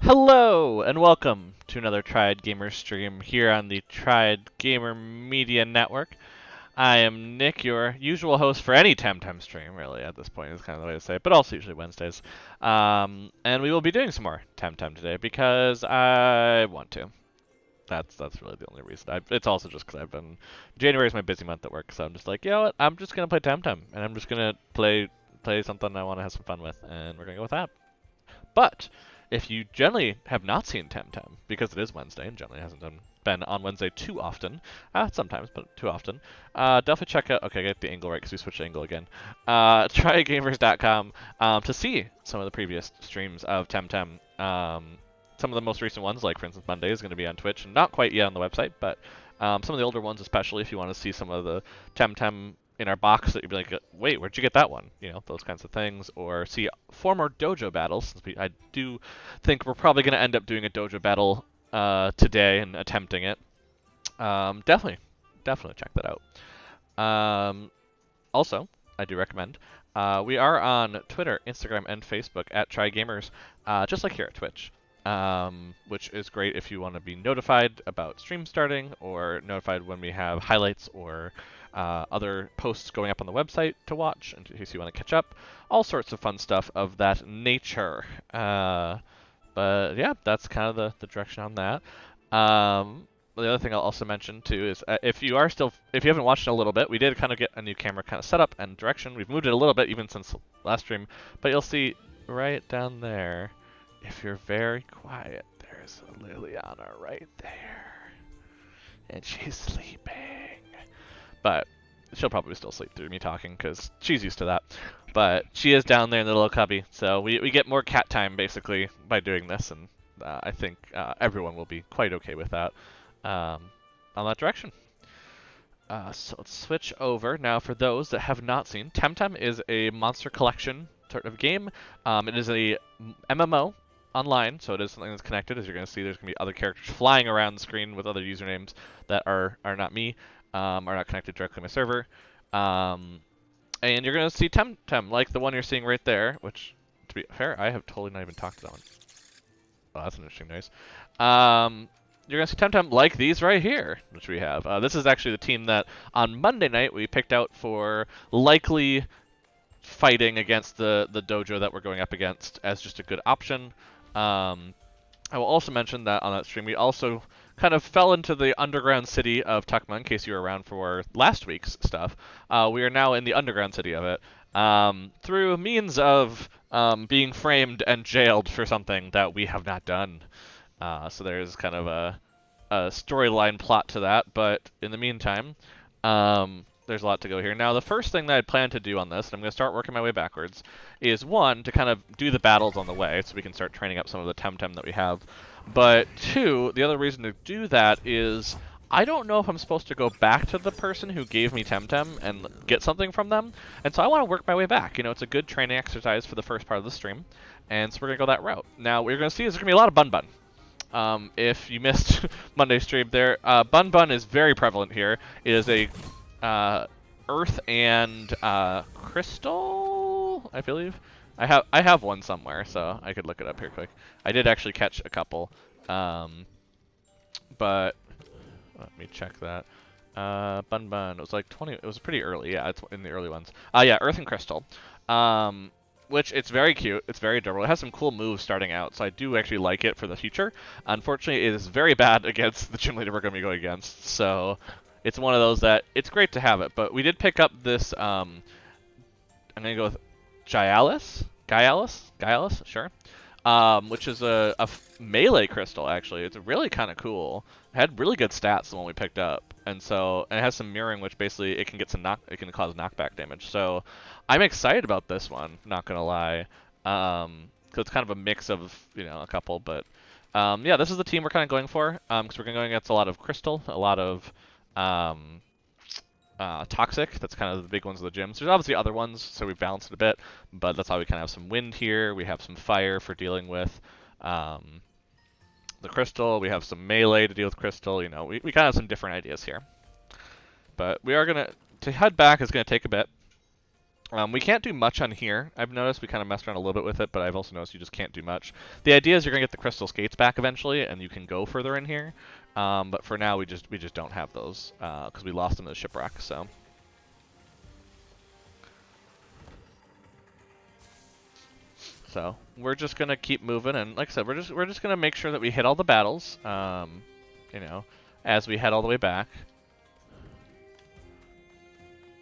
Hello and welcome to another Triad Gamer stream here on the Triad Gamer Media Network. I am Nick, your usual host for any TemTem stream, really, at this point is kind of the way to say it, but also usually Wednesdays. And we will be doing some more TemTem today because I want to. That's really the only reason. It's also just because January is my busy month at work, so I'm just like, you know what, I'm just going to play TemTem, and I'm just going to play something I want to have some fun with, and we're going to go with that. But if you generally have not seen TemTem, because it is Wednesday and generally hasn't been on Wednesday too often, sometimes, but too often, definitely check out, okay, I get the angle right because we switched angle again, trygamers.com to see some of the previous streams of TemTem. Some of the most recent ones, like for instance Monday, is going to be on Twitch, and not quite yet on the website, but some of the older ones, especially if you want to see some of the TemTem in our box that you'd be like, wait, where'd you get that one? You know, those kinds of things. Or see former dojo battles. Since I do think we're probably going to end up doing a dojo battle today and attempting it. Definitely check that out. Also, I do recommend. We are on Twitter, Instagram, and Facebook at TryGamers, just like here at Twitch. Which is great if you want to be notified about stream starting or notified when we have highlights or other posts going up on the website to watch in case you want to catch up. All sorts of fun stuff of that nature. But yeah, that's kind of the direction on that. The other thing I'll also mention too is if you haven't watched in a little bit, we did kind of get a new camera kind of setup and direction. We've moved it a little bit even since last stream, but you'll see right down there, if you're very quiet, there's Liliana right there, and she's sleeping. But she'll probably still sleep through me talking because she's used to that. But she is down there in the little cubby, so we get more cat time basically by doing this, and I think everyone will be quite okay with that on that direction. So let's switch over now. For those that have not seen, TemTem is a monster collection sort of game. It is a MMO online, so it is something that's connected. As you're going to see, there's going to be other characters flying around the screen with other usernames that are not me, are not connected directly to my server. And you're going to see TemTem, like the one you're seeing right there, which, to be fair, I have totally not even talked to that one. Oh, that's an interesting noise. You're going to see TemTem like these right here, which we have. This is actually the team that on Monday night we picked out for likely fighting against the dojo that we're going up against as just a good option. I will also mention that on that stream we also kind of fell into the underground city of Tucmani, in case you were around for last week's stuff. We are now in the underground city of it through means of being framed and jailed for something that we have not done. So there's kind of a storyline plot to that, but in the meantime, there's a lot to go here. Now, the first thing that I plan to do on this, and I'm going to start working my way backwards, is one, to kind of do the battles on the way, so we can start training up some of the TemTem that we have. But two, the other reason to do that is I don't know if I'm supposed to go back to the person who gave me TemTem and get something from them, and so I want to work my way back. You know, it's a good training exercise for the first part of the stream, and so we're going to go that route. Now, what you're going to see is there's going to be a lot of Bun Bun. If you missed Monday's stream there, Bun Bun is very prevalent here. It is a earth and crystal, I believe. I have one somewhere, so I could look it up here quick. I did actually catch a couple, but let me check that. Bun Bun, it was like 20. It was pretty early. Yeah, it's in the early ones. Yeah, earth and crystal. Which it's very cute, it's very adorable. It has some cool moves starting out, so I do actually like it for the future. Unfortunately, it is very bad against the gym leader we're going to be going against, so it's one of those that it's great to have it. But we did pick up this, I'm going to go with Gyalis, sure. Which is a melee crystal, actually. It's really kind of cool. It had really good stats, the one we picked up. And so, and it has some mirroring, which basically it can get it can cause knockback damage. So I'm excited about this one, not gonna lie. Because it's kind of a mix of, you know, a couple. But yeah, this is the team we're kind of going for. Because we're going against a lot of crystal, a lot of toxic. That's kind of the big ones of the gyms. There's obviously other ones, so we've balanced it a bit. But that's how we kind of have some wind here. We have some fire for dealing with the crystal. We have some melee to deal with crystal. You know, we kind of have some different ideas here. But we are gonna, to head back is gonna take a bit. We can't do much on here. I've noticed we kind of messed around a little bit with it, but I've also noticed you just can't do much. The idea is you're gonna get the crystal skates back eventually, and you can go further in here. But for now, we just don't have those because we lost them to the shipwreck. So we're just gonna keep moving, and like I said, we're just gonna make sure that we hit all the battles. You know, as we head all the way back.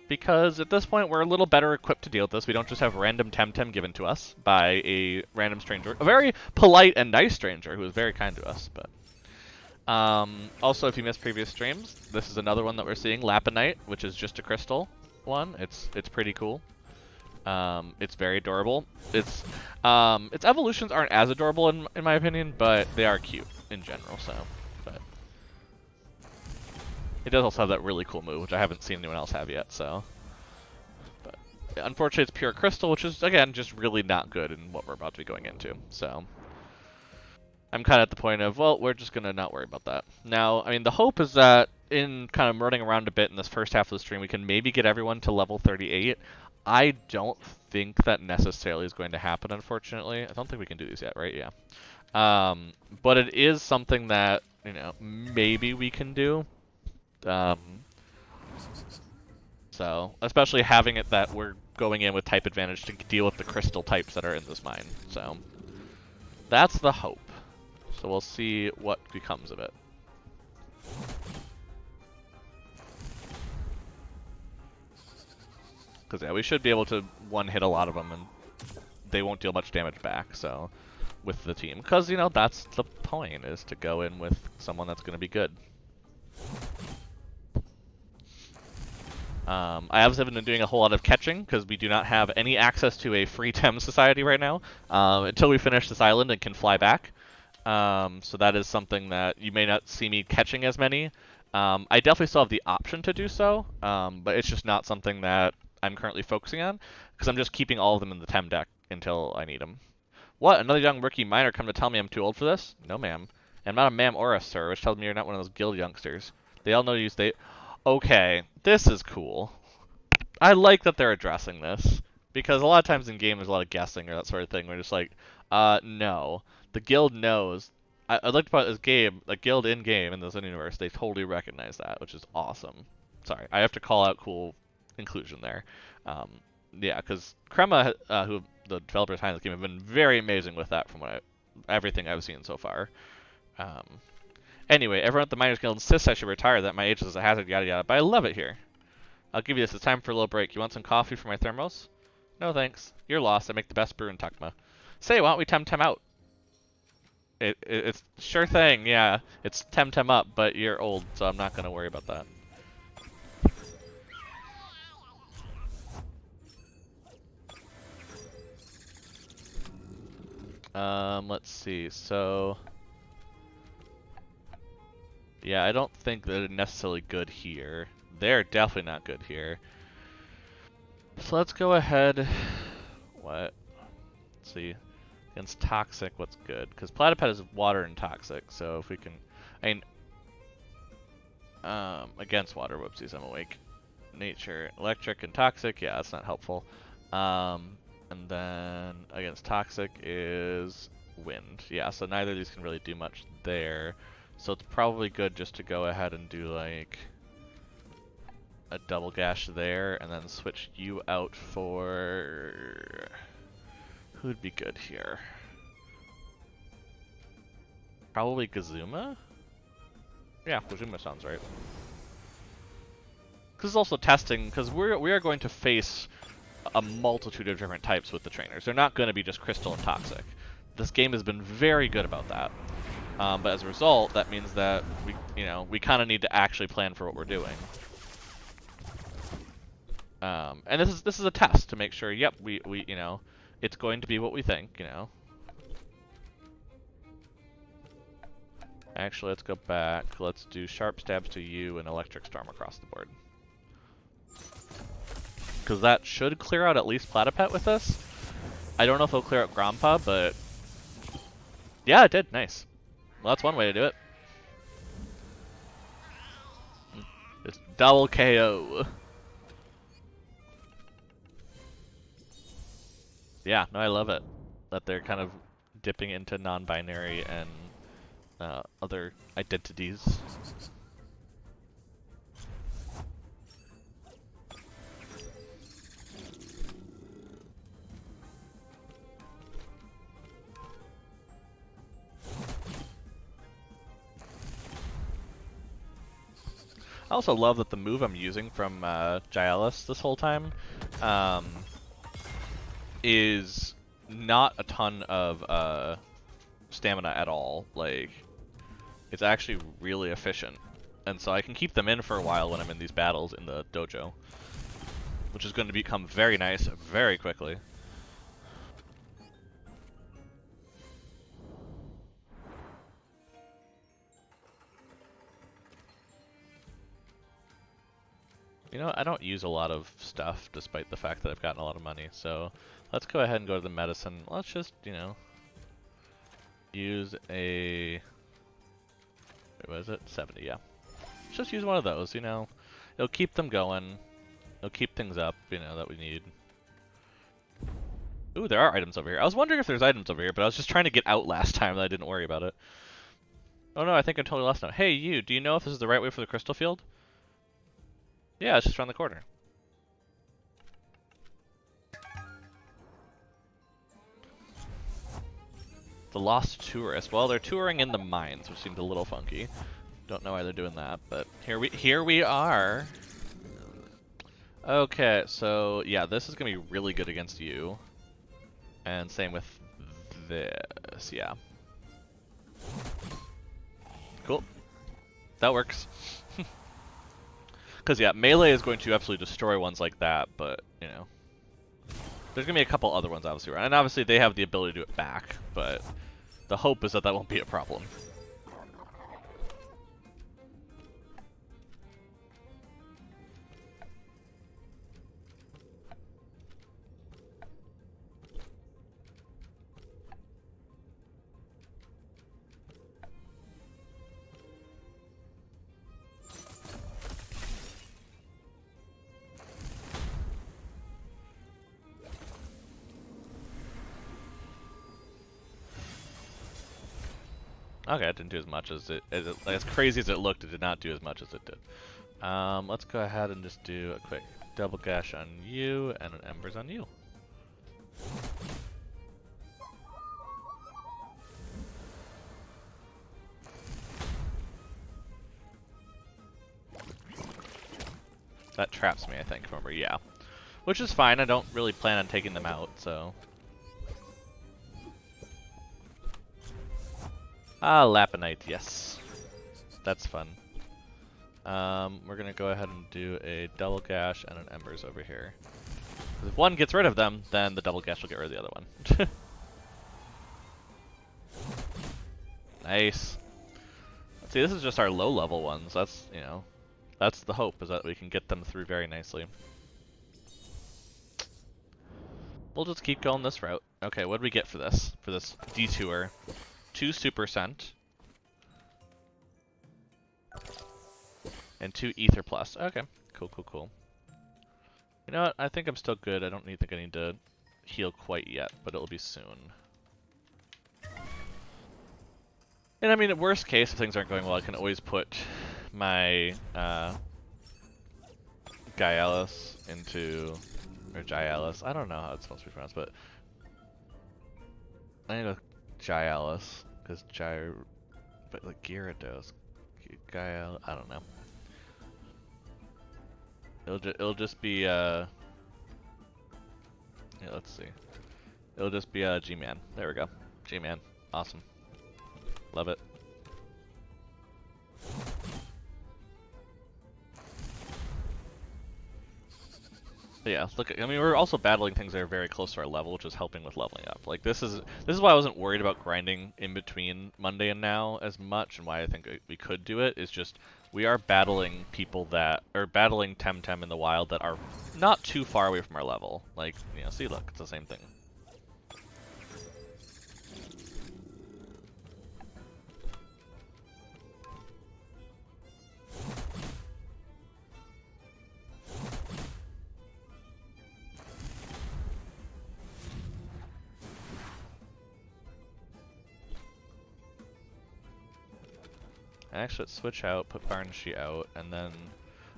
Because at this point we're a little better equipped to deal with this. We don't just have random TemTem given to us by a random stranger, a very polite and nice stranger who was very kind to us. But also, if you missed previous streams, this is another one that we're seeing, Lapinite, which is just a crystal one. It's pretty cool. It's very adorable. Its evolutions aren't as adorable in my opinion, but they are cute in general. So, but it does also have that really cool move, which I haven't seen anyone else have yet, so. But unfortunately, it's pure crystal, which is, again, just really not good in what we're about to be going into, so. I'm kind of at the point of, well, we're just going to not worry about that. Now, I mean, the hope is that in kind of running around a bit in this first half of the stream, we can maybe get everyone to level 38. I don't think that necessarily is going to happen, unfortunately. I don't think we can do these yet, right? Yeah. But it is something that, you know, maybe we can do. So, especially having it that we're going in with type advantage to deal with the crystal types that are in this mine. So, that's the hope. So we'll see what becomes of it. Because, yeah, we should be able to one-hit a lot of them, and they won't deal much damage back, so, with the team. Because, you know, that's the point, is to go in with someone that's going to be good. I obviously haven't been doing a whole lot of catching because we do not have any access to a free Tem society right now until we finish this island and can fly back. So that is something that you may not see me catching as many. I definitely still have the option to do so, but it's just not something that I'm currently focusing on because I'm just keeping all of them in the Tem deck until I need them. What? Another young rookie miner come to tell me I'm too old for this? No, ma'am. I'm not a ma'am or a sir, which tells me you're not one of those guild youngsters. They all know you stay. Okay, this is cool. I like that they're addressing this, because a lot of times in game there's a lot of guessing or that sort of thing. We're just like, no. The guild knows. I like to put this game, like guild in game in this universe, they totally recognize that, which is awesome. Sorry, I have to call out cool inclusion there. Yeah, because Crema, who the developers behind this game, have been very amazing with that from everything I've seen so far. Anyway, everyone at the Miners Guild insists I should retire, that my age is a hazard, yada yada, but I love it here. I'll give you this. It's time for a little break. You want some coffee for my thermos? No, thanks. You're lost. I make the best brew in Tucma. Say, why don't we TemTem out? It's sure thing, yeah. It's TemTem up, but you're old, so I'm not going to worry about that. Let's see. So, yeah, I don't think they're necessarily good here. They're definitely not good here. So let's go ahead. What? Let's see. Against toxic, what's good? Because platyped is water and toxic, so if we can, I mean, against water, whoopsies, I'm awake. Nature, electric and toxic, yeah, that's not helpful. And then against toxic is wind, yeah. So neither of these can really do much there. So it's probably good just to go ahead and do like a double gash there, and then switch you out for. Who'd be good here? Probably Gazuma? Yeah, Gazuma sounds right. This is also testing, because we are going to face a multitude of different types with the trainers. They're not going to be just Crystal and Toxic. This game has been very good about that. But as a result, that means that we kind of need to actually plan for what we're doing. And this is a test to make sure. Yep, we it's going to be what we think. Actually, let's go back. Let's do sharp stabs to you and electric storm across the board. Because that should clear out at least Platypet with this. I don't know if it'll clear out Grandpa, but yeah, it did. Nice. Well, that's one way to do it. It's double KO. Yeah, no, I love it that they're kind of dipping into non-binary and other identities. I also love that the move I'm using from Gialis this whole time is not a ton of stamina at all. Like, it's actually really efficient. And so I can keep them in for a while when I'm in these battles in the dojo, which is going to become very nice very quickly. You know, I don't use a lot of stuff despite the fact that I've gotten a lot of money, so let's go ahead and go to the medicine. Let's just, you know, use a... Wait, what is it? 70, yeah. Let's just use one of those, you know. It'll keep them going. It'll keep things up, you know, that we need. Ooh, there are items over here. I was wondering if there's items over here, but I was just trying to get out last time and I didn't worry about it. Oh no, I think I totally lost now. Hey, you, do you know if this is the right way for the crystal field? Yeah, it's just around the corner. The Lost Tourist. Well, they're touring in the mines, which seems a little funky. Don't know why they're doing that, but here we are. Okay, so yeah, this is gonna be really good against you. And same with this, yeah. Cool. That works. Because, yeah, melee is going to absolutely destroy ones like that, but, you know. There's going to be a couple other ones, obviously, right? And obviously they have the ability to do it back, but the hope is that that won't be a problem. Okay, it didn't do as much as as crazy as it looked, it did not do as much as it did. Let's go ahead and just do a quick double gash on you and an embers on you. That traps me, I think, remember, yeah. Which is fine, I don't really plan on taking them out, so... Ah, Lapinite, yes. That's fun. We're gonna go ahead and do a double gash and an embers over here. If one gets rid of them, then the double gash will get rid of the other one. Nice. See, this is just our low level ones. That's, you know, that's the hope, is that we can get them through very nicely. We'll just keep going this route. Okay, what do we get for this? For this detour? 2 super scent. And 2 ether plus. Okay, cool, cool, cool. You know what? I think I'm still good. I don't think I need to heal quite yet, but it'll be soon. And I mean, at worst case, if things aren't going well, I can always put my Gialis into, or Gialis. I don't know how it's supposed to be pronounced, but I need a Gialis because but like Gyarados, Gial, I don't know. It'll just be yeah, let's see. It'll just be G-Man. There we go. G-Man. Awesome. Love it. But yeah, look. I mean, we're also battling things that are very close to our level, which is helping with leveling up. Like this is why I wasn't worried about grinding in between Monday and now as much, and why I think we could do it is just we are battling people that are battling TemTem in the wild that are not too far away from our level. Like, you know, see, look, it's the same thing. Actually, let's switch out, put Barnshi out, and then...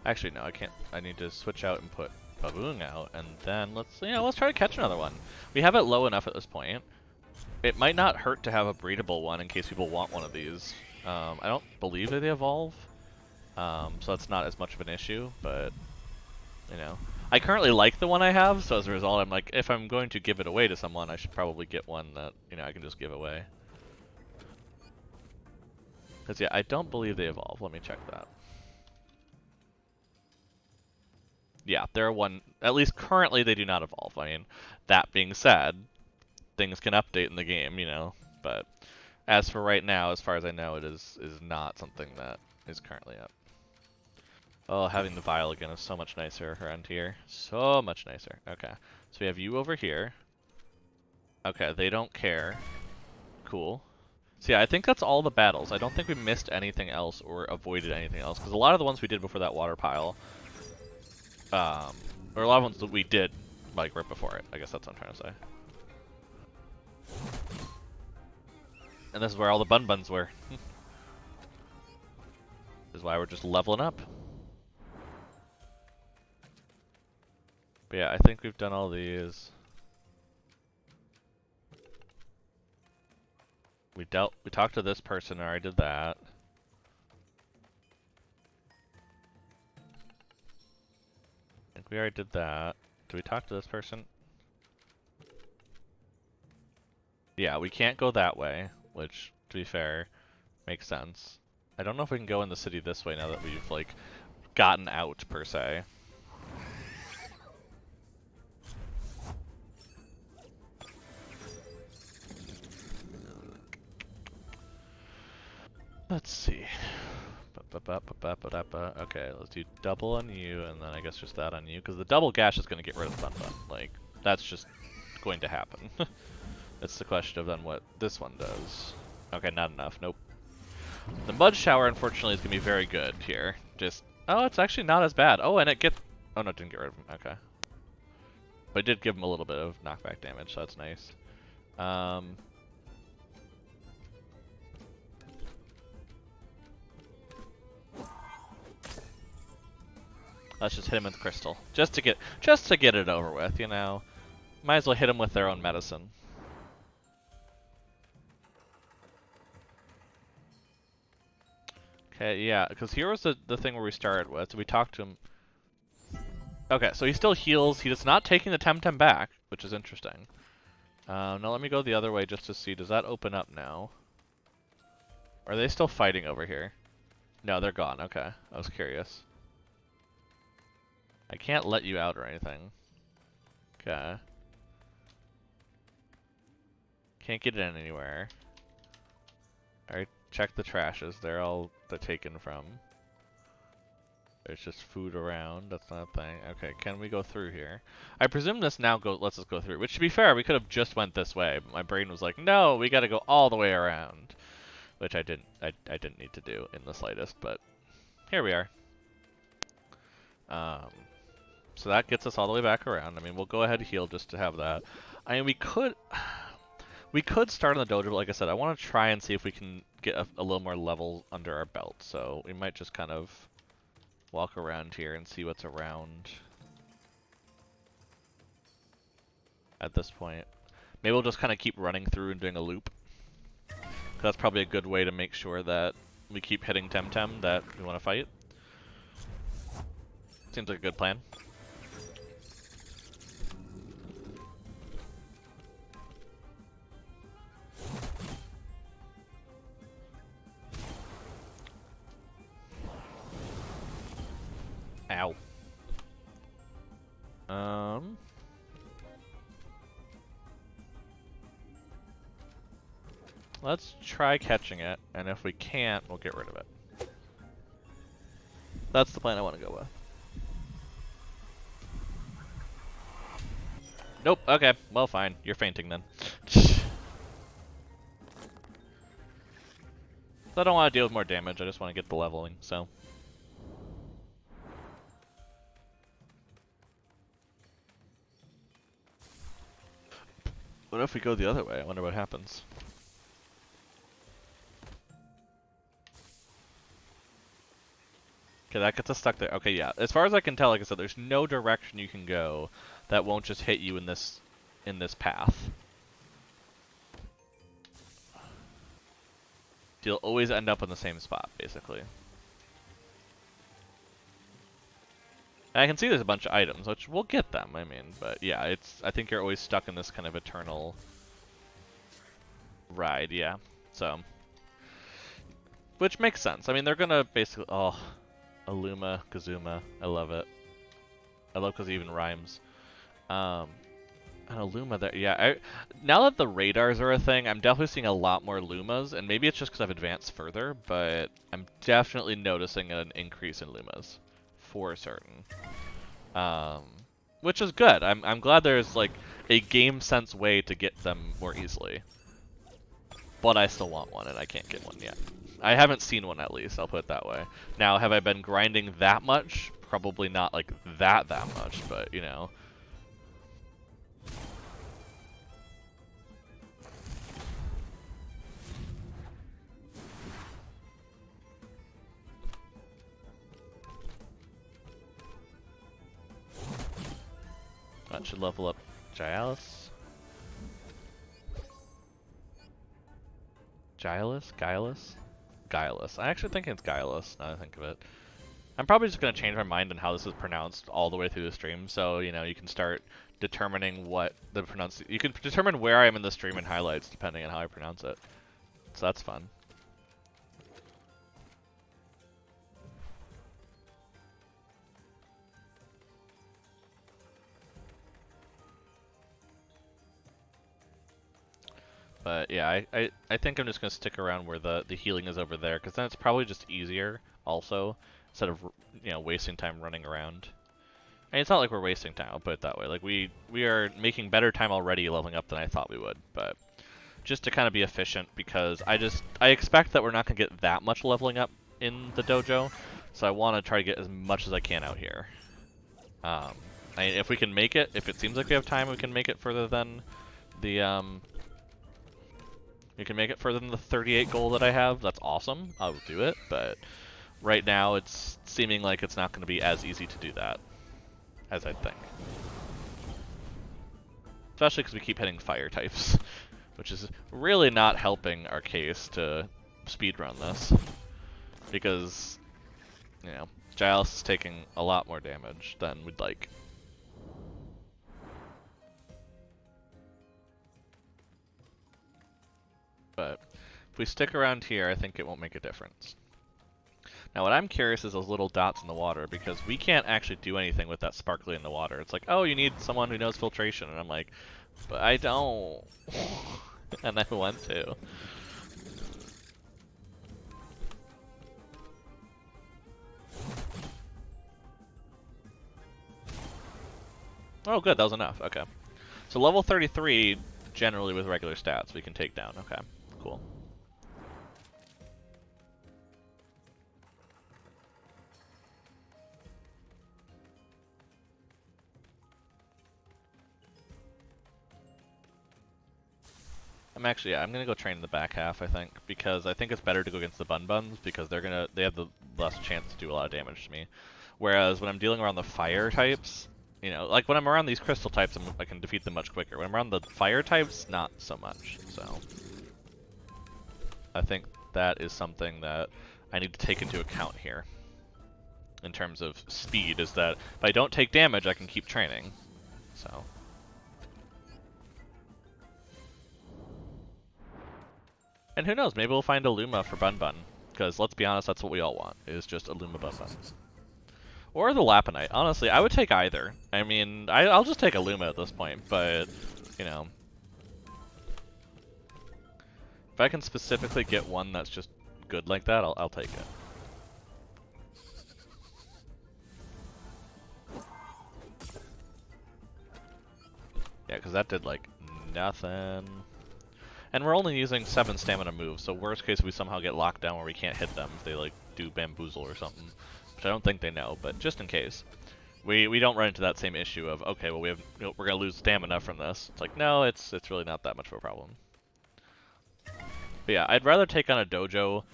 Actually, no, I can't. I need to switch out and put Baboon out, and then let's try to catch another one. We have it low enough at this point. It might not hurt to have a breedable one in case people want one of these. I don't believe that they evolve, so that's not as much of an issue, but, you know. I currently like the one I have, so as a result, I'm like, if I'm going to give it away to someone, I should probably get one that, you know, I can just give away. Because, yeah, I don't believe they evolve. Let me check that. Yeah, they're one, at least currently they do not evolve. I mean, that being said, things can update in the game, you know, but as for right now, as far as I know, it is not something that is currently up. Oh, having the vial again is so much nicer around here. So much nicer. Okay, so we have you over here. Okay, they don't care. Cool. So yeah, I think that's all the battles. I don't think we missed anything else or avoided anything else, because a lot of the ones we did before that water pile, or a lot of ones that we did, like, right before it. I guess that's what I'm trying to say. And this is where all the bun buns were. This is why we're just leveling up. But yeah, I think we've done all these. We talked to this person, I already did that. I think we already did that. Did we talk to this person? Yeah, we can't go that way, which, to be fair, makes sense. I don't know if we can go in the city this way now that we've, like, gotten out, per se. Let's see. Okay, let's do double on you, and then I guess just that on you, because the double gash is going to get rid of the bun bun. Like, that's just going to happen. It's the question of then what this one does. Okay, not enough. Nope. The mud shower, unfortunately, is going to be very good here. Just, oh, it's actually not as bad. Oh, and it oh no, it didn't get rid of him. Okay. But it did give him a little bit of knockback damage, so that's nice. Let's just hit him with crystal, just to get it over with, you know. Might as well hit them with their own medicine. Okay, yeah, because here was the thing where we started with. We talked to him. Okay, so he still heals. He is not taking the TemTem back, which is interesting. Now let me go the other way just to see. Does that open up now? Are they still fighting over here? No, they're gone. Okay, I was curious. I can't let you out or anything. Okay. Can't get in anywhere. Alright, check the trashes. They're taken from. There's just food around. That's not a thing. Okay, can we go through here? I presume this now lets us go through. Which, to be fair, we could have just went this way. But my brain was like, no, we got to go all the way around. Which I didn't need to do in the slightest. But here we are. So that gets us all the way back around. I mean, we'll go ahead and heal just to have that. I mean, we could start on the dojo, but like I said, I want to try and see if we can get a little more level under our belt. So we might just kind of walk around here and see what's around at this point. Maybe we'll just kind of keep running through and doing a loop. That's probably a good way to make sure that we keep hitting TemTem that we want to fight. Seems like a good plan. Ow. Let's try catching it, and if we can't, we'll get rid of it. That's the plan I want to go with. Nope, okay, well fine. You're fainting then. I don't want to deal with more damage, I just want to get the leveling, so. What if we go the other way? I wonder what happens. Okay, that gets us stuck there. Okay, yeah. As far as I can tell, like I said, there's no direction you can go that won't just hit you in this path. You'll always end up in the same spot, basically. And I can see there's a bunch of items, which we'll get them, I mean, but yeah, I think you're always stuck in this kind of eternal ride, yeah. So, which makes sense. I mean, they're gonna basically, oh, Aluma, Kazuma, I love it. I love because it even rhymes. And Aluma there, yeah. Now that the radars are a thing, I'm definitely seeing a lot more Lumas, and maybe it's just because I've advanced further, but I'm definitely noticing an increase in Lumas, for certain. Which is good. I'm glad there's like a game sense way to get them more easily. But I still want one, and I can't get one yet. I haven't seen one, at least, I'll put it that way. Now, have I been grinding that much? Probably not like that much, but you know. That should level up Giles. Guileless. I actually think it's Guileless, now that I think of it. I'm probably just going to change my mind on how this is pronounced all the way through the stream, so, you know, you can start determining what the you can determine where I am in the stream in highlights, depending on how I pronounce it. So that's fun. But yeah, I think I'm just going to stick around where the healing is over there, because then it's probably just easier also, instead of, you know, wasting time running around. And it's not like we're wasting time, I'll put it that way. Like, we are making better time already leveling up than I thought we would, but just to kind of be efficient, because I expect that we're not going to get that much leveling up in the dojo, so I want to try to get as much as I can out here. I mean, if we can make it, if it seems like we have time, we can make it further than the, we can make it further than the 38 goal that I have. That's awesome. I'll do it, but right now it's seeming like it's not going to be as easy to do that as I'd think. Especially because we keep hitting fire types, which is really not helping our case to speedrun this. Because, you know, Giles is taking a lot more damage than we'd like. But if we stick around here, I think it won't make a difference. Now what I'm curious is those little dots in the water, because we can't actually do anything with that sparkly in the water. It's like, oh, you need someone who knows filtration, and I'm like, but I don't. And I want to. Oh good, that was enough, okay. So level 33, generally with regular stats, we can take down, okay, cool. I'm gonna go train in the back half, I think, because I think it's better to go against the Bun Buns, because they have the less chance to do a lot of damage to me. Whereas when I'm dealing around the fire types, you know, like when I'm around these crystal types, I can defeat them much quicker. When I'm around the fire types, not so much, so. I think that is something that I need to take into account here. In terms of speed, is that if I don't take damage, I can keep training, so. And who knows, maybe we'll find a Luma for Bun Bun, because let's be honest, that's what we all want, is just a Luma Bun Bun. Or the Lapunite. Honestly, I would take either. I mean, I'll just take a Luma at this point, but, you know. If I can specifically get one that's just good like that, I'll take it. Yeah, because that did, like, nothing. And we're only using 7 stamina moves, so worst case we somehow get locked down where we can't hit them if they, like, do bamboozle or something. Which I don't think they know, but just in case. We don't run into that same issue of, okay, well we're gonna lose stamina from this. It's like, no, it's really not that much of a problem. But yeah, I'd rather take on a dojo.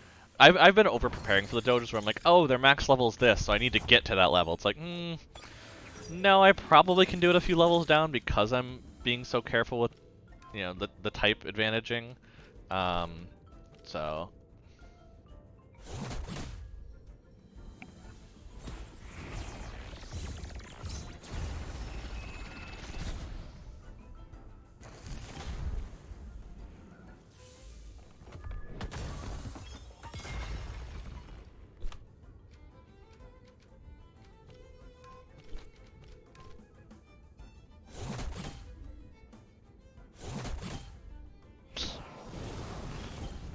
I've been over preparing for the dojos where I'm like, oh, their max level is this, so I need to get to that level. It's like, no, I probably can do it a few levels down because I'm being so careful with, you know, the type advantaging. So.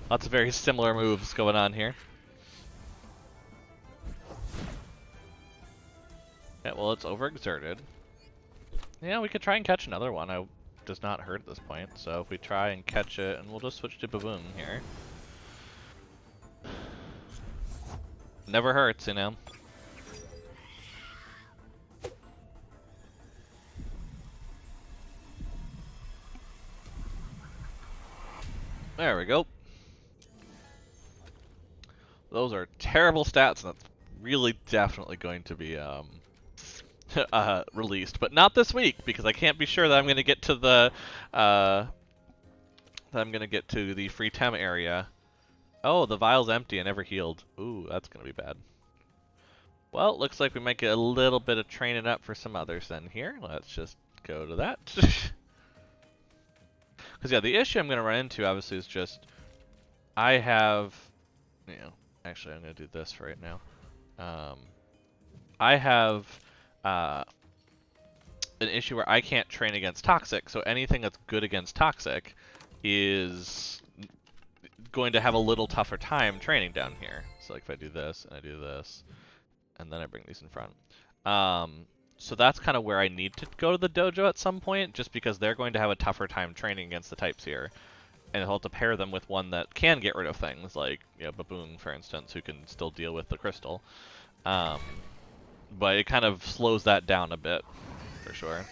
Lots of very similar moves going on here. Yeah, well, it's overexerted. Yeah, we could try and catch another one. It does not hurt at this point. So if we try and catch it, and we'll just switch to Baboon here. Never hurts, you know. There we go. Those are terrible stats, and that's really definitely going to be released, but not this week because I can't be sure that I'm going to get to the free Tem area. Oh, the vial's empty. I never healed. Ooh, that's going to be bad. Well, it looks like we might get a little bit of training up for some others then here. Let's just go to that. Because yeah, the issue I'm going to run into obviously is just I have, you know, actually I'm going to do this right now. I have an issue where I can't train against Toxic, so anything that's good against Toxic is going to have a little tougher time training down here. So like if I do this, and I do this, and then I bring these in front. So that's kind of where I need to go to the dojo at some point, just because they're going to have a tougher time training against the types here. And I'll have to pair them with one that can get rid of things, like, you know, Baboon, for instance, who can still deal with the crystal. But it kind of slows that down a bit, for sure.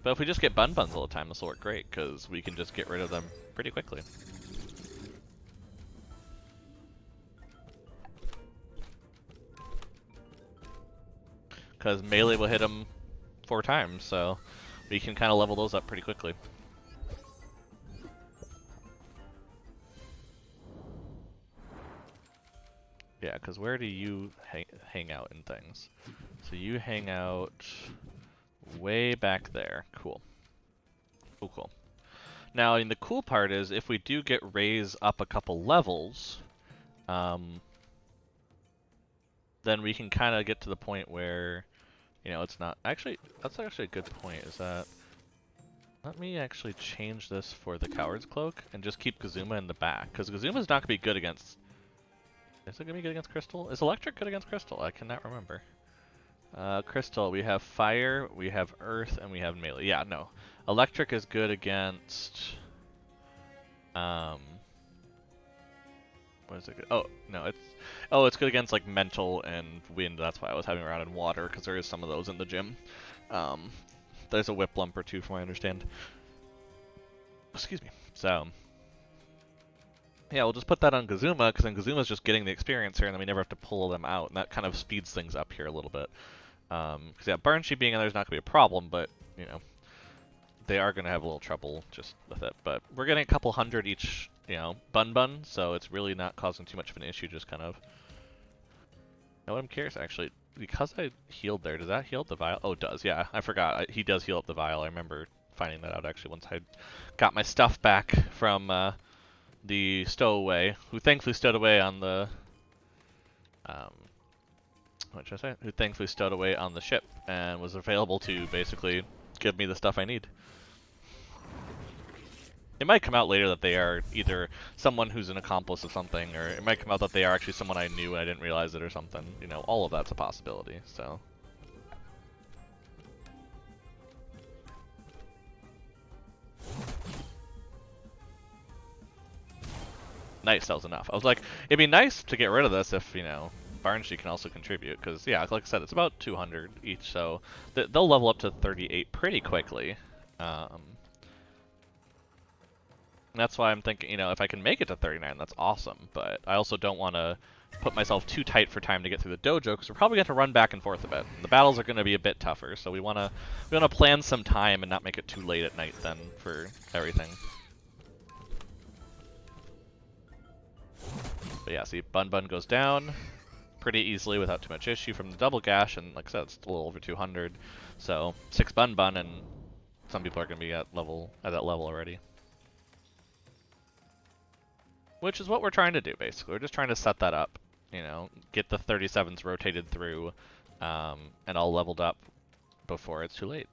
But if we just get bun buns all the time, this will work great, because we can just get rid of them pretty quickly. Because melee will hit them 4 times, so we can kind of level those up pretty quickly. Yeah, because where do you hang out in things? So you hang out way back there. Cool. Cool, cool. Now, the cool part is if we do get Raise up a couple levels, then we can kind of get to the point where, you know, it's not... Actually, that's actually a good point, is that... Let me actually change this for the Coward's Cloak and just keep Kazuma in the back, because Kazuma's not going to be good against... Is it going to be good against Crystal? Is Electric good against Crystal? I cannot remember. Crystal, we have Fire, we have Earth, and we have Melee. Yeah, no. Electric is good against... What is it good? Oh, no, it's... Oh, it's good against, like, Mental and Wind. That's why I was having around in Water, because there is some of those in the gym. There's a Whip Lump or two, from what I understand. Excuse me. So... Yeah, we'll just put that on Kazuma, because then Kazuma's just getting the experience here, and then we never have to pull them out, and that kind of speeds things up here a little bit. Because, yeah, Barnshe being in there is not going to be a problem, but, you know, they are going to have a little trouble just with it. But we're getting a couple hundred each, you know, bun, so it's really not causing too much of an issue, just kind of... You know what, I'm curious, actually, because I healed there, does that heal up the vial? Oh, it does, yeah, I forgot. He does heal up the vial. I remember finding that out, actually, once I got my stuff back from... the stowaway, who thankfully stowed away on the, what should I say? Who thankfully stowed away on the ship and was available to basically give me the stuff I need. It might come out later that they are either someone who's an accomplice of something, or it might come out that they are actually someone I knew and I didn't realize it or something. You know, all of that's a possibility, so. Nice, that was enough. I was like, it'd be nice to get rid of this if, you know, Barnshe can also contribute, because, yeah, like I said, it's about 200 each, so they'll level up to 38 pretty quickly. And that's why I'm thinking, you know, if I can make it to 39, that's awesome. But I also don't want to put myself too tight for time to get through the dojo, because we're probably going to run back and forth a bit. The battles are going to be a bit tougher, so we want to plan some time and not make it too late at night then for everything. But yeah, see, Bun Bun goes down pretty easily without too much issue from the double gash, and like I said, it's a little over 200. So 6 Bun Bun, and some people are going to be at that level already. Which is what we're trying to do, basically. We're just trying to set that up, you know, get the 37s rotated through, and all leveled up before it's too late.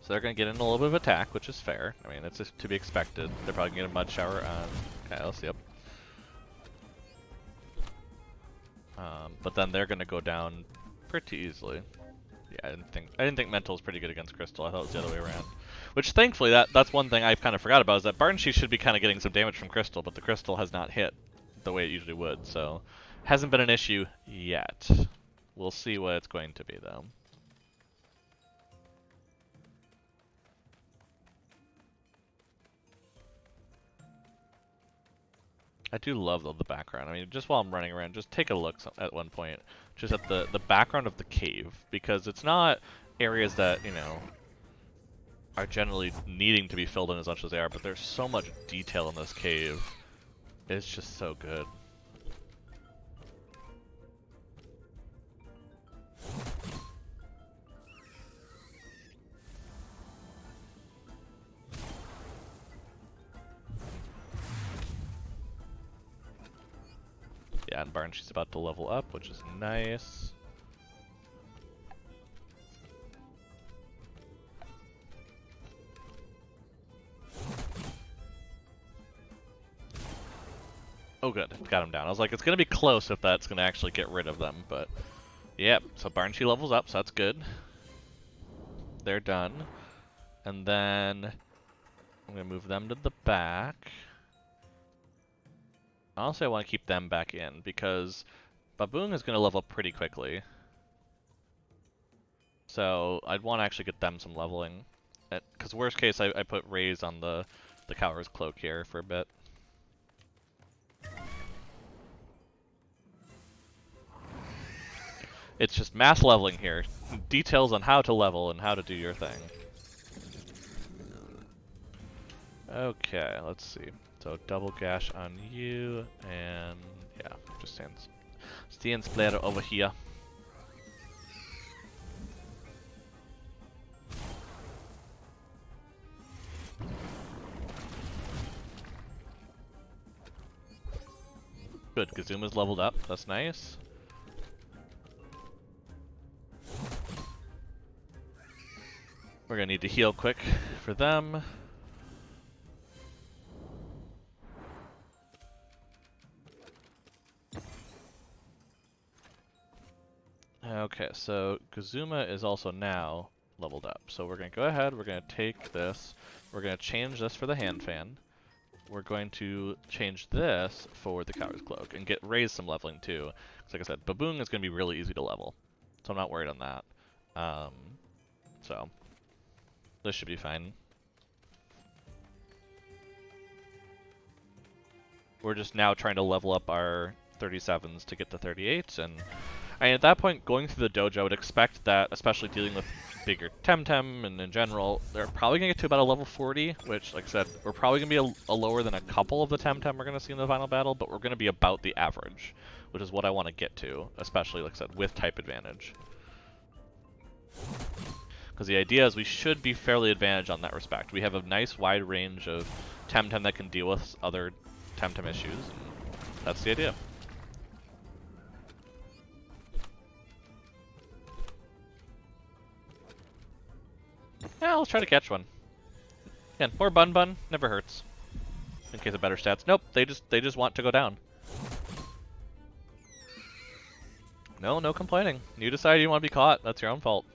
So they're going to get in a little bit of attack, which is fair. I mean, it's just to be expected. They're probably going to get a mud shower on Kyle's, yep. But then they're going to go down pretty easily. Yeah, I didn't think Mental was pretty good against Crystal. I thought it was the other way around. Which, thankfully, that's one thing I kind of forgot about, is that Barnshe should be kind of getting some damage from Crystal, but the Crystal has not hit the way it usually would, so hasn't been an issue yet. We'll see what it's going to be, though. I do love the background. I mean, just while I'm running around, just take a look at one point, just at the background of the cave, because it's not areas that, you know, are generally needing to be filled in as much as they are, but there's so much detail in this cave. It's just so good. Yeah, and Barnshe's about to level up, which is nice. Oh good, got him down. I was like, it's gonna be close if that's gonna actually get rid of them, but yep, so Barnshe levels up, so that's good. They're done. And then I'm gonna move them to the back. Honestly, I want to keep them back in, because Baboon is going to level up pretty quickly. So I'd want to actually get them some leveling. Because worst case, I put Raze on the Cowher's Cloak here for a bit. It's just mass leveling here. Details on how to level and how to do your thing. Okay, let's see. So double gash on you, and yeah, just stand splatter over here. Good, Kazuma's leveled up, that's nice. We're gonna need to heal quick for them. Okay, so Kazuma is also now leveled up. So we're going to go ahead, we're going to take this, we're going to change this for the hand fan. We're going to change this for the Cowher's Cloak and raise some leveling too. Because like I said, Baboon is going to be really easy to level. So I'm not worried on that. So this should be fine. We're just now trying to level up our 37s to get to 38s, and at that point, going through the dojo, I would expect that, especially dealing with bigger TemTem and in general, they're probably going to get to about a level 40, which, like I said, we're probably going to be a lower than a couple of the TemTem we're going to see in the final battle, but we're going to be about the average, which is what I want to get to, especially, like I said, with type advantage. Because the idea is we should be fairly advantaged on that respect. We have a nice wide range of TemTem that can deal with other TemTem issues, and that's the idea. Yeah, let's try to catch one. Again, more Bun Bun, never hurts. In case of better stats. Nope, they just want to go down. No, no complaining. You decided you want to be caught. That's your own fault.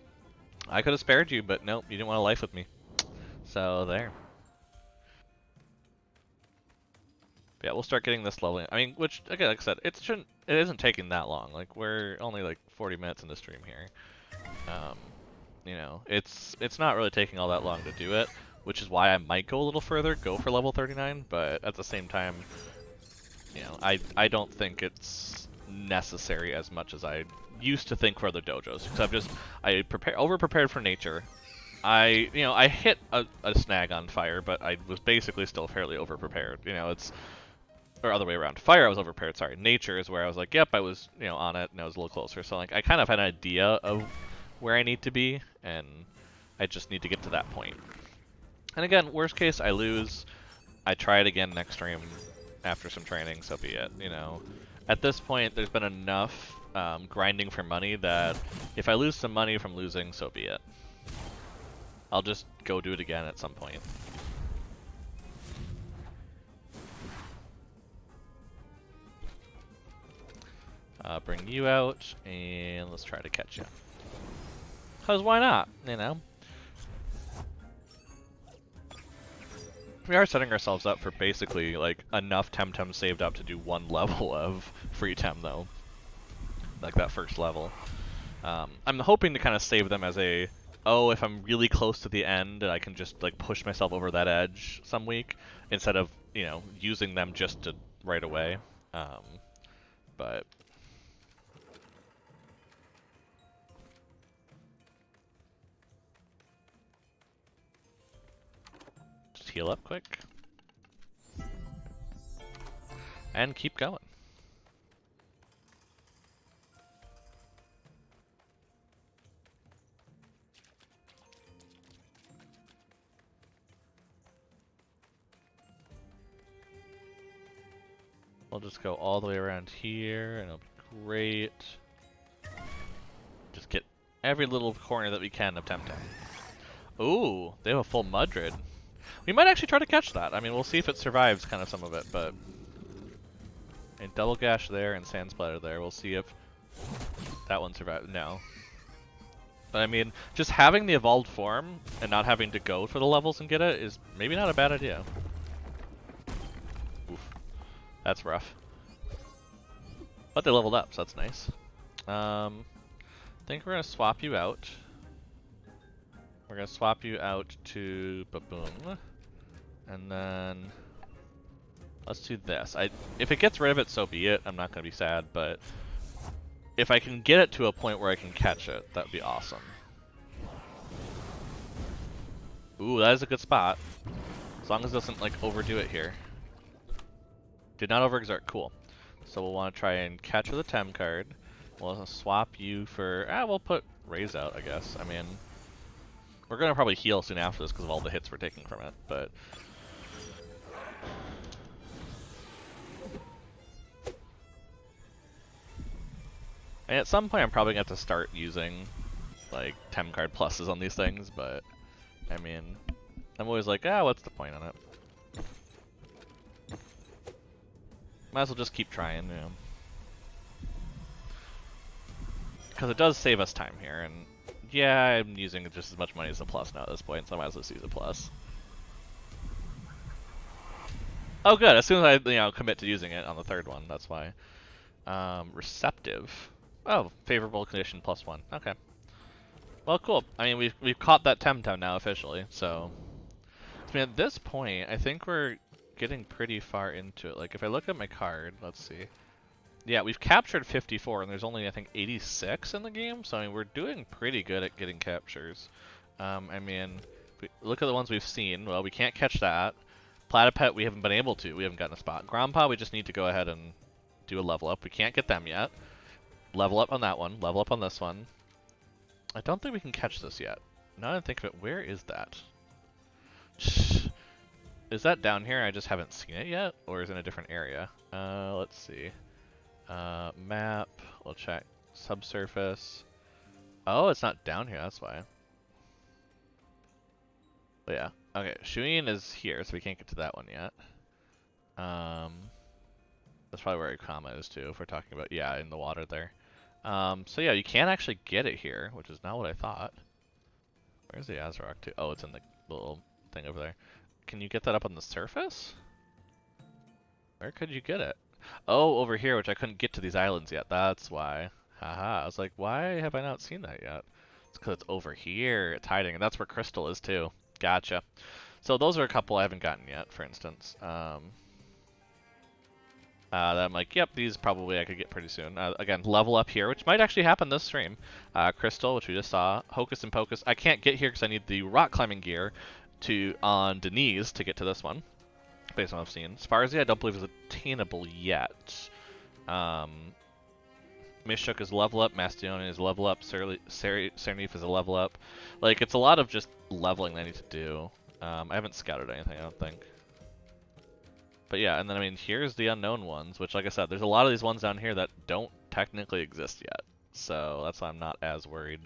I could have spared you, but nope, you didn't want a life with me. So there. But yeah, we'll start getting this leveling. I mean, which again, like I said, it isn't taking that long. Like we're only like 40 minutes in the stream here. You know, it's not really taking all that long to do it, which is why I might go a little further, go for level 39. But at the same time, you know, I don't think it's necessary as much as I used to think for other dojos, because I over prepared for nature. I hit a snag on fire, but I was basically still fairly over prepared. You know, or other way around. Fire I was over prepared. Sorry, nature is where I was like, yep, I was on it and I was a little closer. So like I kind of had an idea of where I need to be, and I just need to get to that point. And again, worst case, I lose. I try it again next stream after some training, so be it. You know, at this point, there's been enough grinding for money that if I lose some money from losing, so be it. I'll just go do it again at some point. Bring you out, and let's try to catch you. Because why not, you know? We are setting ourselves up for basically, like, enough TemTem saved up to do one level of free Tem, though. Like, that first level. I'm hoping to kind of save them as a, oh, if I'm really close to the end, I can just, like, push myself over that edge some week, instead of, you know, using them just to right away. But... heal up quick. And keep going. We'll just go all the way around here, and it'll be great. Just get every little corner that we can of TemTem. Ooh, they have a full Mudrid. We might actually try to catch that. I mean, we'll see if it survives kind of some of it, but... And Double Gash there and Sand Splatter there. We'll see if that one survives. No. But I mean, just having the evolved form and not having to go for the levels and get it is maybe not a bad idea. Oof. That's rough. But they leveled up, so that's nice. I think we're going to swap you out. We're going to swap you out to Baboom. And then let's do this. If it gets rid of it, so be it. I'm not going to be sad, but if I can get it to a point where I can catch it, that would be awesome. Ooh, that is a good spot. As long as it doesn't, like, overdo it here. Did not overexert. Cool. So we'll want to try and catch with a Tem card. We'll swap you for... we'll put Raise out, I guess. I mean, we're going to probably heal soon after this because of all the hits we're taking from it, but... And at some point I'm probably going to have to start using, like, Tem card pluses on these things, but, I mean, I'm always like, what's the point on it? Might as well just keep trying, you know. Because it does save us time here, and yeah, I'm using just as much money as a plus now at this point, so I might as well use a plus. Oh good, as soon as I, commit to using it on the third one, that's why. Receptive. Oh, favorable condition +1. Okay. Well, cool. I mean, we've caught that TemTem now officially, so... I mean, at this point, I think we're getting pretty far into it. Like, if I look at my card, let's see. Yeah, we've captured 54, and there's only, I think, 86 in the game, so I mean, we're doing pretty good at getting captures. I mean, if we look at the ones we've seen. Well, we can't catch that. Platypet, we haven't been able to. We haven't gotten a spot. Grandpa, we just need to go ahead and do a level up. We can't get them yet. Level up on that one. Level up on this one. I don't think we can catch this yet. Now that I think of it, where is that? Is that down here? I just haven't seen it yet, or is it in a different area? Let's see. Map. We'll check. Subsurface. Oh, it's not down here. That's why. But yeah. Okay. Shuyin is here, so we can't get to that one yet. That's probably where Ikama is too, if we're talking about, yeah, in the water there. So yeah, you can actually get it here, which is not what I thought. Where's the Azrock too? Oh, it's in the little thing over there. Can you get that up on the surface? Where could you get it? Oh, over here, which I couldn't get to these islands yet. That's why. Haha. I was like, why have I not seen that yet? It's because it's over here. It's hiding, and that's where Crystal is too. Gotcha. So those are a couple I haven't gotten yet, for instance. That I'm like, yep, these probably I could get pretty soon. Again, level up here, which might actually happen this stream. Crystal, which we just saw. Hocus and Pocus. I can't get here because I need the rock climbing gear on Denise to get to this one, based on what I've seen. Sparzy, I don't believe is attainable yet. Mishuk is level up. Mastione is level up. Cernif is a level up. Like, it's a lot of just leveling that I need to do. I haven't scouted anything, I don't think. But yeah, and then I mean, here's the unknown ones, which, like I said, there's a lot of these ones down here that don't technically exist yet. So that's why I'm not as worried.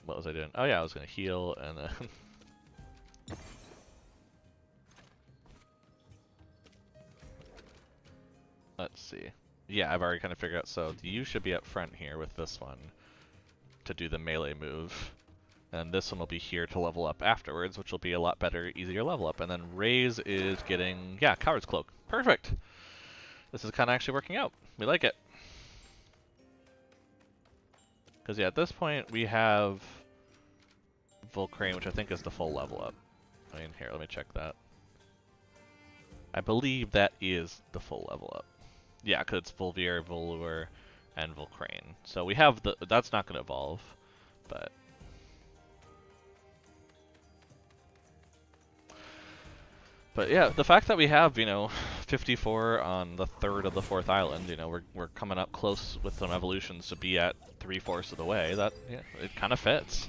What was I doing? Oh yeah, I was gonna heal and then let's see. Yeah, I've already kind of figured out. So you should be up front here with this one to do the melee move. And this one will be here to level up afterwards, which will be a lot better, easier level up. And then Raze is getting, yeah, Coward's Cloak. Perfect! This is kind of actually working out. We like it. Because, yeah, at this point, we have Volcrane, which I think is the full level up. I mean, here, let me check that. I believe that is the full level up. Yeah, because it's Volvier, Volur, and Volcrane. So we have the, that's not going to evolve, but... But yeah, the fact that we have, 54 on the third of the fourth island, we're coming up close with some evolutions to be at 3/4 of the way. That, yeah, it kind of fits.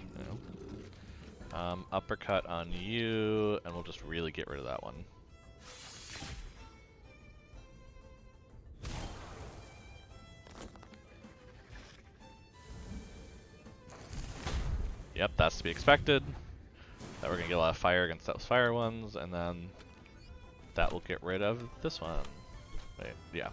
Uppercut on you, and we'll just really get rid of that one. Yep, that's to be expected. That we're gonna get a lot of fire against those fire ones, and then that will get rid of this one. Wait, yeah.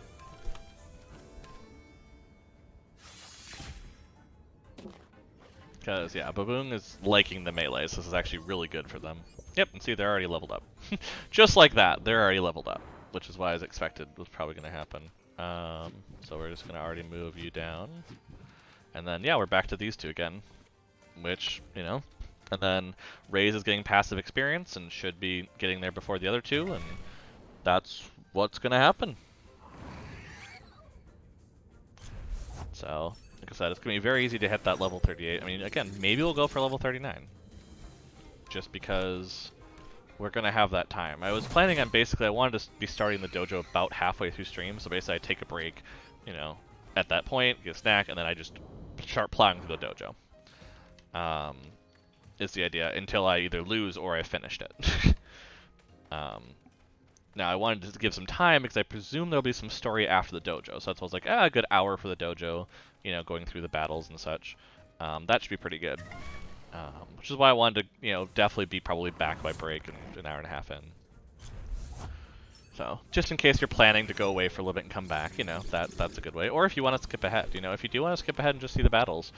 Because, yeah, Baboon is liking the melees. This is actually really good for them. Yep, and see, they're already leveled up. Just like that, they're already leveled up, which is why, as expected, was probably going to happen. So we're just going to already move you down. And then, yeah, we're back to these two again, which, and then Raze is getting passive experience and should be getting there before the other two, and that's what's going to happen. So, like I said, it's going to be very easy to hit that level 38. I mean, again, maybe we'll go for level 39. Just because we're going to have that time. I was planning on basically, I wanted to be starting the dojo about halfway through stream, so basically I take a break, at that point, get a snack, and then I just start plowing through the dojo. Is the idea, until I either lose or I finished it. Now, I wanted to give some time because I presume there'll be some story after the dojo. So that's why I was like, a good hour for the dojo, going through the battles and such. That should be pretty good. Which is why I wanted to, definitely be probably back by break and an hour and a half in. So, just in case you're planning to go away for a little bit and come back, that's a good way. Or if you want to skip ahead, if you do want to skip ahead and just see the battles,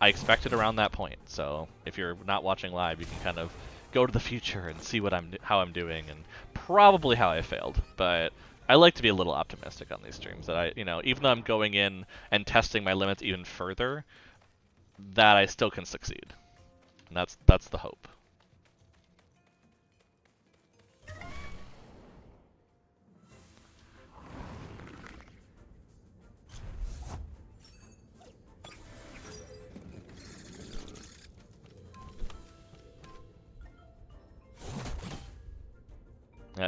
I expect it around that point. So, if you're not watching live, you can kind of go to the future and see how I'm doing and probably how I failed. But I like to be a little optimistic on these streams that even though I'm going in and testing my limits even further, that I still can succeed. And that's the hope.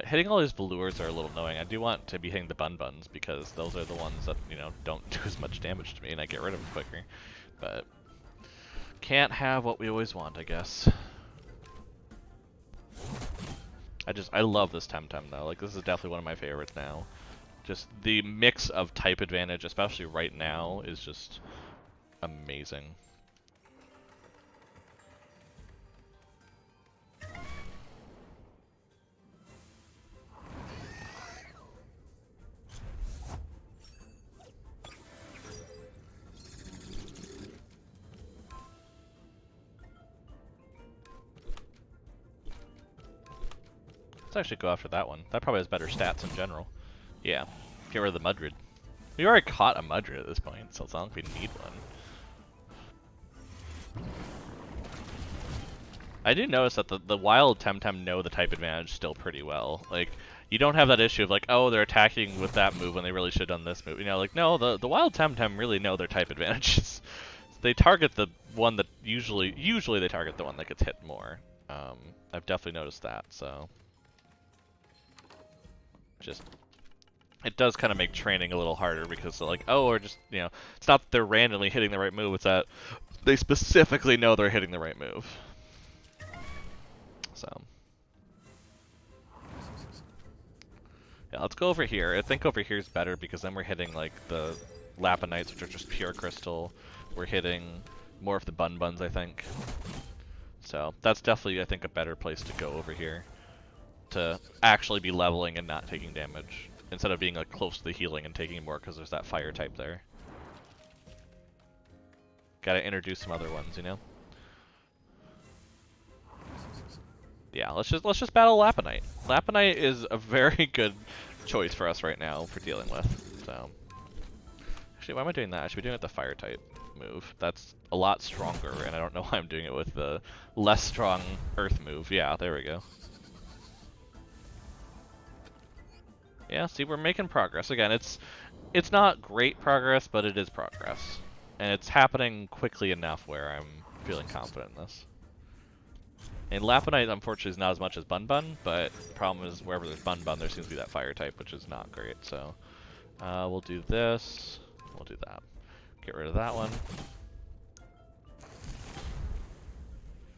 Hitting all these velours are a little annoying. I do want to be hitting the bun-buns because those are the ones that, don't do as much damage to me and I get rid of them quicker. But can't have what we always want, I guess. I love this TemTem though. Like, this is definitely one of my favorites now. Just the mix of type advantage, especially right now, is just amazing. actually go after that one. That probably has better stats in general. Yeah, get rid of the Mudrid. We already caught a Mudrid at this point, so it's not like we need one. I do notice that the wild TemTem know the type advantage still pretty well. Like, you don't have that issue of like, oh, they're attacking with that move when they really should have done this move. You know, like, no, the wild TemTem really know their type advantages. They target the one that usually they target the one that gets hit more. I've definitely noticed that, so just it does kind of make training a little harder because they're like, oh, or just, you know, it's not that they're randomly hitting the right move, it's that they specifically know they're hitting the right move. So yeah, let's go over here. I think over here is better because then we're hitting like the Lapinites, which are just pure crystal. We're hitting more of the Bun-Buns, I think. So that's definitely, I think, a better place to go over here to actually be leveling and not taking damage, instead of being like close to the healing and taking more because there's that fire type there. Gotta introduce some other ones, you know? Yeah, let's just battle Lapinite. Lapinite is a very good choice for us right now for dealing with. So actually, why am I doing that? I should be doing it with the fire type move. That's a lot stronger, and I don't know why I'm doing it with the less strong earth move. Yeah, there we go. Yeah, see, we're making progress. Again, it's not great progress, but it is progress. And it's happening quickly enough where I'm feeling confident in this. And Lapinite, unfortunately, is not as much as Bun-Bun, but the problem is wherever there's Bun-Bun, there seems to be that fire type, which is not great. So we'll do this. We'll do that. Get rid of that one.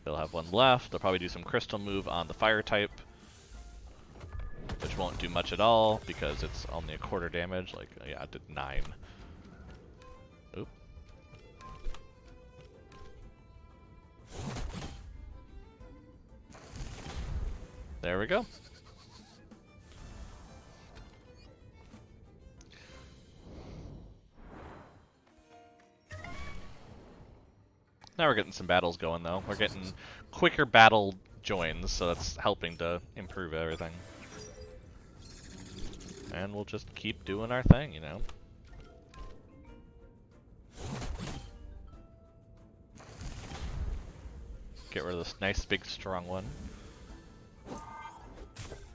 They'll have one left. They'll probably do some crystal move on the fire type, which won't do much at all because it's only a quarter damage. Like, yeah, it did 9. Oop. There we go. Now we're getting some battles going, though. We're getting quicker battle joins, so that's helping to improve everything. And we'll just keep doing our thing, you know? Get rid of this nice, big, strong one.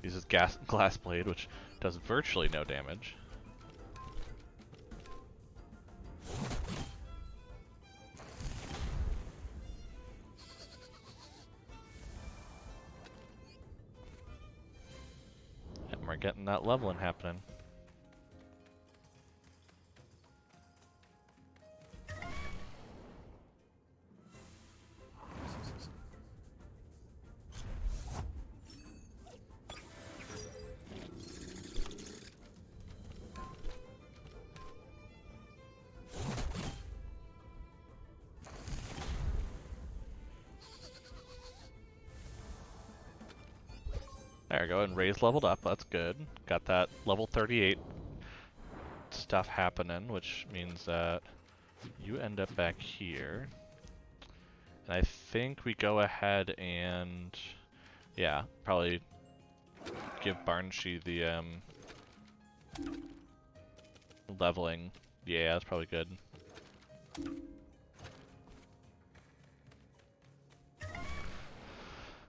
Uses glass blade, which does virtually no damage. And we're getting that leveling happening. There we go, and Ray's leveled up, that's good. Got that level 38 stuff happening, which means that you end up back here. And I think we go ahead and, yeah, probably give Barnshee the leveling. Yeah, that's probably good.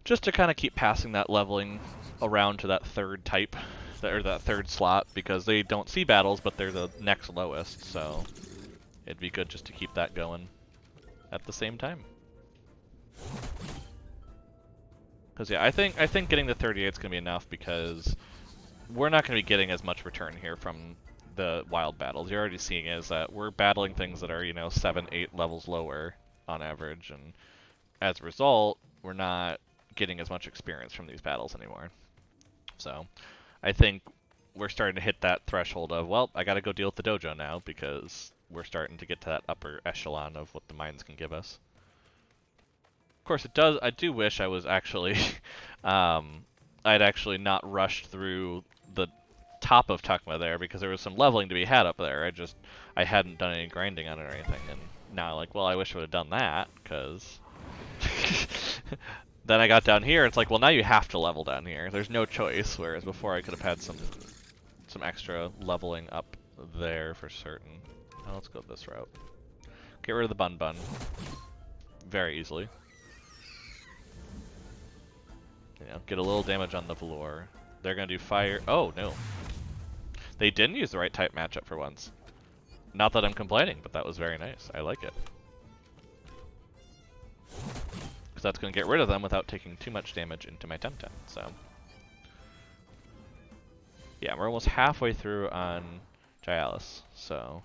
Just to kind of keep passing that leveling around to that third type, or that third slot, because they don't see battles, but they're the next lowest, so it'd be good just to keep that going at the same time. Because yeah, I think getting the 38 is gonna be enough, because we're not gonna be getting as much return here from the wild battles. You're already seeing is that we're battling things that are, you know, 7, 8 levels lower on average, and as a result, we're not getting as much experience from these battles anymore. So I think we're starting to hit that threshold of, well, I gotta go deal with the dojo now, because we're starting to get to that upper echelon of what the mines can give us. Of course, I do wish I was actually, I'd actually not rushed through the top of Tucma there, because there was some leveling to be had up there. I hadn't done any grinding on it or anything, and now, like, well, I wish I would have done that, because Then I got down here, it's like, well, now you have to level down here. There's no choice, whereas before I could have had some extra leveling up there for certain. Now let's go this route. Get rid of the bun bun. Very easily. You know, get a little damage on the velour. They're gonna do fire. Oh, no. They didn't use the right type matchup for once. Not that I'm complaining, but that was very nice. I like it. Because that's going to get rid of them without taking too much damage into my TemTem, so. Yeah, we're almost halfway through on Gialis, so.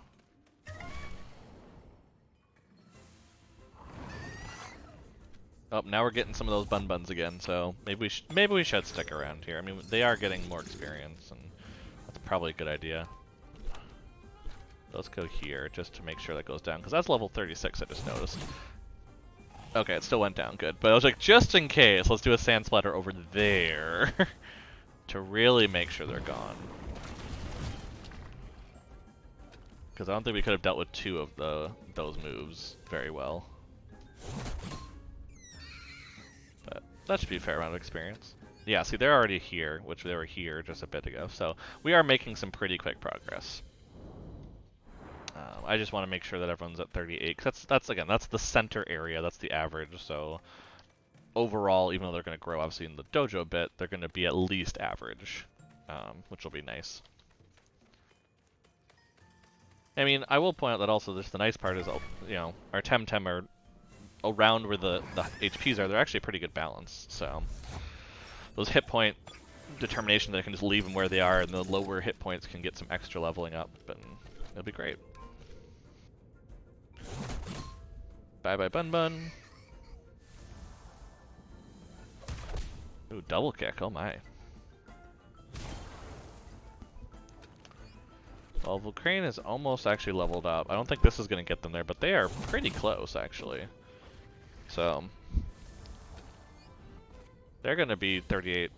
Oh, now we're getting some of those bun buns again, so maybe we should stick around here. I mean, they are getting more experience, and that's probably a good idea. Let's go here, just to make sure that goes down, because that's level 36, I just noticed. Okay, it still went down, good. But I was like, just in case, let's do a sand splatter over there, to really make sure they're gone. Because I don't think we could have dealt with two of those moves very well. But that should be a fair amount of experience. Yeah, see, they're already here, which they were here just a bit ago, so we are making some pretty quick progress. I just want to make sure that everyone's at 38, because that's the center area, that's the average, so overall, even though they're going to grow obviously in the dojo a bit, they're going to be at least average, which will be nice. I mean, I will point out that also the nice part is, you know, our TemTem are around where the HPs are, they're actually a pretty good balance, so those hit point determination that I can just leave them where they are, and the lower hit points can get some extra leveling up, and it'll be great. Bye bye bun bun. Ooh, double kick, oh my. Well, Vulcrane is almost actually leveled up. I don't think this is going to get them there, but they are pretty close actually. So, they're going to be 38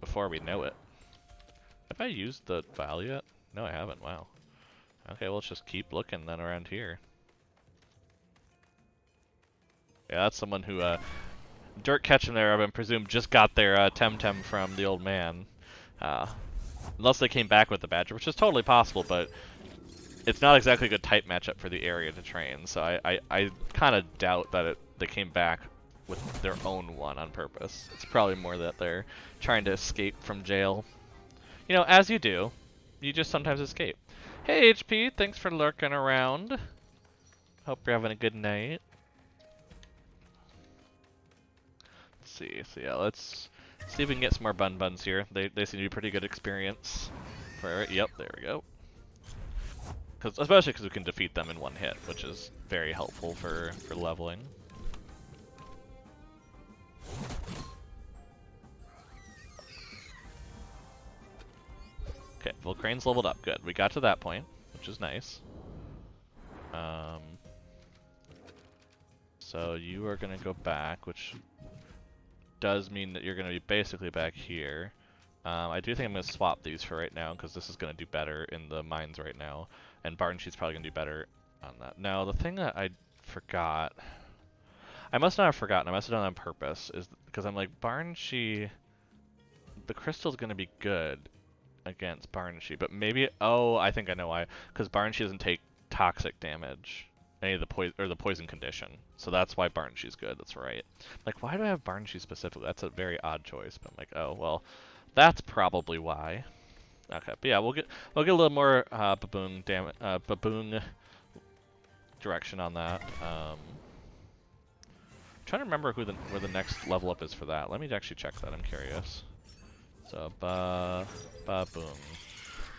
before we know it. Have I used the vial yet? No, I haven't, wow. Okay, well, let's just keep looking then around here. Yeah, that's someone who, Dirt Ketchum there, I presume, just got their TemTem from the old man. Unless they came back with the Badger, which is totally possible, but it's not exactly a good type matchup for the area to train, so I kind of doubt that they came back with their own one on purpose. It's probably more that they're trying to escape from jail. You know, as you do. You just sometimes escape. Hey HP, thanks for lurking around. Hope you're having a good night. Let's see, so yeah, let's see if we can get some more bun buns here. They seem to be pretty good experience. Yep, there we go. Especially because we can defeat them in one hit, which is very helpful for leveling. Okay, Vulcrane's leveled up, good. We got to that point, which is nice. So you are going to go back, which does mean that you're going to be basically back here. I do think I'm going to swap these for right now, because this is going to do better in the mines right now. And Barnsheet's probably going to do better on that. Now, the thing that I forgot... I must not have forgotten, I must have done it on purpose, is because I'm like, Barnsheet... The crystal's going to be good against Barnsheet, but maybe... Oh, I think I know why. Because Barnsheet doesn't take toxic damage. Any of the poison condition. So that's why Barnsheet's good, that's right. Like, why do I have Barnsheet specifically? That's a very odd choice, but I'm like, oh, well... That's probably why. Okay, but yeah, we'll get a little more baboon direction on that. Trying to remember where the next level up is for that. Let me actually check that. I'm curious. So baboon.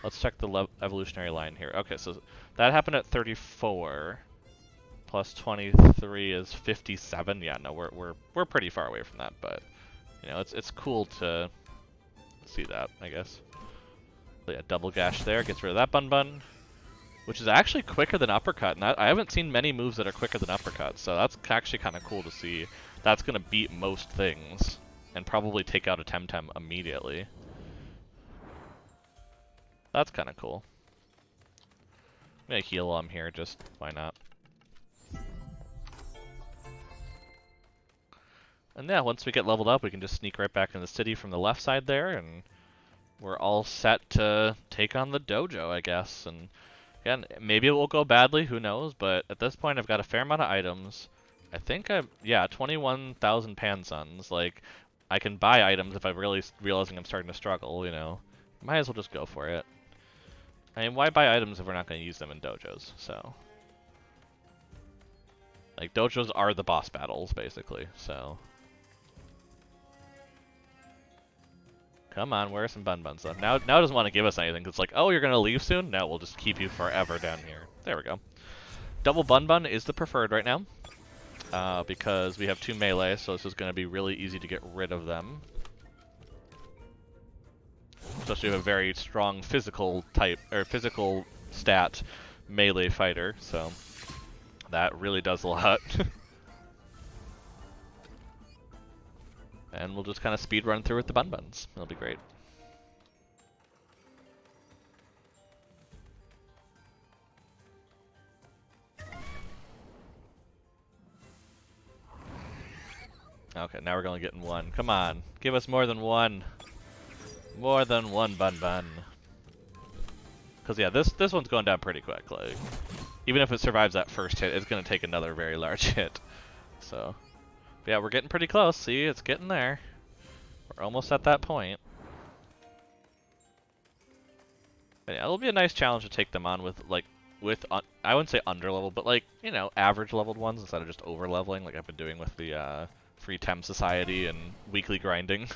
Let's check the evolutionary line here. Okay, so that happened at 34. Plus 23 is 57. Yeah, no, we're pretty far away from that, but you know, it's cool to see that, I guess. So yeah, double gash there, gets rid of that bun bun, which is actually quicker than uppercut, and I haven't seen many moves that are quicker than uppercut, so that's actually kind of cool to see. That's going to beat most things, and probably take out a TemTem immediately. That's kind of cool. I'm going to heal while I'm here, just why not. And yeah, once we get leveled up, we can just sneak right back in the city from the left side there, and we're all set to take on the dojo, I guess. And again, maybe it will go badly, who knows, but at this point I've got a fair amount of items. I think yeah, 21,000 Pansuns. Like, I can buy items if I'm really realizing I'm starting to struggle, you know. Might as well just go for it. I mean, why buy items if we're not going to use them in dojos, so. Like, dojos are the boss battles, basically, so. Come on, where are some bun buns stuff? Now it doesn't want to give us anything. It's like, oh, you're going to leave soon? No, we'll just keep you forever down here. There we go. Double bun bun is the preferred right now. Because we have 2 melee, so this is going to be really easy to get rid of them. Especially with a very strong physical type, or physical stat melee fighter, so that really does a lot. And we'll just kind of speed run through with the bun buns. It'll be great. Okay, now we're only getting 1. Come on, give us more than 1. More than 1 bun bun. Because yeah, this one's going down pretty quick. Like, even if it survives that first hit, it's going to take another very large hit. So, but yeah, we're getting pretty close. See, it's getting there. We're almost at that point. But yeah, it'll be a nice challenge to take them on with, like, I wouldn't say under-leveled, but, like, you know, average-leveled ones instead of just over-leveling like I've been doing with the Free Tem Society and weekly grinding.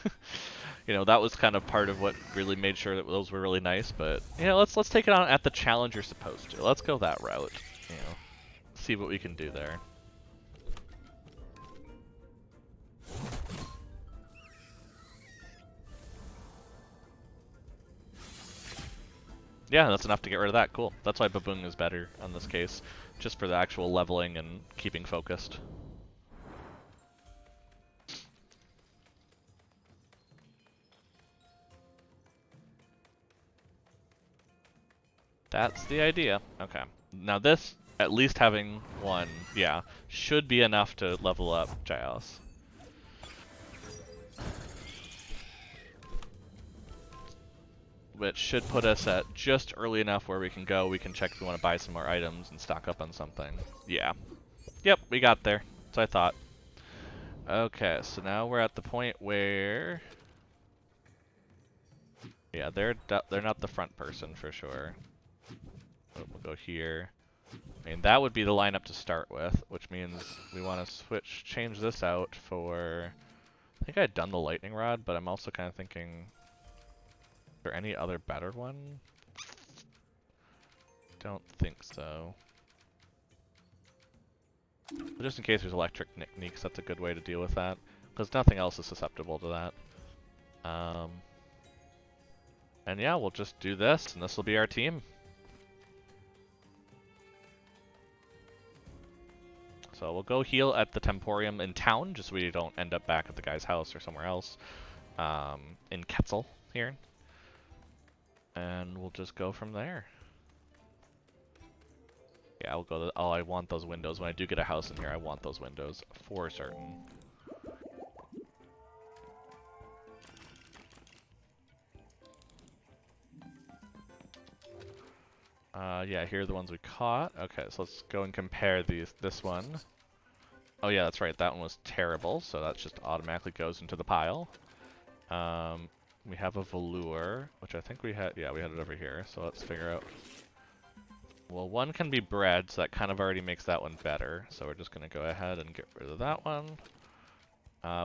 You know, that was kind of part of what really made sure that those were really nice, but, you know, let's take it on at the challenge you're supposed to. Let's go that route, you know, see what we can do there. Yeah, that's enough to get rid of that. Cool. That's why Baboon is better on this case, just for the actual leveling and keeping focused. That's the idea. Okay. Now this, at least having 1, yeah, should be enough to level up Giles. Which should put us at just early enough where we can check if we want to buy some more items and stock up on something. Yeah. Yep, we got there. That's what I thought. Okay, so now we're at the point where... Yeah, they're not the front person for sure. We'll go here. I mean, that would be the lineup to start with, which means we want to change this out for... I think I had done the lightning rod, but I'm also kind of thinking... Is there any other better one? Don't think so. But just in case there's electric techniques, that's a good way to deal with that. Because nothing else is susceptible to that. And yeah, we'll just do this, and this will be our team. So we'll go heal at the Temporium in town, just so we don't end up back at the guy's house or somewhere else. In Quetzal here. And we'll just go from there. Yeah, we'll go oh, I want those windows. When I do get a house in here, I want those windows for certain. Yeah, here are the ones we caught. Okay, so let's go and compare this one. Oh yeah, that's right, that one was terrible, so that just automatically goes into the pile. We have a velour, which I think we had, yeah, we had it over here, so let's figure out. Well, one can be bred, so that kind of already makes that one better, so we're just going to go ahead and get rid of that one.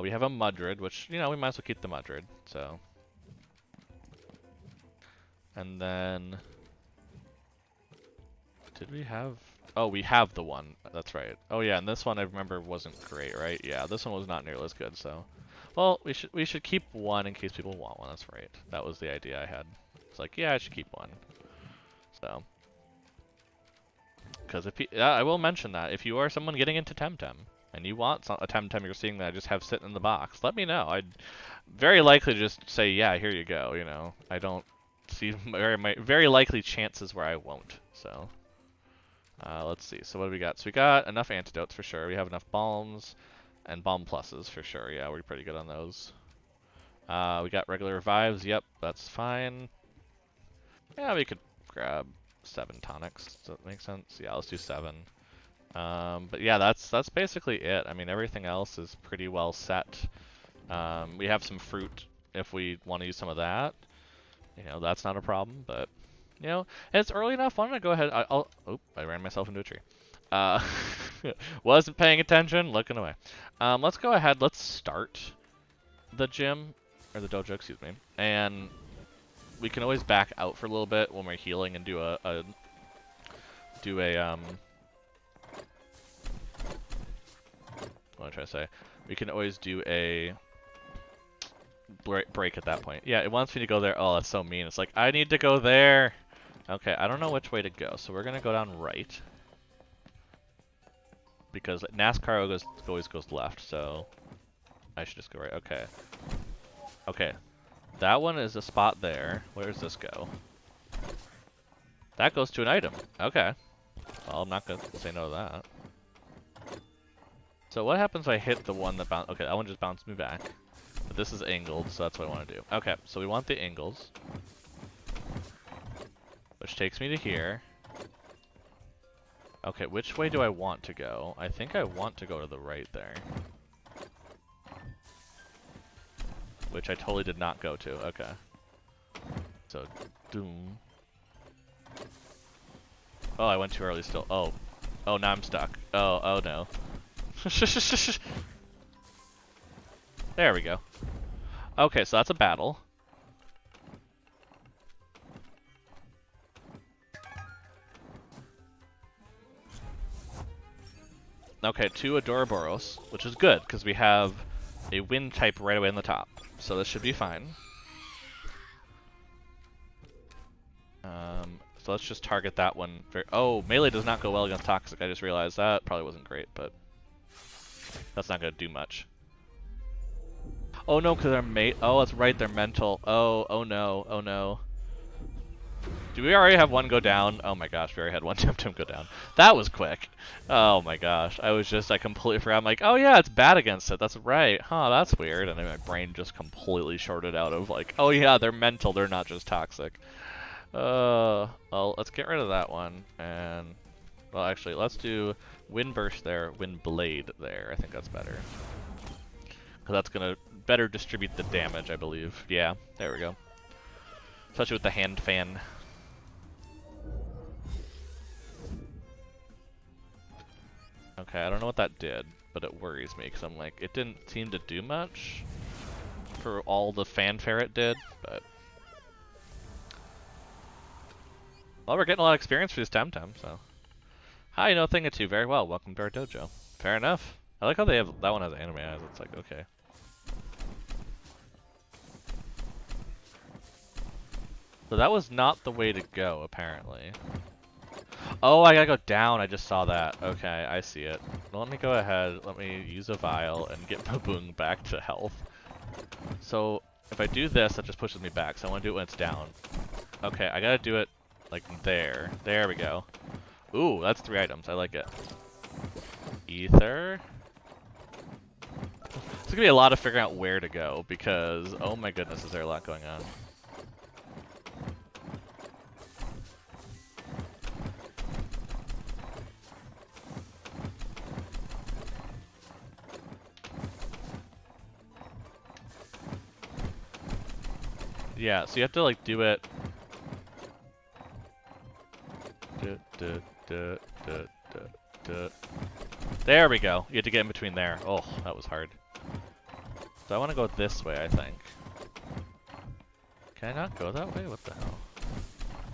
We have a Mudrid, which, you know, we might as well keep the Mudrid, so. And then... Did we have... Oh, we have the one, that's right. Oh yeah, and this one I remember wasn't great, right? Yeah, this one was not nearly as good, so... Well, we should keep one in case people want one. That's right. That was the idea I had. It's like, yeah, I should keep one. So, because I will mention that if you are someone getting into TemTem and you want a TemTem you're seeing that I just have sitting in the box, let me know. I'd very likely just say, yeah, here you go. You know, I don't see very likely chances where I won't. So, let's see. So what do we got? So we got enough antidotes for sure. We have enough balms. And bomb pluses for sure. Yeah, we're pretty good on those. We got regular revives. Yep, that's fine. Yeah, we could grab 7 tonics. Does that make sense? Yeah, let's do 7. But yeah, that's basically it. I mean, everything else is pretty well set. We have some fruit if we want to use some of that. You know, that's not a problem, but, you know, it's early enough. Why don't I go ahead? Oh, I ran myself into a tree. Wasn't paying attention, looking away. Let's go ahead. Let's start the gym, or the dojo, excuse me. And we can always back out for a little bit when we're healing and do a what am I trying to say? We can always do a break at that point. Yeah, it wants me to go there. Oh, that's so mean. It's like, I need to go there. Okay, I don't know which way to go, so we're going to go down right. Because NASCAR always goes left, so I should just go right. Okay. Okay. That one is a spot there. Where does this go? That goes to an item. Okay. Well, I'm not going to say no to that. So what happens if I hit the one that bounced? Okay, that one just bounced me back. But this is angled, so that's what I want to do. Okay, so we want the angles. Which takes me to here. Okay, which way do I want to go? I think I want to go to the right there. Which I totally did not go to. Okay. So, doom. Oh, I went too early still. Oh. Oh, now I'm stuck. Oh no. There we go. Okay, so that's a battle. Okay, 2 Adoraboros, which is good, because we have a wind type right away on the top. So this should be fine. So let's just target that one. Oh, melee does not go well against Toxic. I just realized that. Probably wasn't great, but that's not going to do much. Oh no, because they're oh, that's right, they're mental. Oh no, oh no. Do we already have one go down? Oh my gosh, we already had one TemTem go down. That was quick. Oh my gosh, I completely forgot. I'm like, oh yeah, it's bad against it. That's right. Huh, that's weird. And then my brain just completely shorted out of like, oh yeah, they're mental. They're not just toxic. Well, let's get rid of that one. And, well, actually, let's do Wind Burst there, Wind Blade there. I think that's better. Because that's going to better distribute the damage, I believe. Yeah, there we go. Especially with the hand fan. Okay, I don't know what that did, but it worries me because I'm like, it didn't seem to do much for all the fanfare it did, but... Well, we're getting a lot of experience for this TemTem, so... Hi, you know a thing or two very well. Welcome to our dojo. Fair enough. I like how they have... That one has anime eyes. It's like, okay. So that was not the way to go, apparently. Oh, I gotta go down. I just saw that. Okay, I see it. Well, let me go ahead. Let me use a vial and get Baboon back to health. So, if I do this, that just pushes me back. So I want to do it when it's down. Okay, I gotta do it, like, there. There we go. Ooh, that's 3 items. I like it. Ether. It's gonna be a lot of figuring out where to go, because, oh my goodness, is there a lot going on. Yeah, so you have to like do it. There we go. You have to get in between there. Oh, that was hard. So I want to go this way, I think. Can I not go that way? What the hell?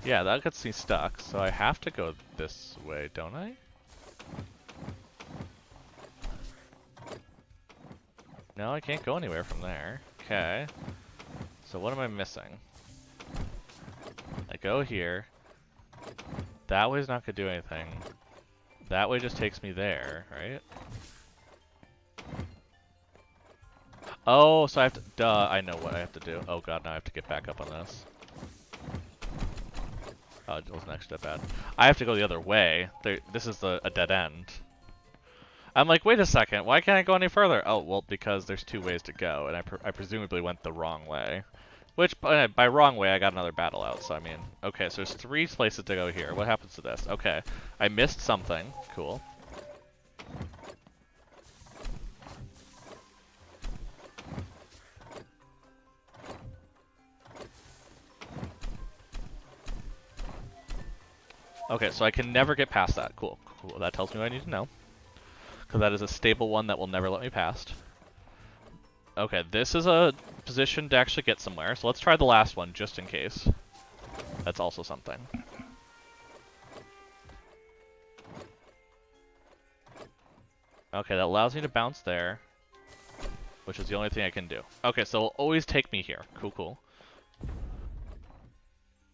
Yeah, that gets me stuck, so I have to go this way, don't I? No, I can't go anywhere from there. Okay. So what am I missing? I go here. That way's not gonna do anything. That way just takes me there, right? Oh, so I have to, duh, I know what I have to do. Oh god, now I have to get back up on this. Oh, it wasn't actually that bad. I have to go the other way. This is a dead end. I'm like, wait a second, why can't I go any further? Oh, well, because there's 2 ways to go, and I presumably went the wrong way. Which, by wrong way, I got another battle out, so I mean... Okay, so there's 3 places to go here. What happens to this? Okay, I missed something. Cool. Okay, so I can never get past that. Cool. Cool. That tells me what I need to know. Because that is a stable one that will never let me past. Okay, this is a position to actually get somewhere, so let's try the last one, just in case. That's also something. Okay, that allows me to bounce there, which is the only thing I can do. Okay, so it'll always take me here. Cool, cool.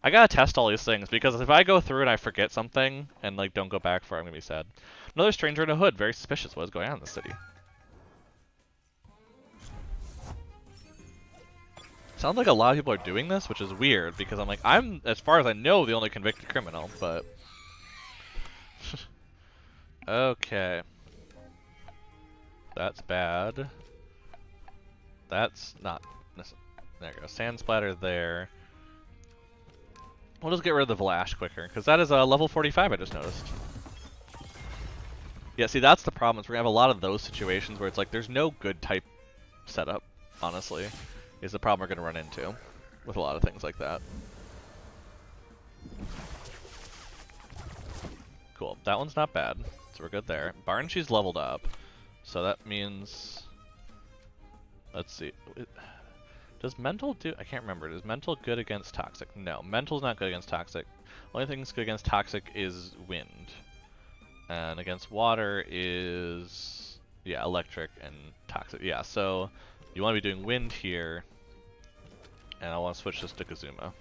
I gotta test all these things, because if I go through and I forget something, and like don't go back for it, I'm gonna be sad. Another stranger in a hood, very suspicious. What is going on in the city? Sounds like a lot of people are doing this, which is weird, because I'm like, I'm, as far as I know, the only convicted criminal, but... Okay. That's bad. That's not... There you go. Sand splatter there. We'll just get rid of the Vlash quicker, because that is a level 45 I just noticed. Yeah, see, that's the problem, is we're going to have a lot of those situations where it's like, there's no good type setup, honestly. Is the problem we're going to run into with a lot of things like that. Cool. That one's not bad, so we're good there. Barnshe's leveled up, so that means... Let's see. Does mental do... I can't remember. Is mental good against toxic? No, mental's not good against toxic. Only thing that's good against toxic is wind. And against water is... Yeah, electric and toxic. Yeah, so... You want to be doing wind here, and I want to switch this to Kazuma.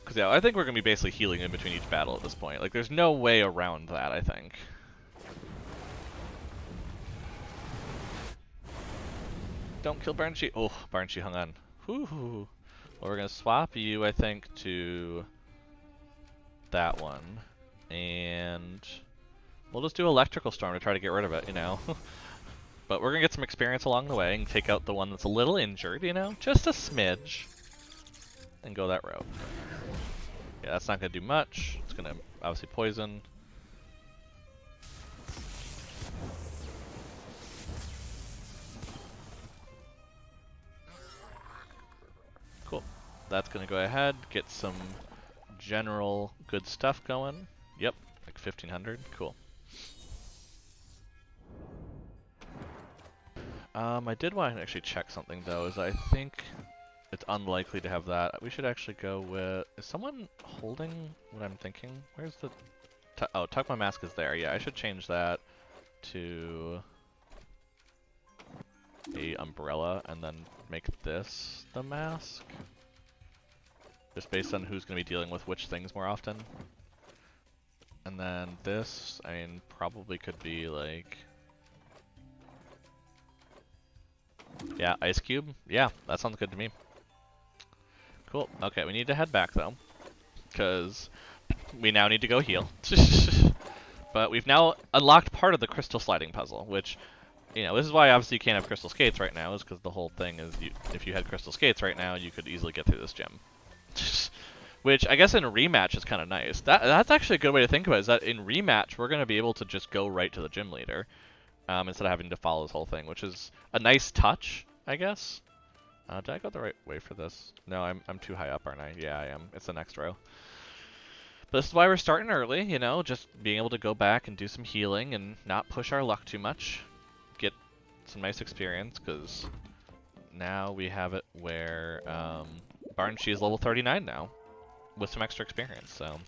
Because yeah, I think we're going to be basically healing in between each battle at this point. Like, there's no way around that, I think. Don't kill Barnshe. Oh, Barnshe hung on. Whew. Well, we're going to swap you, I think, to that one. And... We'll just do Electrical Storm to try to get rid of it, you know. But we're going to get some experience along the way and take out the one that's a little injured, you know. Just a smidge. And go that route. Yeah, that's not going to do much. It's going to obviously poison. Cool. That's going to go ahead, get some general good stuff going. Yep, like 1500. Cool. I did want to actually check something though, is I think it's unlikely to have that. We should actually go with... Is someone holding what I'm thinking? Where's the... Oh, Tucmani mask is there. Yeah, I should change that to a umbrella and then make this the mask. Just based on who's going to be dealing with which things more often. And then this, I mean, probably could be like... Yeah, Ice Cube. Yeah, that sounds good to me. Cool. Okay, we need to head back though, because we now need to go heal. But we've now unlocked part of the crystal sliding puzzle, which, you know, this is why obviously you can't have crystal skates right now, is because the whole thing is if you had crystal skates right now, you could easily get through this gym. Which I guess in a rematch is kind of nice. That's actually a good way to think about it, is that in rematch we're going to be able to just go right to the gym leader. Instead of having to follow this whole thing, which is a nice touch, I guess. Did I go the right way for this? No, I'm too high up, aren't I? Yeah, I am. It's the next row. But this is why we're starting early, you know, just being able to go back and do some healing and not push our luck too much. Get some nice experience, because now we have it where Barnshe is level 39 now, with some extra experience, so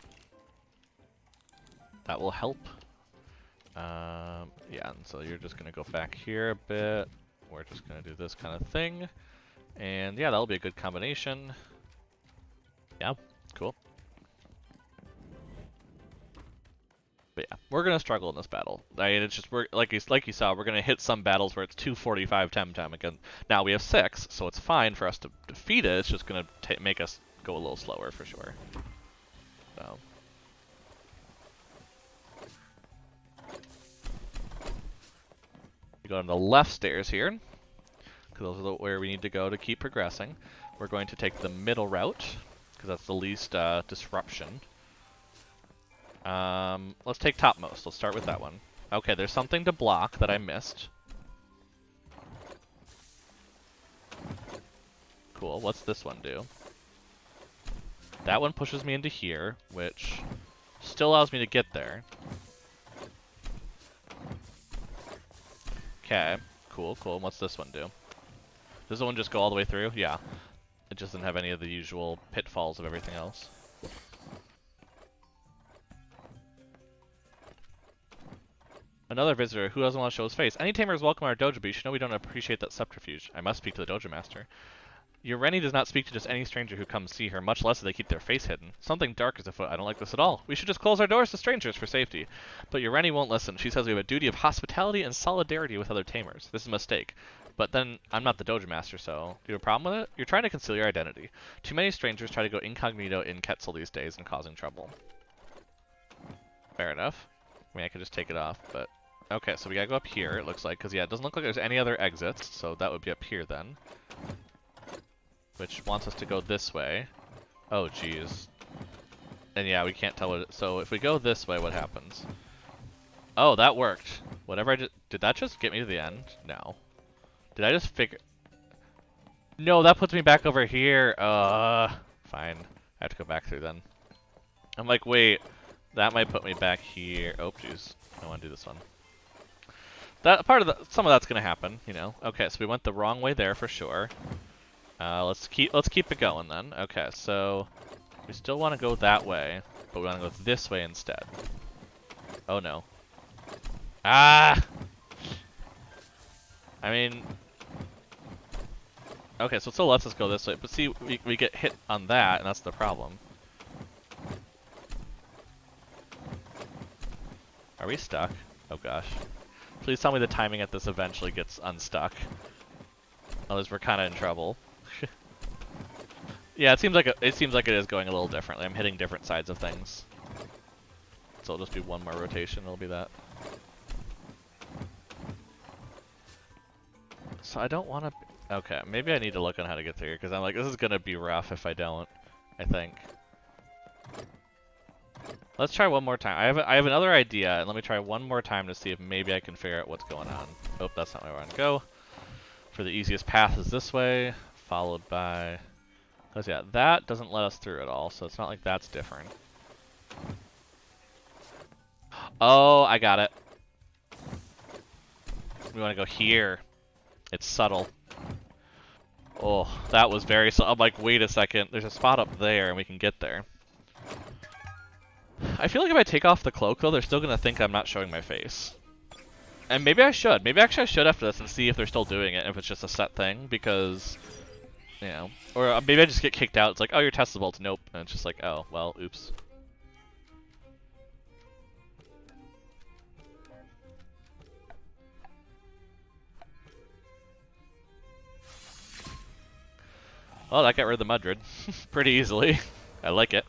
that will help. Yeah, and so you're just going to go back here a bit. We're just going to do this kind of thing. And yeah, that'll be a good combination. Yeah, cool. But yeah, we're going to struggle in this battle. I mean, it's just, like you saw, we're going to hit some battles where it's 245 TemTem again. Now we have 6, so it's fine for us to defeat it. It's just going to make us go a little slower for sure. So. We go on the left stairs here, because those are where we need to go to keep progressing. We're going to take the middle route, because that's the least disruption. Let's take topmost. Let's start with that one. Okay, there's something to block that I missed. Cool. What's this one do? That one pushes me into here, which still allows me to get there. Okay. Cool, cool. What's this one do? Does this one just go all the way through? Yeah. It just doesn't have any of the usual pitfalls of everything else. Another visitor. Who doesn't want to show his face? Any tamer is welcome at our dojo, but you should know we don't appreciate that subterfuge. I must speak to the dojo master. Your Rennie does not speak to just any stranger who comes see her, much less do they keep their face hidden. Something dark is afoot. I don't like this at all. We should just close our doors to strangers for safety. But your Rennie won't listen. She says we have a duty of hospitality and solidarity with other tamers. This is a mistake. But then, I'm not the dojo master, so do you have a problem with it? You're trying to conceal your identity. Too many strangers try to go incognito in Quetzal these days and causing trouble. Fair enough. I mean, I could just take it off, but... Okay, so we gotta go up here, it looks like, because yeah, it doesn't look like there's any other exits, so that would be up here then. Which wants us to go this way. Oh, jeez. And yeah, we can't tell what it... So if we go this way, what happens? Oh, that worked. Whatever I just... Did that just get me to the end? No. Did I just figure... No, that puts me back over here. Fine. I have to go back through then. I'm like, wait. That might put me back here. Oh, jeez. I want to do this one. That part of the... Some of that's going to happen, you know. Okay, so we went the wrong way there for sure. Let's keep it going then. Okay, so we still want to go that way, but we want to go this way instead. Oh no. Ah! I mean... Okay, so it still lets us go this way, but see, we get hit on that, and that's the problem. Are we stuck? Oh gosh. Please tell me the timing at this eventually gets unstuck. Otherwise we're kind of in trouble. Yeah, it seems like it is going a little differently. I'm hitting different sides of things. So it'll just be one more rotation, it'll be that. So I don't want to... Okay, maybe I need to look on how to get through here, because I'm like, this is going to be rough if I don't, I think. Let's try one more time. I have another idea, and let me try one more time to see if maybe I can figure out what's going on. Oh, that's not where I want to go. For the easiest path is this way, followed by... Because yeah, that doesn't let us through at all, so it's not like that's different. Oh, I got it. We want to go here. It's subtle. Oh, that was very subtle. I'm like, wait a second. There's a spot up there, and we can get there. I feel like if I take off the cloak, though, they're still going to think I'm not showing my face. And maybe I should. Maybe actually I should after this and see if they're still doing it, if it's just a set thing, because... You know, or maybe I just get kicked out. It's like, oh, you're testable. It's nope. And it's just like, oh, well, oops. Well, that got rid of the Mudrid pretty easily. I like it.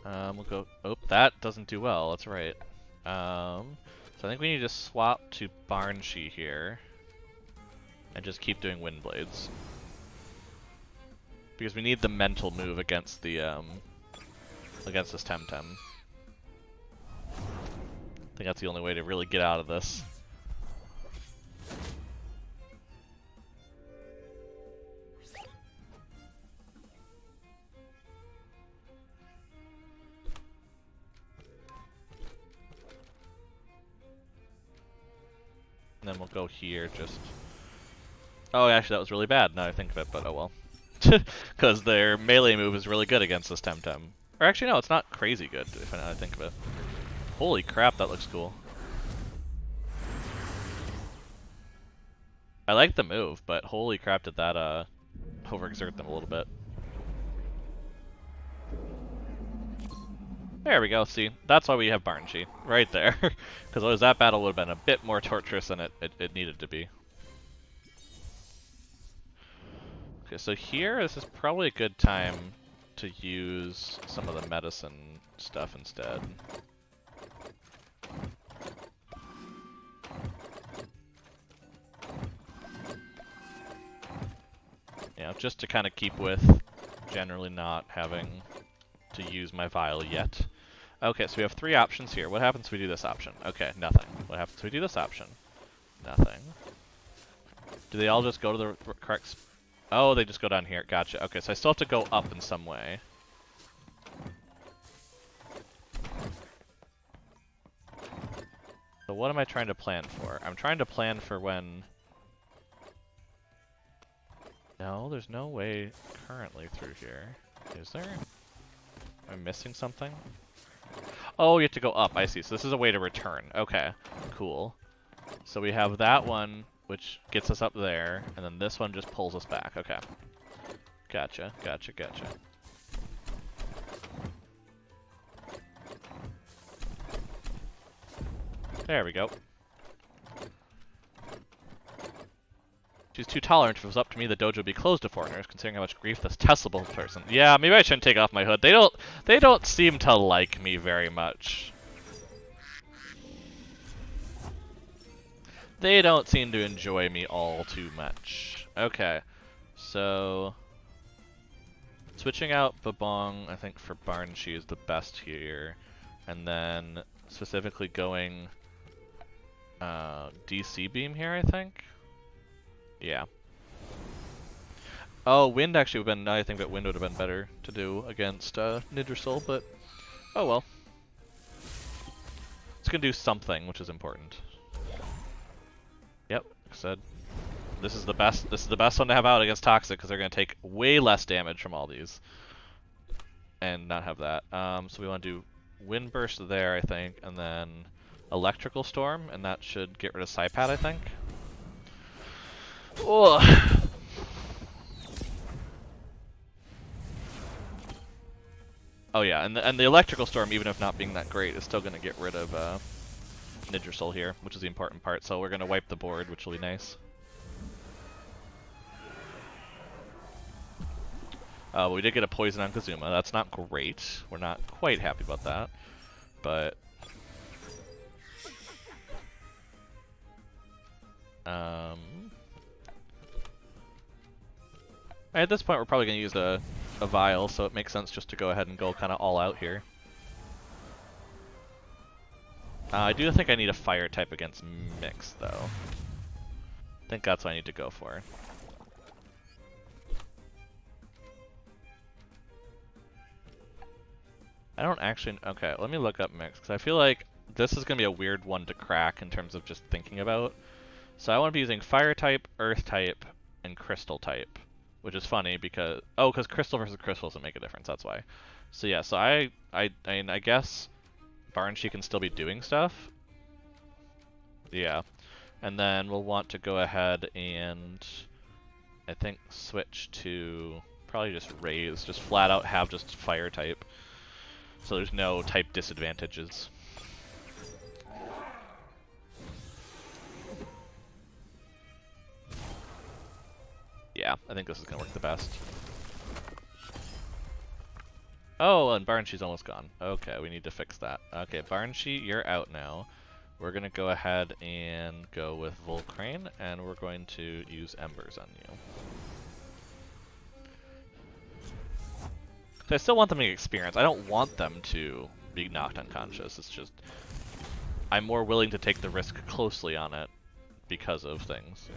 We'll go... Oh, that doesn't do well. That's right. So I think we need to swap to Barnshee here. And just keep doing Wind Blades. Because we need the mental move against the, against this TemTem. I think that's the only way to really get out of this. And then we'll go here, just... Oh, actually, that was really bad, now I think of it, but oh well. Because their melee move is really good against this TemTem. Or actually, no, it's not crazy good, if I think of it. Holy crap, that looks cool. I like the move, but holy crap, did that overexert them a little bit. There we go, see, that's why we have Barnshee, right there. Because otherwise that battle would have been a bit more torturous than it needed to be. Okay, so here, this is probably a good time to use some of the medicine stuff instead. You know, just to kind of keep with generally not having to use my vial yet. Okay, so we have 3 options here. What happens if we do this option? Okay, nothing. What happens if we do this option? Nothing. Do they all just go to the correct... Oh, they just go down here. Gotcha. Okay, so I still have to go up in some way. So what am I trying to plan for? I'm trying to plan for when... No, there's no way currently through here. Is there? Am I missing something? Oh, you have to go up. I see. So this is a way to return. Okay, cool. So we have that one, which gets us up there, and then this one just pulls us back. Okay. Gotcha, gotcha, gotcha. There we go. She's too tolerant. If it was up to me, the dojo would be closed to foreigners, considering how much grief this testable person... Yeah, maybe I shouldn't take off my hood. They don't seem to like me very much. They don't seem to enjoy me all too much. Okay, so... Switching out Babong, I think, for Barnshi is the best here. And then, specifically going... DC Beam here, I think? Yeah. Oh, Wind actually would have been... I think that Wind would have been better to do against Nidrisol, but... Oh well. It's gonna do something, which is important. Yep, like I said. This is the best one to have out against Toxic, because they're gonna take way less damage from all these. And not have that. So we want to do Wind Burst there, I think, and then Electrical Storm, and that should get rid of Psypad, I think. Ugh. Oh yeah, and the Electrical Storm, even if not being that great, is still going to get rid of Nidrisol here, which is the important part. So we're going to wipe the board, which will be nice. But we did get a poison on Kazuma. That's not great. We're not quite happy about that, but at this point, we're probably going to use a vial, so it makes sense just to go ahead and go kind of all out here. I do think I need a fire type against Mix, though. I think that's what I need to go for. I don't actually... Okay, let me look up Mix, because I feel like this is going to be a weird one to crack in terms of just thinking about. So I want to be using fire type, earth type, and crystal type. Which is funny because... Oh, because crystal versus crystal doesn't make a difference, that's why. So yeah, so I guess Barnshi can still be doing stuff. Yeah. And then we'll want to go ahead and... I think switch to... Probably just raise, just flat out have just fire type. So there's no type disadvantages. Yeah, I think this is going to work the best. Oh, and Barnshi's almost gone. Okay, we need to fix that. Okay, Barnshi, you're out now. We're going to go ahead and go with Volcrane, and we're going to use Embers on you. So I still want them to get experience. I don't want them to be knocked unconscious. It's just... I'm more willing to take the risk closely on it because of things.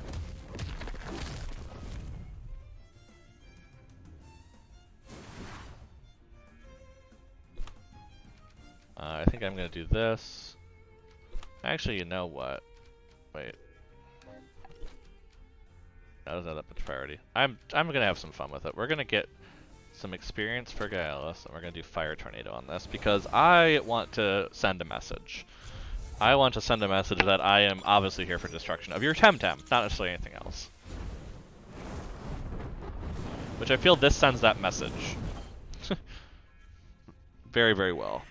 I think I'm going to do this. Actually, you know what? Wait. That doesn't have that much priority. I'm going to have some fun with it. We're going to get some experience for Gaelis, and we're going to do Fire Tornado on this, because I want to send a message. I want to send a message that I am obviously here for destruction of your TemTem, not necessarily anything else. Which I feel this sends that message. Very, very well.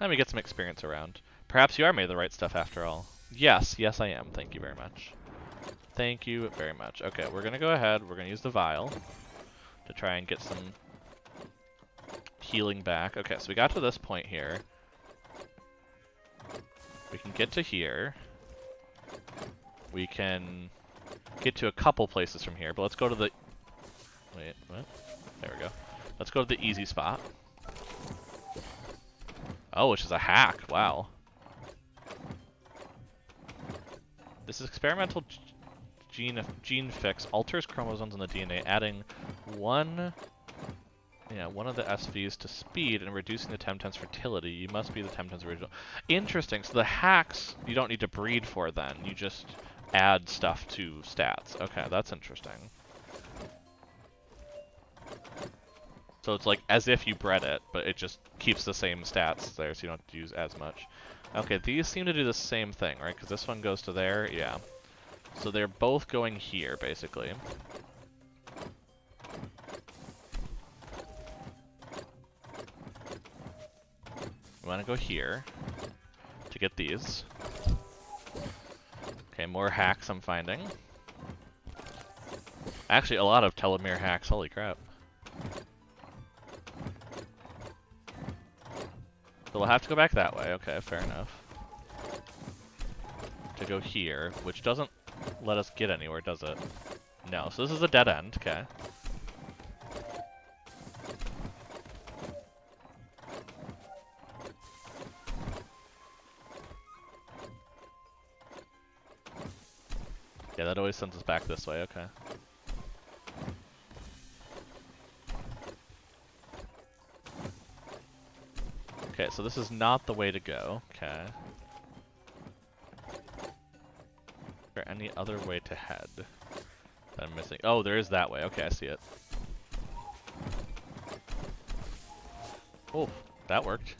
Let me get some experience around. Perhaps you are made of the right stuff after all. Yes, yes I am. Thank you very much. Thank you very much. Okay, we're gonna go ahead. We're gonna use the vial to try and get some healing back. Okay, so we got to this point here. We can get to here. We can get to a couple places from here, but let's go to the... Wait, what? There we go. Let's go to the easy spot. Oh, which is a hack. Wow. This is experimental gene fix. Alters chromosomes in the DNA, adding one of the SVs to speed and reducing the TemTem's fertility. You must be the TemTem's original. Interesting. So the hacks you don't need to breed for then. You just add stuff to stats. Okay, that's interesting. So it's like as if you bred it, but it just keeps the same stats there, so you don't have to use as much. Okay, these seem to do the same thing, right? Because this one goes to there, yeah. So they're both going here, basically. We want to go here to get these. Okay, more hacks I'm finding. Actually, a lot of telomere hacks, holy crap. So we'll have to go back that way, okay, fair enough. To go here, which doesn't let us get anywhere, does it? No, so this is a dead end, okay. Yeah, that always sends us back this way, okay. Okay, so this is not the way to go, okay. Is there any other way to head that I'm missing? Oh, there is that way, okay, I see it. Oh, that worked.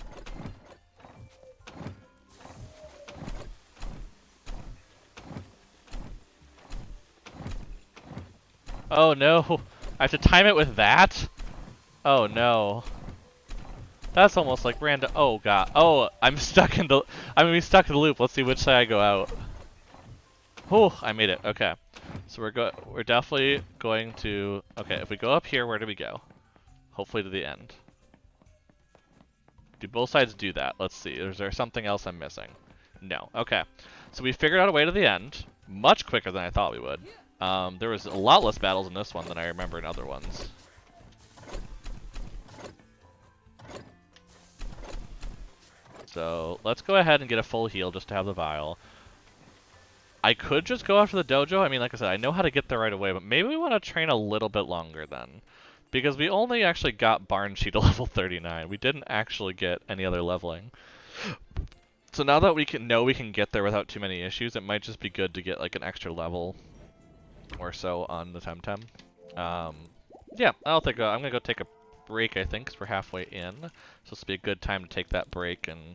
Oh no! I have to time it with that? Oh no. That's almost like random. Oh god. Oh, I'm stuck in the. I'm gonna be stuck in the loop. Let's see which side I go out. Oh, I made it. Okay. So we're definitely going to. Okay, if we go up here, where do we go? Hopefully to the end. Do both sides do that? Let's see. Is there something else I'm missing? No. Okay. So we figured out a way to the end much quicker than I thought we would. There was a lot less battles in this one than I remember in other ones. So let's go ahead and get a full heal just to have the vial. I could just go after the dojo. I mean, like I said, I know how to get there right away, but maybe we want to train a little bit longer then. Because we only actually got Barn Sheet to level 39. We didn't actually get any other leveling. So now that we can get there without too many issues, it might just be good to get like an extra level or so on the TemTem. Yeah, I'm gonna go take a break, I think, because we're halfway in. So this will be a good time to take that break and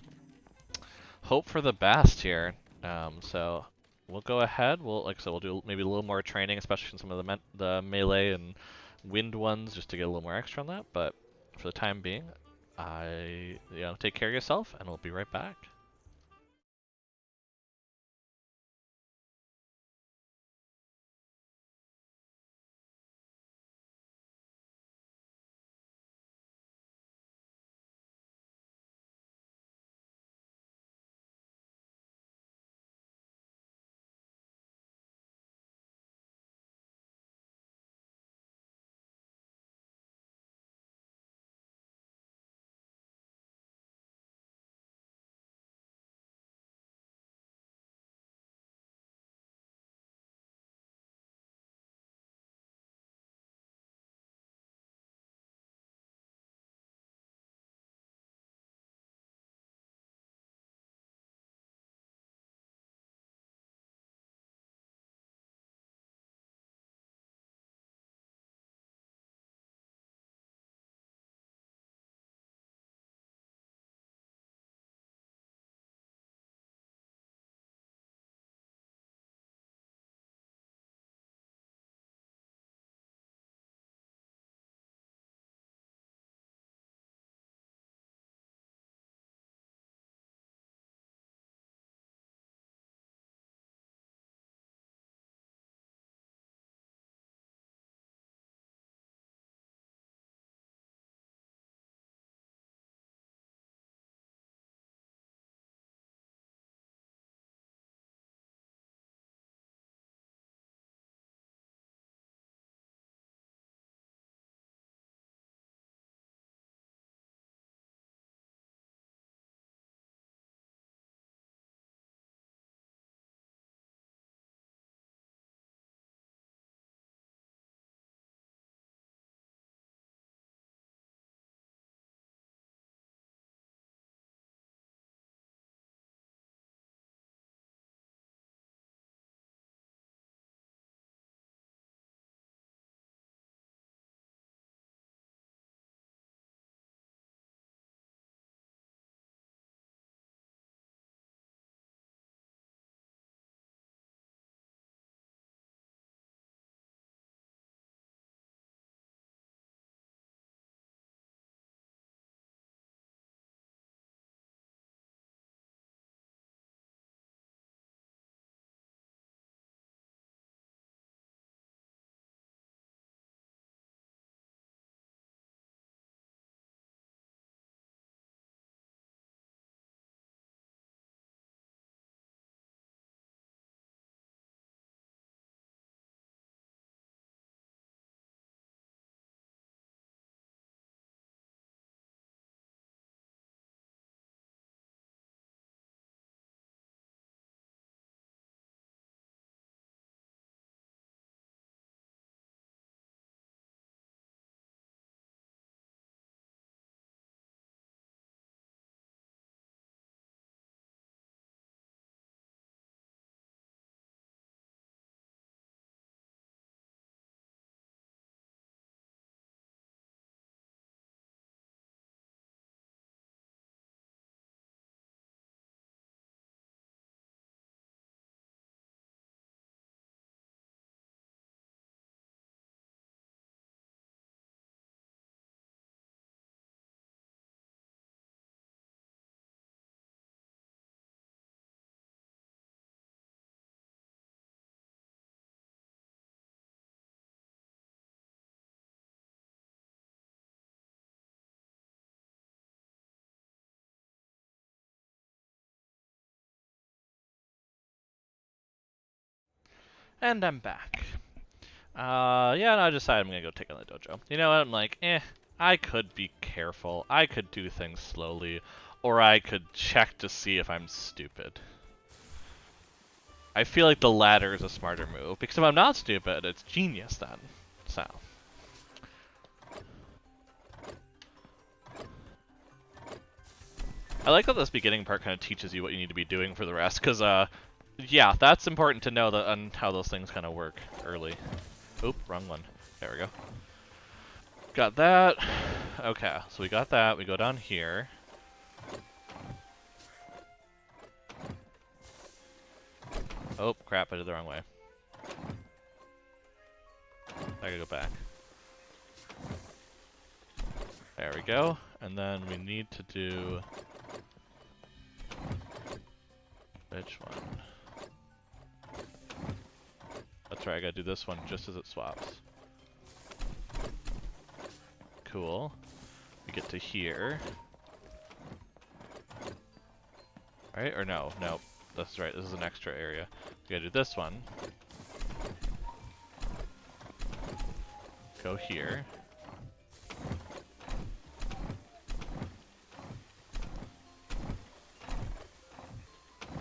hope for the best here. So we'll go ahead. Like I said, we'll do maybe a little more training, especially in some of the melee and wind ones, just to get a little more extra on that. But for the time being, take care of yourself, and we'll be right back. And I'm back. Yeah, no, I decided I'm gonna go take on the dojo. You know what? I'm like, I could be careful. I could do things slowly, or I could check to see if I'm stupid. I feel like the latter is a smarter move, because if I'm not stupid, it's genius then. So. I like that this beginning part kind of teaches you what you need to be doing for the rest, because, yeah, that's important to know that on how those things kind of work early. Oop, wrong one. There we go. Got that. Okay, so we got that. We go down here. Oh, crap, I did the wrong way. I gotta go back. There we go. And then we need to do... Which one? That's right, I gotta do this one just as it swaps. Cool. We get to here. Right? Or no? No. That's right, this is an extra area. We gotta do this one. Go here.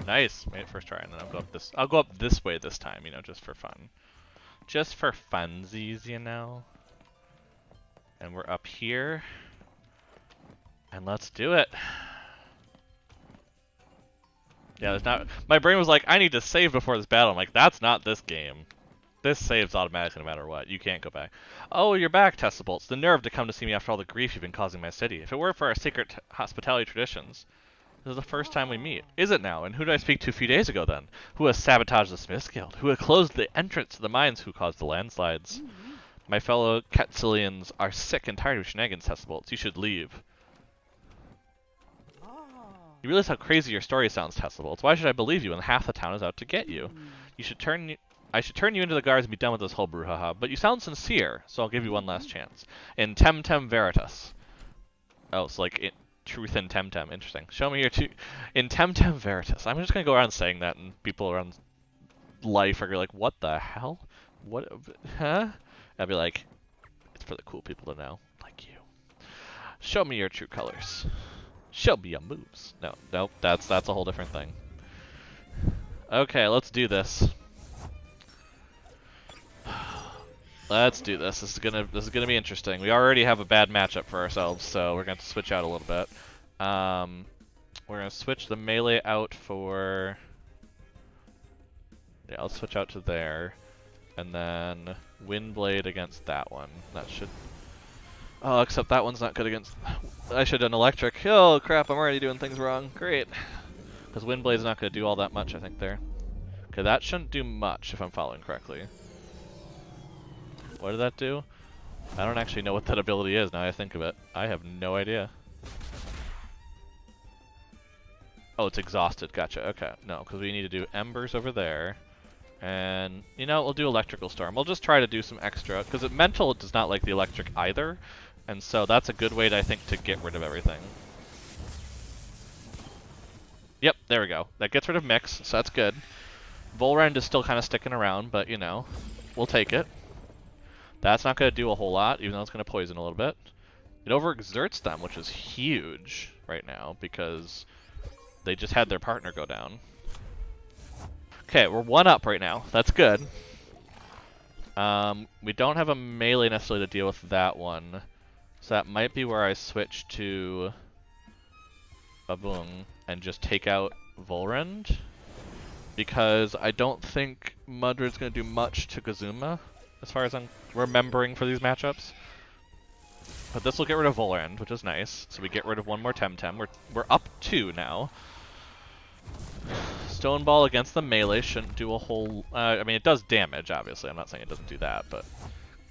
Nice! Made it first try, and then I'll go up this way this time, you know, just for fun. Just for funsies, you know? And we're up here. And let's do it. Yeah, there's not... My brain was like, I need to save before this battle. I'm like, that's not this game. This saves automatically no matter what. You can't go back. Oh, you're back, Testabolts. The nerve to come to see me after all the grief you've been causing my city. If it were for our secret hospitality traditions, this is the first time we meet. Is it now? And who did I speak to a few days ago then? Who has sabotaged the Smiths Guild? Who has closed the entrance to the mines? Who caused the landslides? My fellow Quetzalians are sick and tired of shenanigans, Testabolts. You should leave. You realize how crazy your story sounds, Testabolts. Why should I believe you when half the town is out to get you? I should turn you into the guards and be done with this whole brouhaha, but you sound sincere, so I'll give you one last chance. In TemTem Veritas. Oh, it's like truth in TemTem. Interesting. Show me your in TemTem Veritas. I'm just gonna go around saying that, and people around life are like, what the hell? What? Huh? I'd be like, it's for the cool people to know, like you. Show me your true colors. Show me your moves. No, nope, that's a whole different thing. Okay, let's do this. Let's do this. This is gonna be interesting. We already have a bad matchup for ourselves, so we're going to switch out a little bit. We're gonna switch the melee out for... Yeah, I'll switch out to there. And then Windblade against that one. That should... Oh, except that one's not good against... I should have done electric. Oh crap, I'm already doing things wrong. Great. Because Windblade's not going to do all that much, I think, there. Okay, that shouldn't do much if I'm following correctly. What did that do? I don't actually know what that ability is now I think of it. I have no idea. Oh, it's exhausted. Gotcha. Okay. No, because we need to do embers over there. And, you know, we'll do electrical storm. We'll just try to do some extra, because mental does not like the electric either. And so that's a good way, I think, to get rid of everything. Yep, there we go. That gets rid of Mix, so that's good. Volrend is still kind of sticking around, but, you know, we'll take it. That's not going to do a whole lot, even though it's going to poison a little bit. It overexerts them, which is huge right now, because they just had their partner go down. Okay, we're 1 up right now. That's good. We don't have a melee necessarily to deal with that one. So that might be where I switch to Baboong and just take out Volrend. Because I don't think Mudred's going to do much to Kazuma, as far as I'm remembering for these matchups. But this will get rid of Volrend, which is nice. So we get rid of one more TemTem. We're up 2 now. Stone Ball against the melee shouldn't do a whole... I mean, it does damage, obviously. I'm not saying it doesn't do that, but...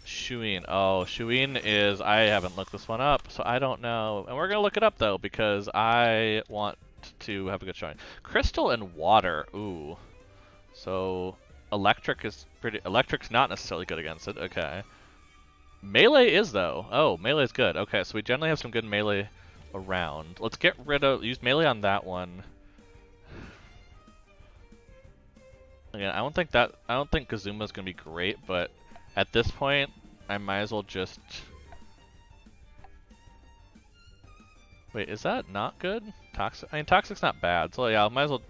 Shuin. Oh, Shuin is... I haven't looked this one up, so I don't know. And we're going to look it up, though, because I want to have a good showing. Crystal and Water. Ooh. So, Electric is pretty... Electric's not necessarily good against it. Okay. Melee is, though. Oh, melee is good. Okay, so we generally have some good melee around. Let's get rid of... Use melee on that one. Again, I don't think Kazuma's gonna be great, but at this point, I might as well just. Wait, is that not good? Toxic. I mean, Toxic's not bad, so yeah, I might as well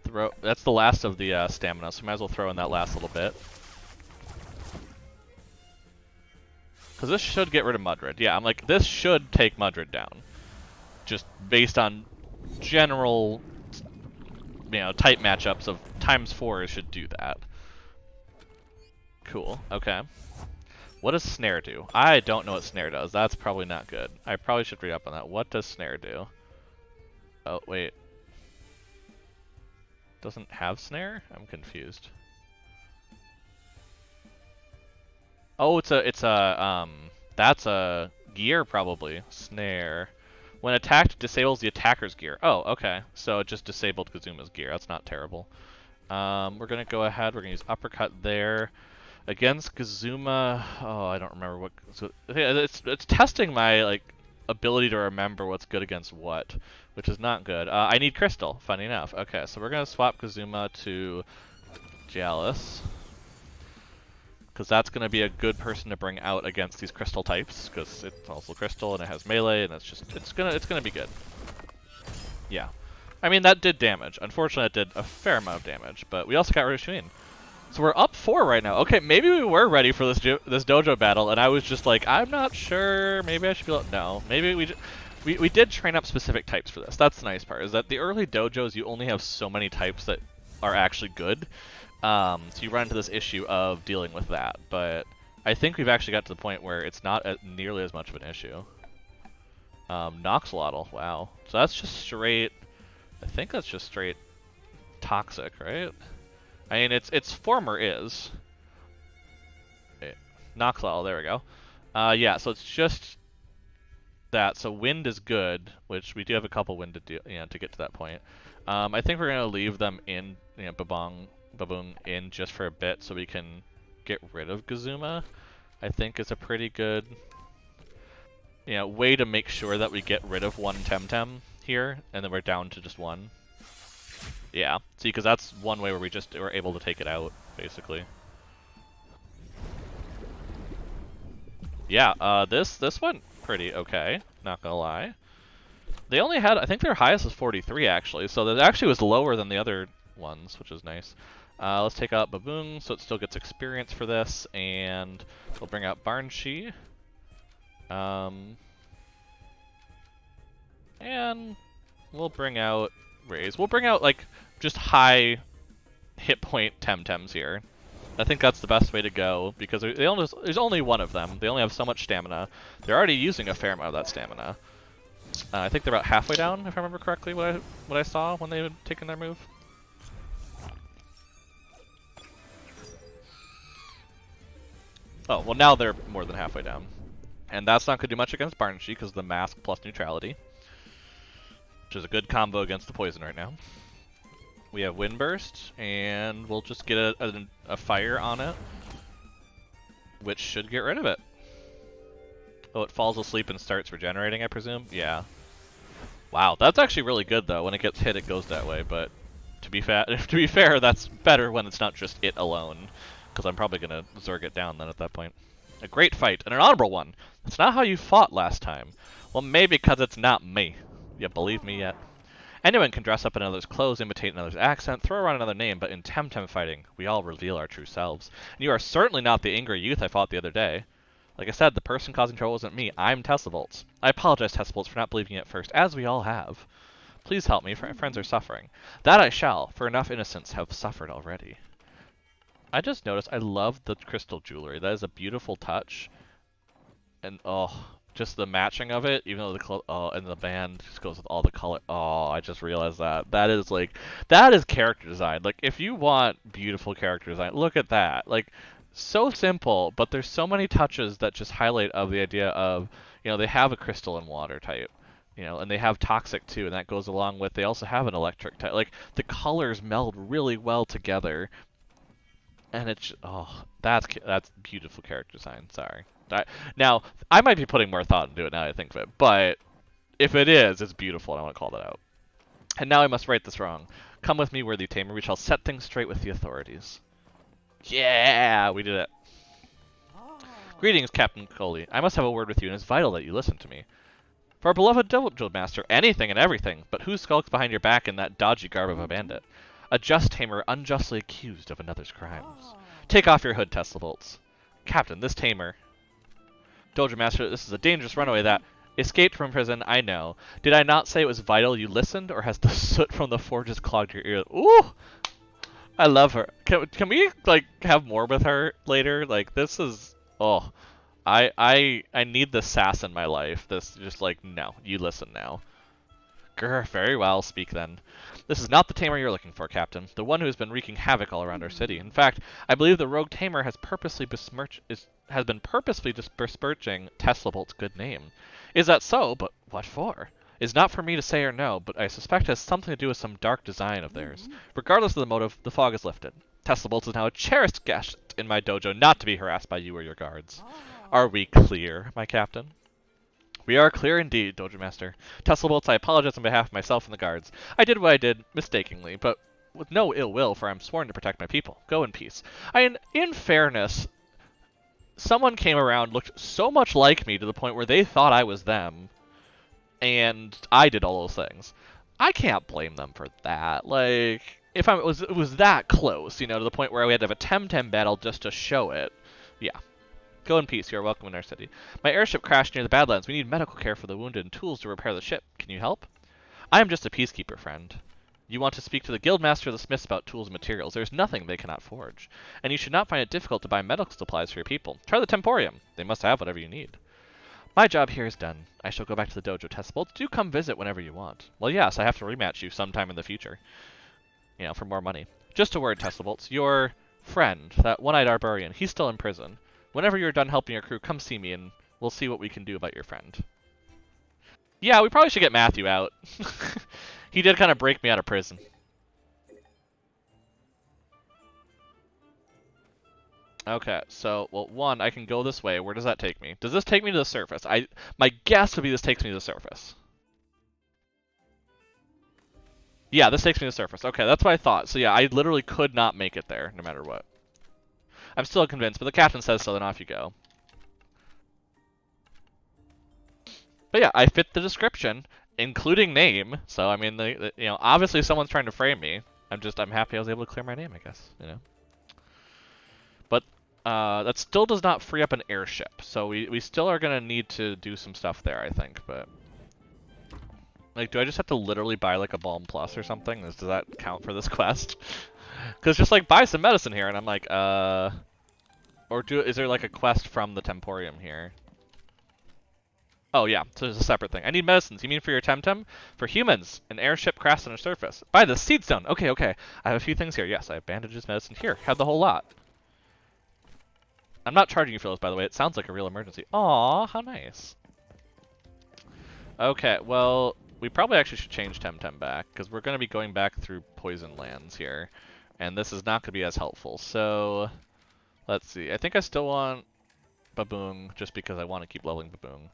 throw. That's the last of the stamina, so I might as well throw in that last little bit. Because this should get rid of Mudrid. Yeah, I'm like, this should take Mudrid down. Just based on general, type matchups of ×4 should do that. Cool, okay. What does Snare do? I don't know what Snare does. That's probably not good. I probably should read up on that. What does Snare do? Oh, wait. Doesn't have Snare? I'm confused. Oh, that's a gear probably. Snare. When attacked, disables the attacker's gear. Oh, okay. So it just disabled Kazuma's gear. That's not terrible. We're gonna go ahead. We're gonna use uppercut there. Against Kazuma, oh, I don't remember what. So, it's testing my ability to remember what's good against what, which is not good. I need Crystal. Funny enough. Okay, so we're gonna swap Kazuma to Jealous, because that's gonna be a good person to bring out against these Crystal types, because it's also Crystal and it has melee, and it's gonna be good. Yeah, I mean that did damage. Unfortunately, it did a fair amount of damage, but we also got rid of Shuin. So we're up 4 right now. Okay, maybe we were ready for this dojo battle, and I was just like, I'm not sure. Maybe I should be like, no. Maybe we did train up specific types for this. That's the nice part, is that the early dojos, you only have so many types that are actually good. So you run into this issue of dealing with that. But I think we've actually got to the point where it's not nearly as much of an issue. Noxolotl, wow. So that's just straight, I think that's just straight toxic, right? I mean, its former is. Noxolotl, there we go. Yeah, so it's just that. So wind is good, which we do have a couple wind to do, to get to that point. I think we're gonna leave them in, Baboon in just for a bit, so we can get rid of Kazuma. I think is a pretty good, way to make sure that we get rid of one TemTem here, and then we're down to just one. Yeah, see, because that's one way where we just were able to take it out, basically. Yeah, this went pretty okay, not gonna lie. They only had, I think their highest was 43 actually, so that actually was lower than the other ones, which is nice. Let's take out Baboon, so it still gets experience for this, and we'll bring out Barnshi. And we'll bring out Raise. We'll bring out, just high hit point TemTems here. I think that's the best way to go, because there's only one of them. They only have so much stamina. They're already using a fair amount of that stamina. I think they're about halfway down, if I remember correctly, what I saw when they had taken their move. Oh, well now they're more than halfway down. And that's not going to do much against Barnshi, because of the mask plus neutrality. Which is a good combo against the poison right now. We have Wind Burst, and we'll just get a fire on it, which should get rid of it. Oh, it falls asleep and starts regenerating, I presume? Yeah. Wow, that's actually really good, though. When it gets hit, it goes that way, but to be fair, that's better when it's not just it alone, because I'm probably going to Zerg it down then at that point. A great fight, and an honorable one. That's not how you fought last time. Well, maybe because it's not me. You believe me yet? Anyone can dress up in another's clothes, imitate another's accent, throw around another name, but in TemTem fighting, we all reveal our true selves. And you are certainly not the angry youth I fought the other day. Like I said, the person causing trouble isn't me, I'm Tessavolts. I apologize, Tessavolts, for not believing it at first, as we all have. Please help me, for my friends are suffering. That I shall, for enough innocents have suffered already. I just noticed I love the crystal jewelry. That is a beautiful touch. And, oh, just the matching of it, even though and the band just goes with all the color. Oh, I just realized that. That is character design. Like, if you want beautiful character design, look at that. Like, so simple, but there's so many touches that just highlight of the idea of, they have a crystal and water type, and they have toxic too, and that goes along with, they also have an electric type. Like, the colors meld really well together, and it's, oh, that's beautiful character design, sorry. Now, I might be putting more thought into it now that I think of it, but if it is, it's beautiful, and I want to call that out. And now I must right this wrong. Come with me, worthy tamer. We shall set things straight with the authorities. Yeah, we did it. Greetings, Captain Coley. I must have a word with you, and it's vital that you listen to me. For our beloved dojo master, anything and everything, but who skulks behind your back in that dodgy garb of a bandit? A just tamer unjustly accused of another's crimes. Take off your hood, Tesla bolts. Captain, this tamer... Dojo master, this is a dangerous runaway that... Escaped from prison, I know. Did I not say it was vital you listened, or has the soot from the forges clogged your ears? Ooh! I love her. Can we, like, have more with her later? Like, this is... Oh. I need the sass in my life. This, just like, no. You listen now. Grr, very well, speak then. This is not the tamer you're looking for, Captain. The one who has been wreaking havoc all around our city. In fact, I believe the rogue tamer has been purposely besmirching Tesla Bolt's good name. Is that so? But what for? It's not for me to say or know, but I suspect it has something to do with some dark design of theirs. Regardless of the motive, the fog is lifted. Tesla Bolt is now a cherished guest in my dojo, not to be harassed by you or your guards. Are we clear, my captain? We are clear indeed, Dojo Master. Tesla Bolts, I apologize on behalf of myself and the guards. I did what I did, mistakenly, but with no ill will, for I'm sworn to protect my people. Go in peace. In fairness, someone came around, looked so much like me to the point where they thought I was them, and I did all those things. I can't blame them for that. Like, if it was that close, you know, to the point where we had to have a TemTem battle just to show it. Yeah. Go in peace. You are welcome in our city. My airship crashed near the Badlands. We need medical care for the wounded and tools to repair the ship. Can you help? I am just a peacekeeper, friend. You want to speak to the guildmaster of the smiths about tools and materials. There's nothing they cannot forge. And you should not find it difficult to buy medical supplies for your people. Try the Temporium. They must have whatever you need. My job here is done. I shall go back to the dojo. Testable. Do come visit whenever you want. Well, yes, I have to rematch you sometime in the future. You know, for more money. Just a word, Testabolts. Your friend, that one-eyed Arborian, he's still in prison. Whenever you're done helping your crew, come see me and we'll see what we can do about your friend. Yeah, we probably should get Matthew out. He did kind of break me out of prison. Okay, so, well, one, I can go this way. Where does that take me? Does this take me to the surface? My guess would be this takes me to the surface. Yeah, this takes me to the surface. Okay, that's what I thought. So yeah, I literally could not make it there, no matter what. I'm still convinced, but the captain says so, then off you go. But yeah, I fit the description, including name. So I mean, you know, obviously someone's trying to frame me. I'm happy I was able to clear my name, I guess. You know. But that still does not free up an airship, so we still are gonna need to do some stuff there, I think. But like, do I just have to literally buy like a Balm Plus or something? Does that count for this quest? Because just like buy some medicine here, and I'm like, or is there like a quest from the Temporium here? Oh yeah, so there's a separate thing. I need medicines. You mean for your TemTem? For humans, an airship crashed on a surface. Buy the seed stone. Okay, okay. I have a few things here. Yes, I have bandages, medicine. Here, have the whole lot. I'm not charging you for those, by the way. It sounds like a real emergency. Aw, how nice. Okay, well, we probably actually should change TemTem back, because we're going to be going back through poison lands here, and this is not going to be as helpful. So, let's see. I think I still want Baboon, just because I want to keep leveling Baboon.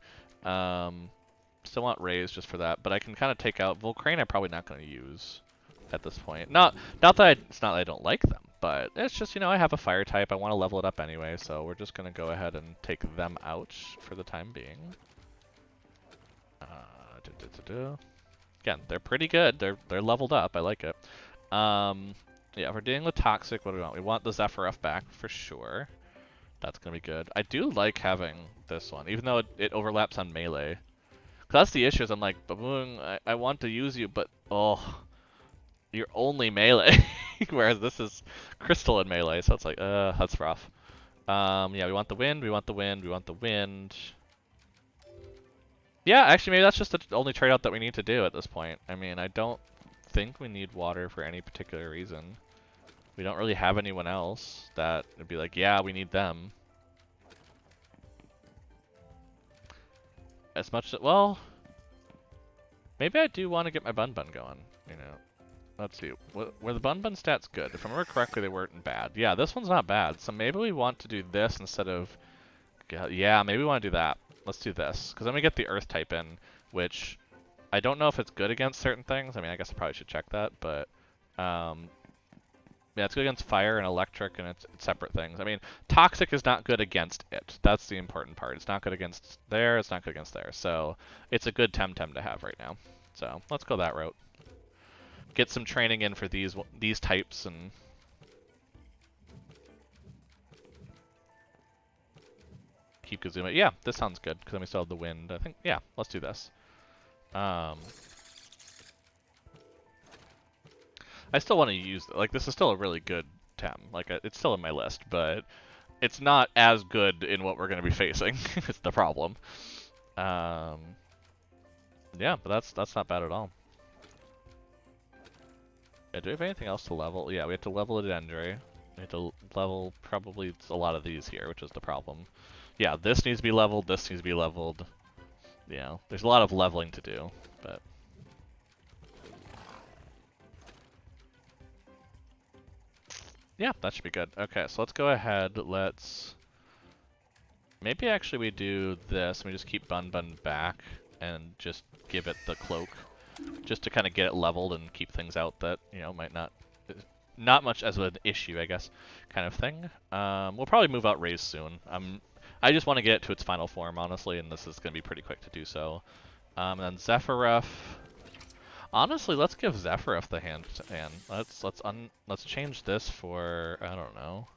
Still want Raise just for that, but I can kind of take out Volcrane. I'm probably not going to use at this point. Not that it's not that I don't like them, but it's just, you know, I have a fire type. I want to level it up anyway, so we're just going to go ahead and take them out for the time being. Again, they're pretty good. They're leveled up. I like it. Yeah, if we're dealing with toxic, what do we want? We want the Zephyruff back for sure. That's gonna be good. I do like having this one, even though it overlaps on melee. Cause that's the issue. Is I'm like, Baboon, I want to use you, but oh, you're only melee. Whereas this is crystal in melee, so it's like, that's rough. Yeah, we want the wind. We want the wind. We want the wind. Yeah, actually, maybe that's just the only trade-out that we need to do at this point. I mean, I don't think we need water for any particular reason. We don't really have anyone else that would be like, yeah, we need them. As much as, well, maybe I do want to get my Bun Bun going, you know. Let's see, were the Bun Bun stats good? If I remember correctly, they weren't bad. Yeah, this one's not bad, so maybe we want to do this instead of, yeah, maybe we want to do that. Let's do this, because then we get the Earth type in, which I don't know if it's good against certain things. I mean, I guess I probably should check that, but yeah, it's good against fire and electric, and it's separate things. I mean, toxic is not good against it. That's the important part. It's not good against there. It's not good against there. So it's a good TemTem to have right now. So let's go that route. Get some training in for these types and. Keep Kazuma. Yeah, this sounds good, because then we still have the wind. I think, yeah, let's do this. I still want to use, like, this is still a really good Tem. Like, it's still in my list, but it's not as good in what we're going to be facing. It's the problem. Yeah, but that's not bad at all. Yeah, do we have anything else to level? Yeah, we have to level a Dendry. We have to level probably a lot of these here, which is the problem. Yeah, this needs to be leveled, this needs to be leveled. Yeah, there's a lot of leveling to do, but... Yeah, that should be good. Okay, so let's go ahead, maybe actually we do this, and we just keep Bun Bun back, and just give it the cloak, just to kind of get it leveled and keep things out that, you know, might not much as an issue, I guess, kind of thing. We'll probably move out Raise soon. I just want to get it to its final form, honestly, and this is going to be pretty quick to do so. And then Zephyruff. Honestly, let's give Zephyruff the hand. Let's change this for, I don't know.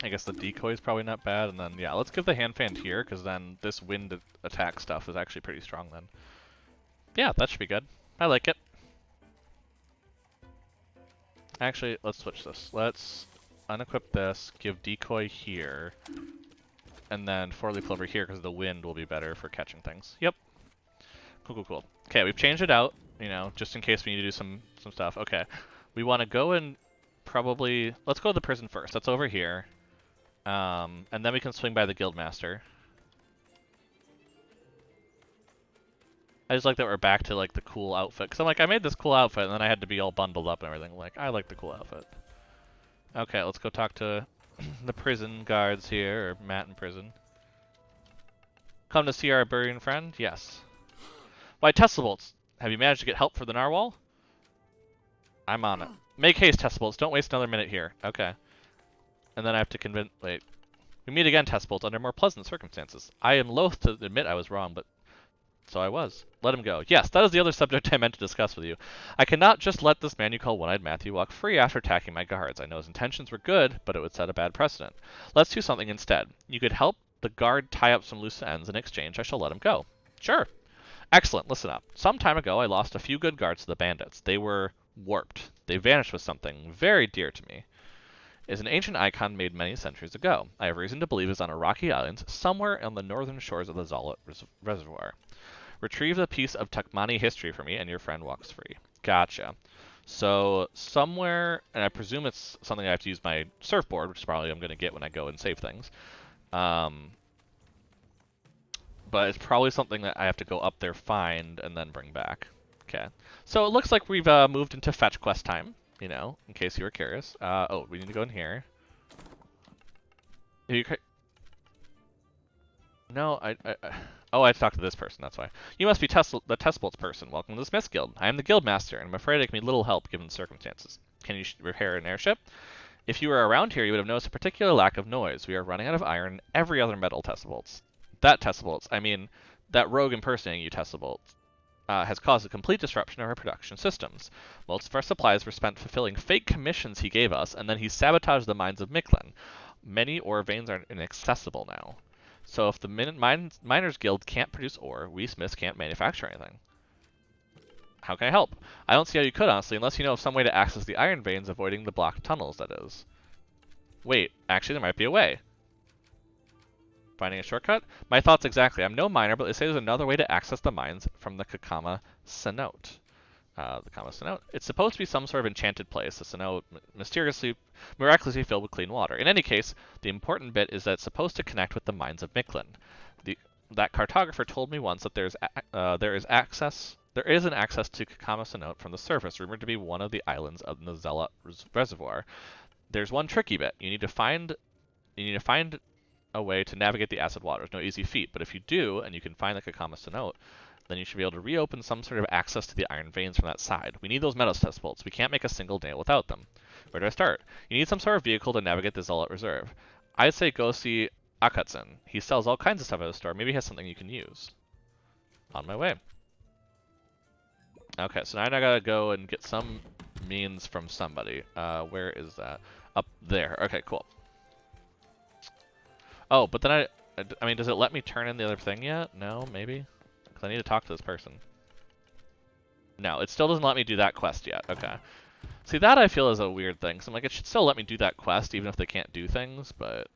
I guess the decoy is probably not bad, and then yeah, let's give the hand fan here, because then this wind attack stuff is actually pretty strong then. Yeah, that should be good. I like it. Actually, let's switch this. Let's unequip this, give decoy here, and then 4-leaf over here because the wind will be better for catching things. Yep. Cool. Okay, we've changed it out, you know, just in case we need to do some stuff. Okay. We want to go and probably... Let's go to the prison first. That's over here. And then we can swing by the Guildmaster. I just like that we're back to, like, the cool outfit. Because I'm like, I made this cool outfit, and then I had to be all bundled up and everything. Like, I like the cool outfit. Okay, let's go talk to the prison guards here, or Matt in prison. Come to see our Burian friend? Yes. Why, Tesla-bolts, have you managed to get help for the narwhal? I'm on it. Make haste, Tesla-bolts. Don't waste another minute here. Okay. And then I have to convince... Wait. We meet again, Tesla-bolts, under more pleasant circumstances. I am loath to admit I was wrong, but... So I was. Let him go. Yes, that is the other subject I meant to discuss with you. I cannot just let this man you call One-Eyed Matthew walk free after attacking my guards. I know his intentions were good, but it would set a bad precedent. Let's do something instead. You could help the guard tie up some loose ends. In exchange, I shall let him go. Sure. Excellent. Listen up. Some time ago, I lost a few good guards to the bandits. They were warped. They vanished with something very dear to me. It is an ancient icon made many centuries ago. I have reason to believe it is on a rocky island somewhere on the northern shores of the Zalat Reservoir. Retrieve a piece of Tucmani history for me, and your friend walks free. Gotcha. So, somewhere, and I presume it's something I have to use my surfboard, which is probably I'm going to get when I go and save things. But it's probably something that I have to go up there, find, and then bring back. Okay. So it looks like we've moved into fetch quest time, you know, in case you were curious. Oh, we need to go in here. No, Oh, I have to talk to this person, that's why. You must be the Tesla-bolts person. Welcome to the Smith's Guild. I am the Guildmaster, and I'm afraid I can be little help given the circumstances. Can you repair an airship? If you were around here, you would have noticed a particular lack of noise. We are running out of iron and every other metal, Tesla-bolts. That Tesla-bolts, I mean, that rogue impersonating you, Tesla-bolts, has caused a complete disruption of our production systems. Most of our supplies were spent fulfilling fake commissions he gave us, and then he sabotaged the mines of Mictlan. Many ore veins are inaccessible now. So if the Miners Guild can't produce ore, we Smiths can't manufacture anything. How can I help? I don't see how you could, honestly, unless you know of some way to access the iron veins, avoiding the blocked tunnels, that is. Wait, actually there might be a way. Finding a shortcut? My thoughts exactly. I'm no miner, but they say there's another way to access the mines from the Kakama cenote. The Kama cenote. It's supposed to be some sort of enchanted place, a cenote miraculously filled with clean water. In any case, the important bit is that it's supposed to connect with the mines of Mictlan. That cartographer told me once that there is an access to Kakama cenote from the surface, rumored to be one of the islands of the Zalat Reservoir. there's one tricky bit. You need to find a way to navigate the acid waters. No easy feat, but if you do, and you can find like a compass to note, then you should be able to reopen some sort of access to the iron veins from that side. We need those metal test bolts. We can't make a single nail without them. Where do I start? You need some sort of vehicle to navigate the Zealot Reserve. I'd say go see Akatsun. He sells all kinds of stuff at the store. Maybe he has something you can use. On my way. Okay, so now I gotta go and get some means from somebody. Where is that? Up there. Okay, cool. Oh, but then I mean, does it let me turn in the other thing yet? No, maybe? Because I need to talk to this person. No, it still doesn't let me do that quest yet. Okay. See, that I feel is a weird thing. So I'm like, it should still let me do that quest even if they can't do things, but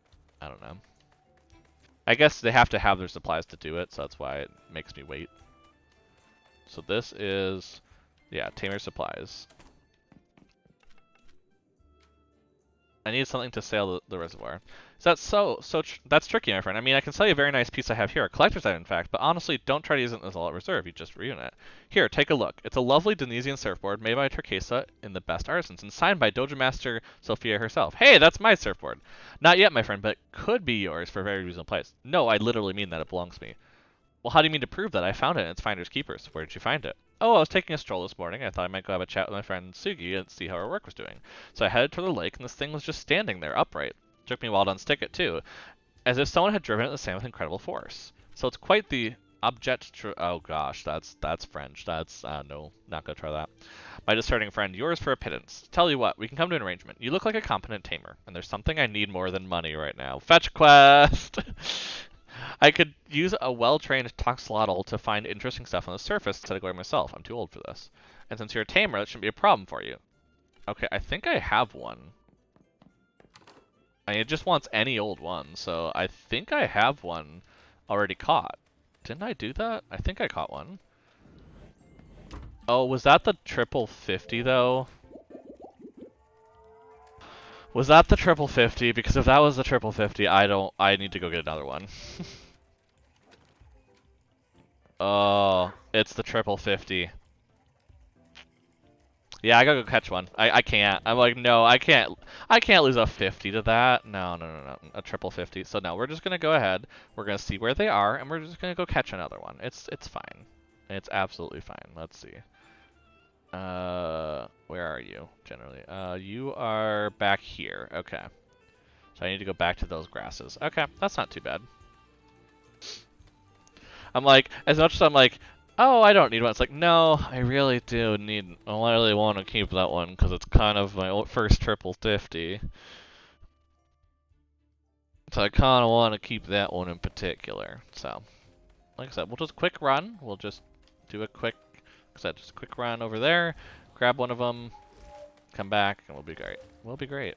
I don't know. I guess they have to have their supplies to do it, so that's why it makes me wait. So this is, yeah, Tamer supplies. I need something to sail the reservoir. So that's tricky, my friend. I mean, I can sell you a very nice piece I have here, a collector's item, in fact, but honestly, don't try to use it as a reserve. You just ruin it. Here, take a look. It's a lovely Denizian surfboard made by Turquesa in the best artisans and signed by Dojo Master Sophia herself. Hey, that's my surfboard. Not yet, my friend, but it could be yours for a very reasonable price. No, I literally mean that it belongs to me. Well, how do you mean to prove that? I found it in its finder's keepers. Where did you find it? Oh, I was taking a stroll this morning. I thought I might go have a chat with my friend Sugi and see how her work was doing. So I headed toward the lake, and this thing was just standing there, upright. It took me a while to unstick it, too, as if someone had driven it the same with incredible force. So it's quite the oh gosh, that's French. That's, no, not gonna try that. My discerning friend, yours for a pittance. Tell you what, we can come to an arrangement. You look like a competent tamer, and there's something I need more than money right now. Fetch quest! I could use a well-trained Toxlotl to find interesting stuff on the surface instead of going myself. I'm too old for this. And since you're a tamer, that shouldn't be a problem for you. Okay, I think I have one. I mean, it just wants any old one, so I think I have one already caught. Didn't I do that? I think I caught one. Oh, was that the triple 50 though? Was that the triple 50? Because if that was the triple 50, I need to go get another one. Oh, it's the triple 50. Yeah, I gotta go catch one. I can't. I'm like, no, I can't lose a 50 to that. No, a triple 50. So no, we're just gonna go ahead. We're gonna see where they are, and we're just gonna go catch another one. It's fine. It's absolutely fine. Let's see. Where are you, generally? You are back here. Okay. So I need to go back to those grasses. Okay, that's not too bad. I'm like, as much as I'm like, oh, I don't need one. It's like, no, I really do need, I really want to keep that one because it's kind of my first triple 50. So I kind of want to keep that one in particular. So, like I said, we'll just quick run. We'll just do a quick, just a quick run over there, grab one of them, come back, and we'll be great. We'll be great.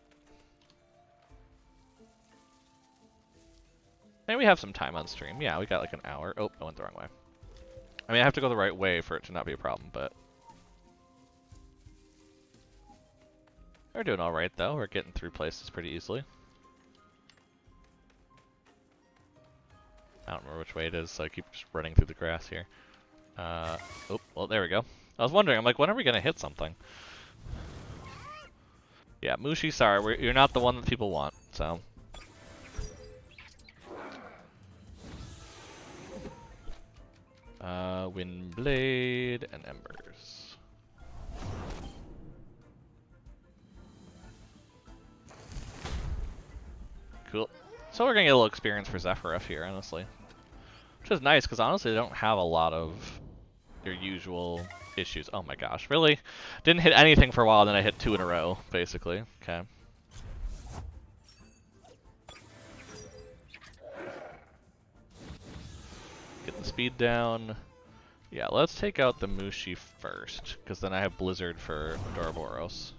Maybe we have some time on stream. Yeah, we got like an hour. Oh, I went the wrong way. I mean, I have to go the right way for it to not be a problem, but... We're doing alright, though. We're getting through places pretty easily. I don't remember which way it is, so I keep just running through the grass here. Oh, well, there we go. I was wondering, I'm like, when are we going to hit something? Yeah, Mushi, sorry, you're not the one that people want, so... Windblade and Embers. Cool. So we're gonna get a little experience for Zephyr here, honestly. Which is nice, because honestly they don't have a lot of your usual issues. Oh my gosh, really? Didn't hit anything for a while, then I hit 2 in a row, basically. Okay. Get the speed down. Yeah, let's take out the Mushi first, because then I have Blizzard for Doroboros.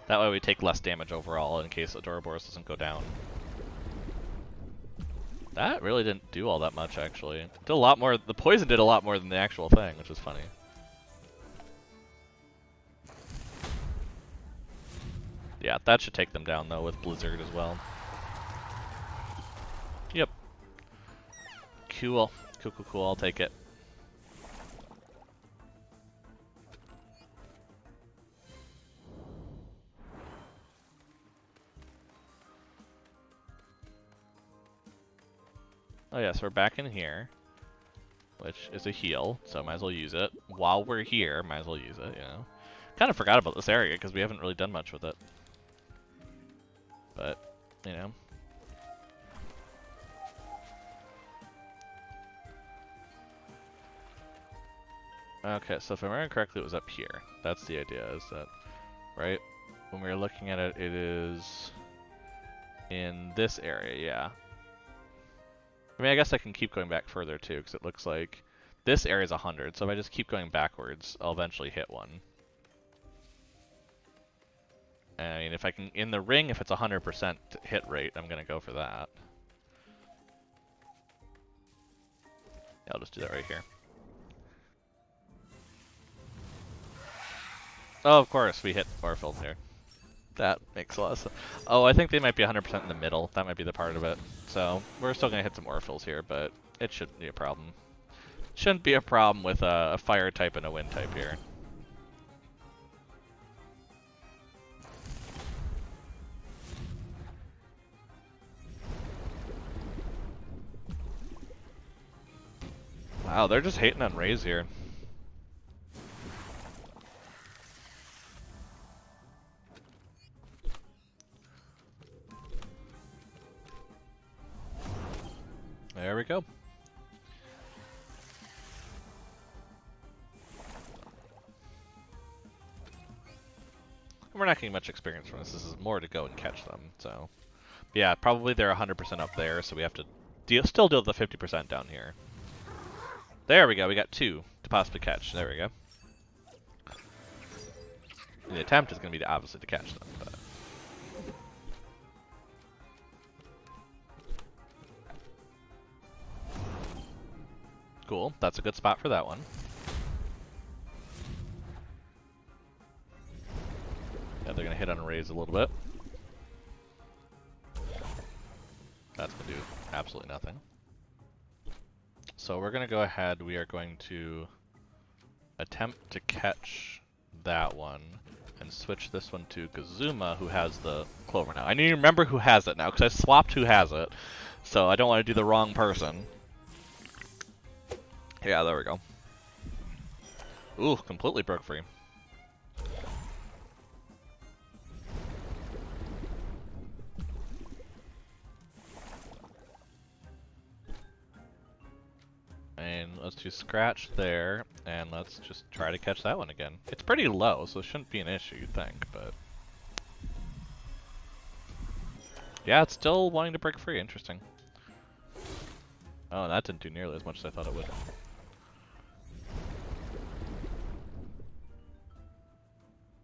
That way we take less damage overall in case the Doroboros doesn't go down. That really didn't do all that much, actually. It did a lot more. The poison did a lot more than the actual thing, which is funny. Yeah, that should take them down, though, with Blizzard as well. Yep. Cool. Cool, I'll take it. Oh yeah, so we're back in here, which is a heal, so might as well use it. While we're here, might as well use it, you know. Kind of forgot about this area because we haven't really done much with it. But, you know. Okay, so if I remember correctly, it was up here. That's the idea, is that, right? When we were looking at it, it is in this area, yeah. I mean, I guess I can keep going back further too, because it looks like this area is 100, so if I just keep going backwards, I'll eventually hit one. And I mean, if I can, in the ring, if it's 100% hit rate, I'm gonna go for that. Yeah, I'll just do that right here. Oh, of course, we hit Orfield here. That makes a lot of sense. Oh, I think they might be 100% in the middle. That might be the part of it. So, we're still going to hit some Orphils here, but it shouldn't be a problem. Shouldn't be a problem with a fire type and a wind type here. Wow, they're just hating on Rays here. There we go. We're not getting much experience from this. This is more to go and catch them, so. But yeah, probably they're 100% up there, so we have to still deal with the 50% down here. There we go, we got 2 to possibly catch. There we go. And the attempt is going to be obviously to catch them, but. Cool, that's a good spot for that one. Yeah, they're gonna hit on a raise a little bit. That's gonna do absolutely nothing. So we're gonna go ahead, we are going to attempt to catch that one and switch this one to Kazuma, who has the clover now. I need to remember who has it now, because I swapped who has it, so I don't want to do the wrong person. Yeah, there we go. Ooh, completely broke free. And let's do scratch there, and let's just try to catch that one again. It's pretty low, so it shouldn't be an issue, you'd think, but... Yeah, it's still wanting to break free, interesting. Oh, that didn't do nearly as much as I thought it would.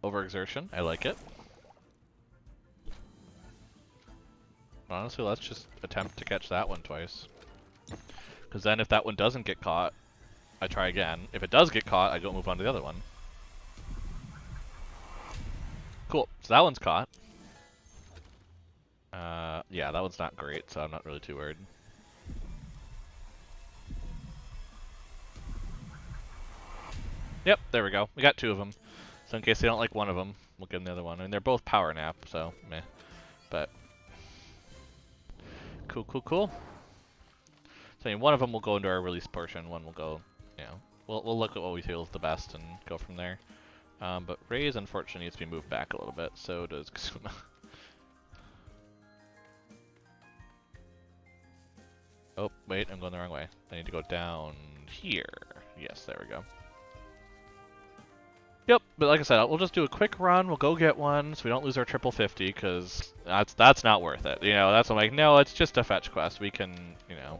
Overexertion, I like it. Honestly, let's just attempt to catch that one twice. Because then if that one doesn't get caught, I try again. If it does get caught, I go move on to the other one. Cool, so that one's caught. Yeah, that one's not great, so I'm not really too worried. Yep, there we go. We got 2 of them. So in case they don't like one of them, we'll give them the other one. I mean, they're both power nap, so meh. But cool, cool, cool. So I mean, one of them will go into our release portion. One will go, you know, we'll look at what we feel is the best and go from there. But Raze unfortunately needs to be moved back a little bit. So does Kazuma. Oh wait, I'm going the wrong way. I need to go down here. Yes, there we go. Yep, but like I said, we'll just do a quick run. We'll go get one, so we don't lose our triple 50, because that's not worth it. You know, that's what I'm like. No, it's just a fetch quest. We can, you know.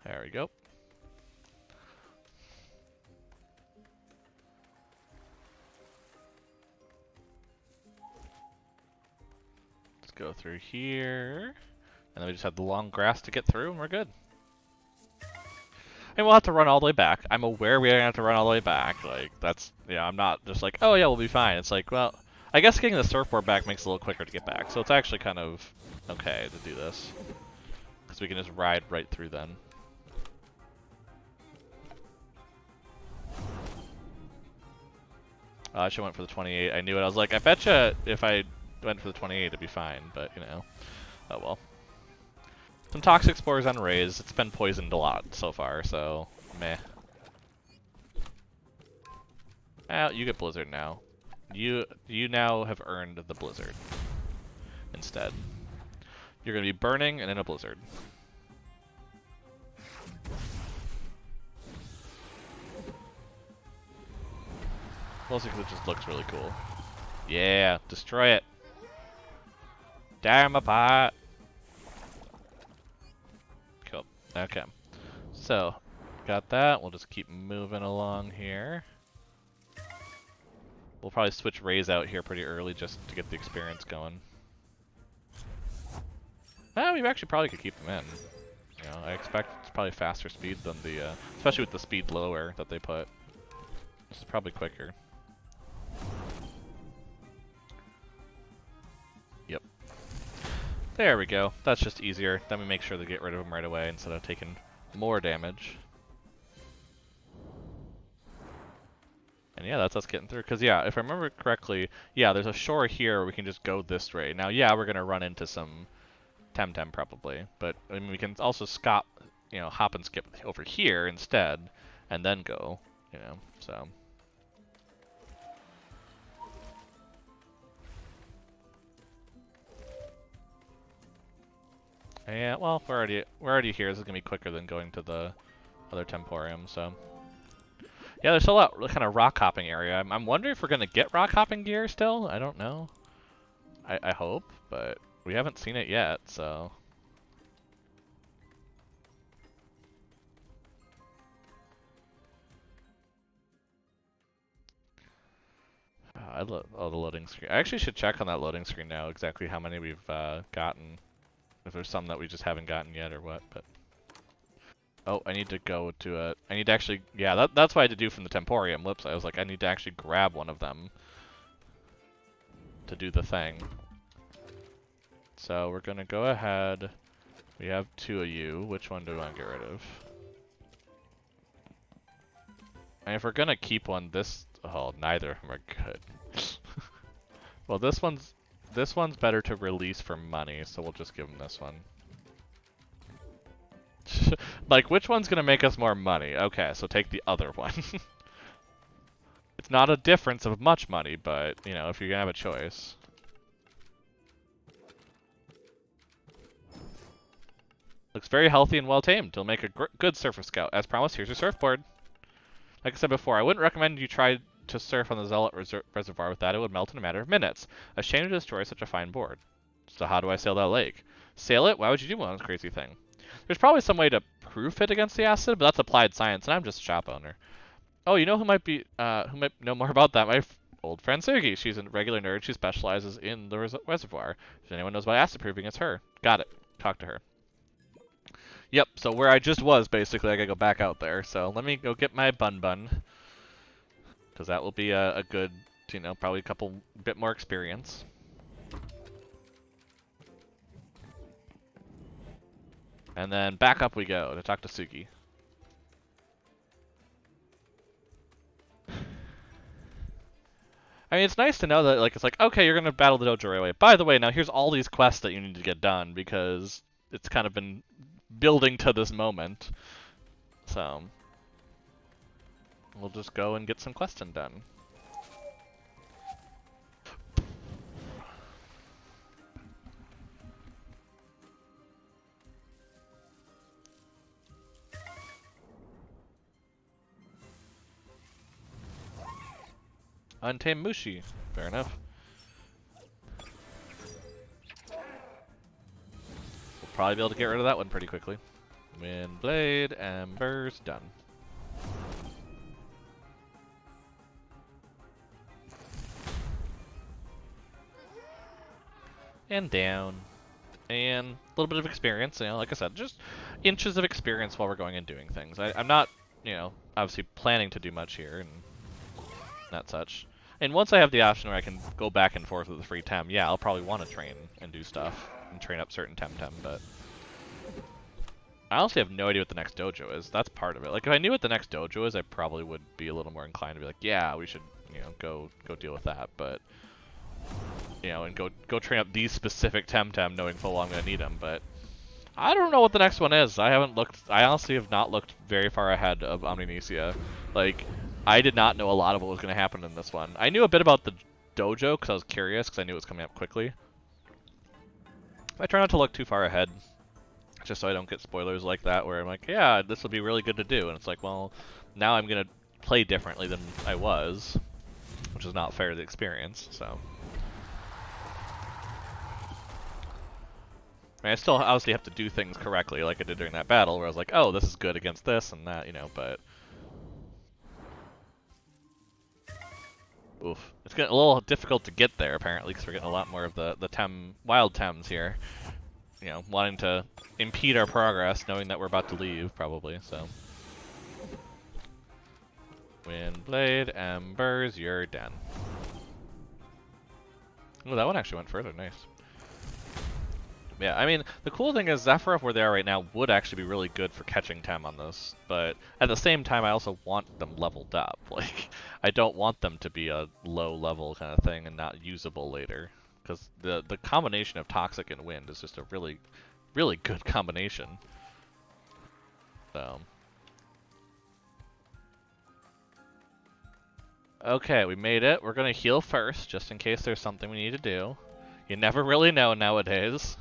There we go. Go through here, and then we just have the long grass to get through, and we're good. And we'll have to run all the way back. I'm aware we're gonna have to run all the way back. Like, that's, yeah, I'm not just like, oh yeah, we'll be fine. It's like, well, I guess getting the surfboard back makes it a little quicker to get back, so it's actually kind of okay to do this. Because we can just ride right through then. I should have went for the 28. I knew it. I was like, I betcha if I went for the 28, it'd be fine. But, you know. Oh well. Some toxic spores on Rays. It's been poisoned a lot so far, so meh. Well, you get Blizzard now. You now have earned the Blizzard. Instead, you're gonna be burning and in a blizzard. Mostly because it just looks really cool. Yeah, destroy it. Tear 'em apart. Cool. Okay. So, got that. We'll just keep moving along here. We'll probably switch Rays out here pretty early just to get the experience going. We actually probably could keep them in. You know, I expect it's probably faster speed than the, especially with the speed lower that they put. This is probably quicker. Yep. There we go. That's just easier. Then we make sure to get rid of them right away instead of taking more damage. And yeah, that's us getting through. Because yeah, if I remember correctly, yeah, there's a shore here where we can just go this way. Now, yeah, we're going to run into some TemTem probably. But I mean, we can also hop and skip over here instead. And then go, you know, so... Yeah, well, we're already here. This is gonna be quicker than going to the other Temporium, so yeah, there's still a lot kind of rock hopping area. I'm wondering if we're gonna get rock hopping gear still. I don't know. I hope, but we haven't seen it yet, so. The loading screen. I actually should check on that loading screen now exactly how many we've gotten. If there's some that we just haven't gotten yet or what, but... Oh, I need to go to a... I need to actually... Yeah, that's what I had to do from the Temporium. Whoops, I was like, I need to actually grab one of them to do the thing. So we're gonna go ahead. We have 2 of you. Which one do we want to get rid of? And if we're gonna keep one, oh, neither of them are good. Well, this one's better to release for money, so we'll just give him this one. Like, which one's gonna make us more money? Okay, so take the other one. It's not a difference of much money, but, you know, if you're gonna have a choice. Looks very healthy and well-tamed. It'll make a good surfer scout. As promised, here's your surfboard. Like I said before, I wouldn't recommend you try to surf on the Zealot Reservoir with that. It would melt in a matter of minutes. A shame to destroy such a fine board. So how do I sail that lake? Sail it? Why would you do one of this crazy thing? There's probably some way to proof it against the acid, but that's applied science, and I'm just a shop owner. Oh, you know who might know more about that? My old friend Sergi. She's a regular nerd. She specializes in the reservoir. If anyone knows about acid proofing, it's her. Got it. Talk to her. Yep, so where I just was, basically, I gotta go back out there. So let me go get my bun. Because that will be a good, you know, probably a bit more experience. And then back up we go to talk to Suki. I mean, it's nice to know that, like, it's like, okay, you're gonna battle the dojo right away. By the way, now here's all these quests that you need to get done, because it's kind of been building to this moment. So, we'll just go and get some questing done. Untamed Mushi. Fair enough. We'll probably be able to get rid of that one pretty quickly. Wind Blade, Embers, done. And down. And a little bit of experience, you know, like I said, just inches of experience while we're going and doing things. I'm not, you know, obviously planning to do much here and not such. And once I have the option where I can go back and forth with the free Tem, yeah, I'll probably want to train and do stuff and train up certain TemTem, but I honestly have no idea what the next dojo is. That's part of it. Like, if I knew what the next dojo is, I probably would be a little more inclined to be like, yeah, we should go deal with that. But and go train up these specific TemTem, knowing full well I'm gonna need them. But I don't know what the next one is. I haven't looked. I honestly have not looked very far ahead of Omninesia. Like, I did not know a lot of what was gonna happen in this one. I knew a bit about the dojo because I was curious because I knew it was coming up quickly. I try not to look too far ahead, just so I don't get spoilers like that where I'm like, yeah, this will be really good to do, and it's like, well, now I'm gonna play differently than I was, which is not fair to the experience. So. I mean, I still obviously have to do things correctly, like I did during that battle, where I was like, oh, this is good against this and that, but... Oof. It's getting a little difficult to get there, apparently, because we're getting a lot more of the wild Tems here. Wanting to impede our progress, knowing that we're about to leave, probably, so... Windblade, Embers, you're done. Oh, that one actually went further, nice. Yeah, I mean, the cool thing is Zephyroth, where they are right now, would actually be really good for catching Tem on this, but at the same time, I also want them leveled up. Like, I don't want them to be a low-level kind of thing and not usable later, because the combination of Toxic and Wind is just a really, really good combination. So... Okay, we made it. We're gonna heal first, just in case there's something we need to do. You never really know nowadays.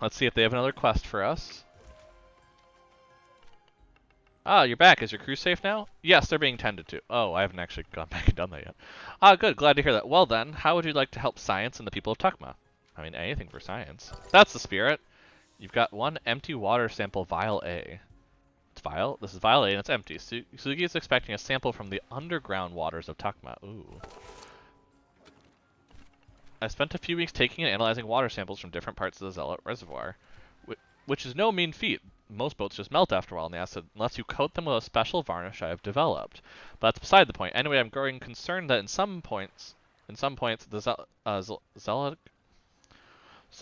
Let's see if they have another quest for us. Ah, you're back. Is your crew safe now? Yes, they're being tended to. Oh, I haven't actually gone back and done that yet. Ah, good. Glad to hear that. Well then, how would you like to help science and the people of Tucmani? I mean, anything for science. That's the spirit. You've got one empty water sample, vial A. It's vial? This is vial A and it's empty. Sugi is expecting a sample from the underground waters of Tucmani. Ooh. I spent a few weeks taking and analyzing water samples from different parts of the Zealot Reservoir, which is no mean feat. Most boats just melt after a while in the acid, unless you coat them with a special varnish I have developed. But that's beside the point. Anyway, I'm growing concerned that in some points, the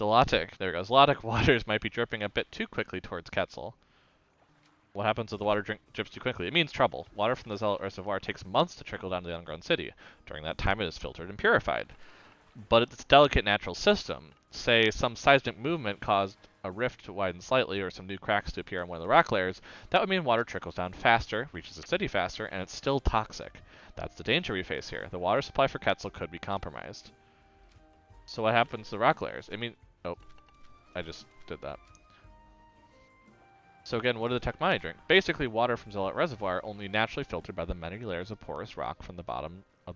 Zealotic waters might be dripping a bit too quickly towards Quetzal. What happens if the water drips too quickly? It means trouble. Water from the Zealot Reservoir takes months to trickle down to the underground city. During that time, it is filtered and purified. But it's a delicate natural system. Say some seismic movement caused a rift to widen slightly or some new cracks to appear on one of the rock layers, that would mean water trickles down faster, reaches the city faster, and it's still toxic. That's the danger we face here. The water supply for Quetzal could be compromised. So what happens to the rock layers? Oh, I just did that. So again, what do the Tucmani drink? Basically water from Zealot Reservoir, only naturally filtered by the many layers of porous rock from the bottom of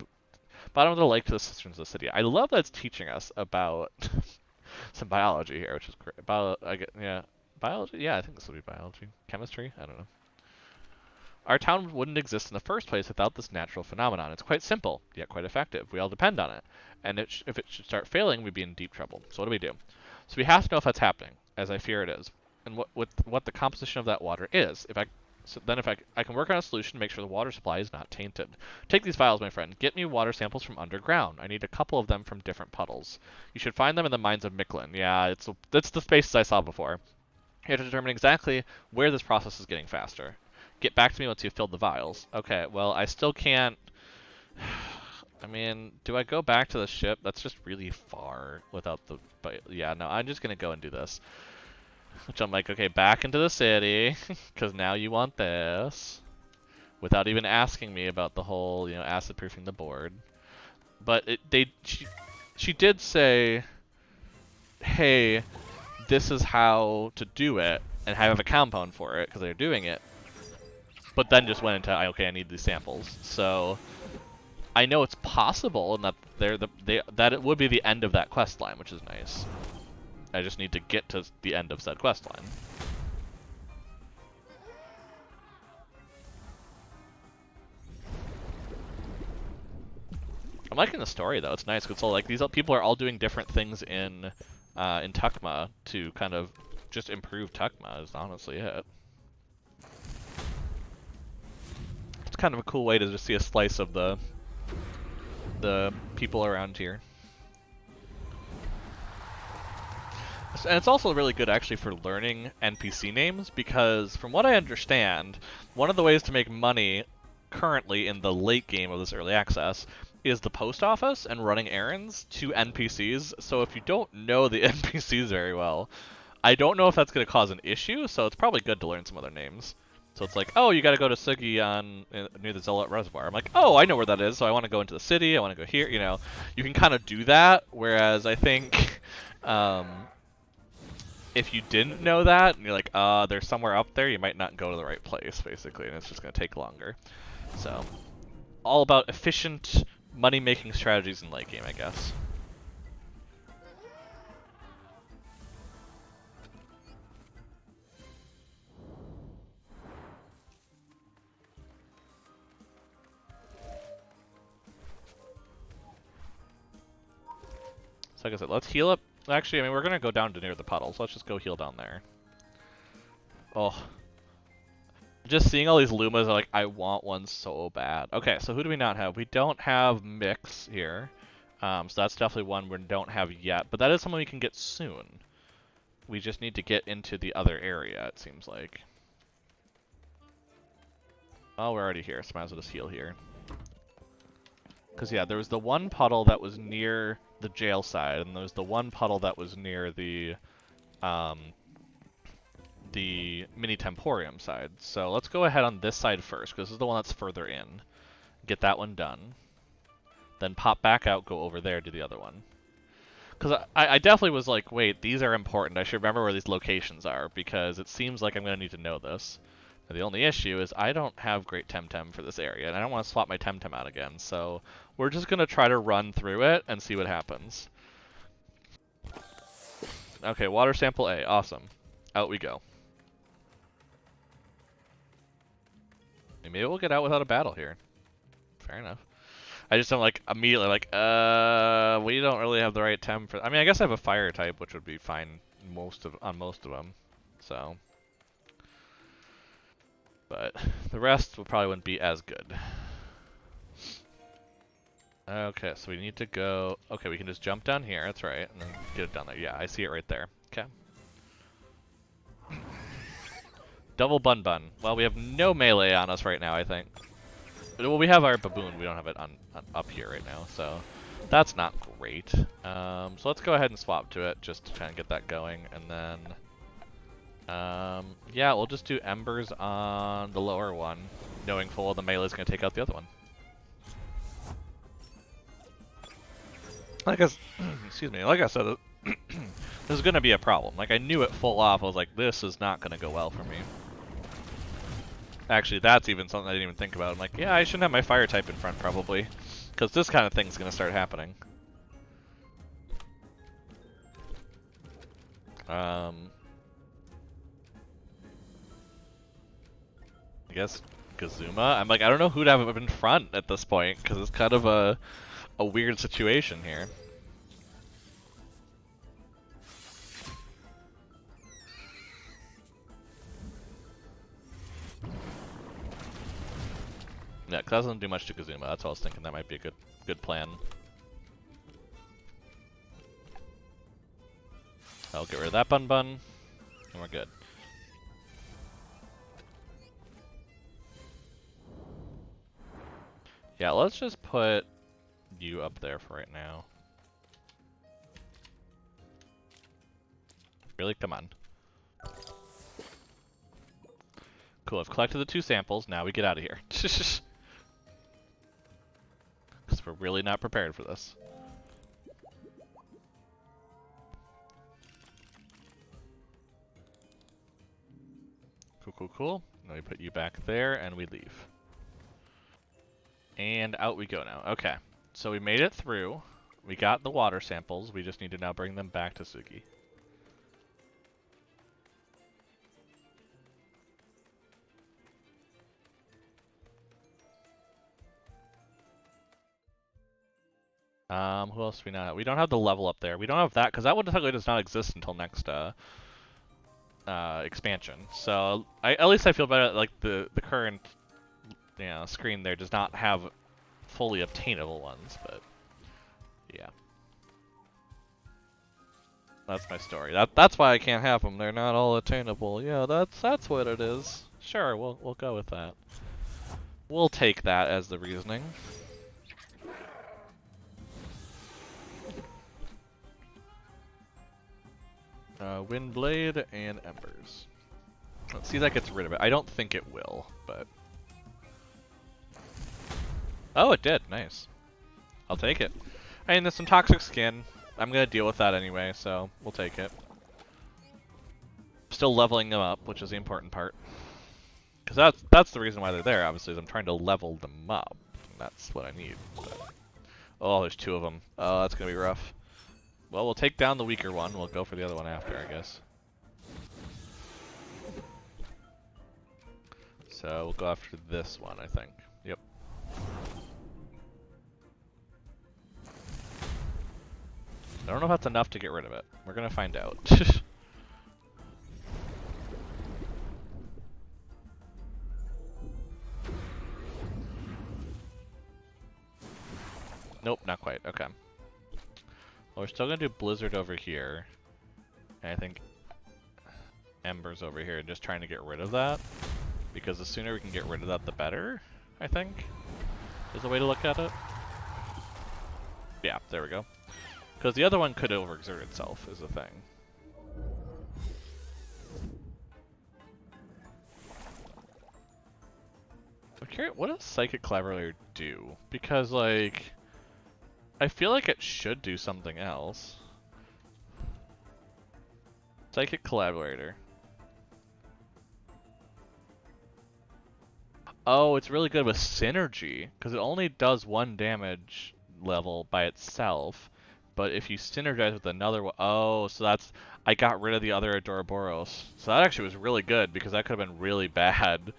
the lake to the cisterns of the city. I love that it's teaching us about some biology here, which is great. Biology? Yeah, I think this would be biology. Chemistry? I don't know. Our town wouldn't exist in the first place without this natural phenomenon. It's quite simple, yet quite effective. We all depend on it. And if it should start failing, we'd be in deep trouble. So what do we do? So we have to know if that's happening, as I fear it is, and what the composition of that water is. If I can work on a solution to make sure the water supply is not tainted. Take these vials, my friend. Get me water samples from underground. I need a couple of them from different puddles. You should find them in the mines of Miklin. Yeah, that's the spaces I saw before. You have to determine exactly where this process is getting faster. Get back to me once you've filled the vials. Okay, well, I still can't... I mean, do I go back to the ship? That's just really far without the... But yeah, no, I'm just going to go and do this. Which I'm like, okay, back into the city, because now you want this, without even asking me about the whole, acid-proofing the board. But she did say, hey, this is how to do it, and have a compound for it, because they're doing it. But then just went into, okay, I need these samples. So I know it's possible, and that that it would be the end of that quest line, which is nice. I just need to get to the end of said quest line. I'm liking the story though. It's nice because like these people are all doing different things in Tucmani to kind of just improve Tucmani. Is honestly it. It's kind of a cool way to just see a slice of the people around here. And it's also really good actually for learning NPC names because from what I understand, one of the ways to make money currently in the late game of this early access is the post office and running errands to NPCs. So if you don't know the NPCs very well, I don't know if that's going to cause an issue, so it's probably good to learn some other names. So it's like, oh, you got to go to Sugi near the Zealot Reservoir. I'm like, oh, I know where that is, so I want to go into the city, I want to go here, you know. You can kind of do that, whereas I think if you didn't know that, and you're like, there's somewhere up there, you might not go to the right place, basically, and it's just going to take longer. So, all about efficient money-making strategies in late game, I guess. So like I said, let's heal up. Actually, I mean, we're going to go down to near the puddle, so let's just go heal down there. Oh. Just seeing all these Lumas, I'm like, I want one so bad. Okay, so who do we not have? We don't have Mix here. So that's definitely one we don't have yet, but that is someone we can get soon. We just need to get into the other area, it seems like. Oh, we're already here, so might as well just heal here. Because, yeah, there was the one puddle that was near the jail side, and there was the one puddle that was near the mini temporium side. So let's go ahead on this side first, because this is the one that's further in. Get that one done. Then pop back out, go over there, do the other one. Because I definitely was like, wait, these are important. I should remember where these locations are, because it seems like I'm going to need to know this. And the only issue is I don't have great TemTem for this area, and I don't want to swap my TemTem out again. So we're just going to try to run through it and see what happens. Okay, water sample A. Awesome. Out we go. Maybe we'll get out without a battle here. Fair enough. I just don't like immediately like, we don't really have the right tem for. I mean, I guess I have a fire type, which would be fine on most of them. So, but the rest probably wouldn't be as good. Okay, so we need to go. Okay, we can just jump down here. That's right, and then get it down there. Yeah, I see it right there. Okay. Double bun bun. Well, we have no melee on us right now, I think. Well, we have our baboon. We don't have it on up here right now, so that's not great. So let's go ahead and swap to it just to try and get that going, and then yeah, we'll just do embers on the lower one, knowing full well the melee is going to take out the other one. Like excuse me, like I said, this is going to be a problem. Like I knew it full off. I was like, this is not going to go well for me. Actually, that's even something I didn't even think about. I'm like, yeah, I shouldn't have my fire type in front, probably. Because this kind of thing's going to start happening. I guess Kazuma? I'm like, I don't know who'd have him in front at this point, because it's kind of a weird situation here. Yeah, because that doesn't do much to Kazuma. That's what I was thinking. That might be a good plan. I'll get rid of that bun, and we're good. Yeah, let's just put you up there for right now. Really? Come on. Cool, I've collected the 2 samples. Now we get out of here. Because we're really not prepared for this. Cool, cool, cool. Now we put you back there, and we leave. And out we go now. Okay, so we made it through. We got the water samples. We just need to now bring them back to Sugi. Who else do we not have? We don't have the level up there. We don't have that, because that one technically does not exist until next, expansion. So, at least I feel better, like, the current, screen there does not have fully obtainable ones, but, yeah. That's my story. That's why I can't have them. They're not all attainable. Yeah, that's what it is. Sure, we'll go with that. We'll take that as the reasoning. Windblade and Embers. Let's see if that gets rid of it. I don't think it will, but... Oh, it did. Nice. I'll take it. I mean, there's some toxic skin. I'm going to deal with that anyway, so we'll take it. Still leveling them up, which is the important part. Because that's the reason why they're there, obviously, is I'm trying to level them up. That's what I need. But... Oh, there's two of them. Oh, that's going to be rough. Well, we'll take down the weaker one. We'll go for the other one after, I guess. So we'll go after this one, I think. Yep. I don't know if that's enough to get rid of it. We're going to find out. Nope, not quite. Okay. Well, we're still going to do Blizzard over here. And I think Embers over here, just trying to get rid of that. Because the sooner we can get rid of that, the better, I think, is the way to look at it. Yeah, there we go. Because the other one could overexert itself, is the thing. I'm curious, what does Psychic Collaborator do? Because, like, I feel like it should do something else. Psychic Collaborator. Oh, it's really good with synergy, because it only does 1 damage level by itself. But if you synergize with another one, oh, so that's, I got rid of the other Adoraboros. So that actually was really good, because that could have been really bad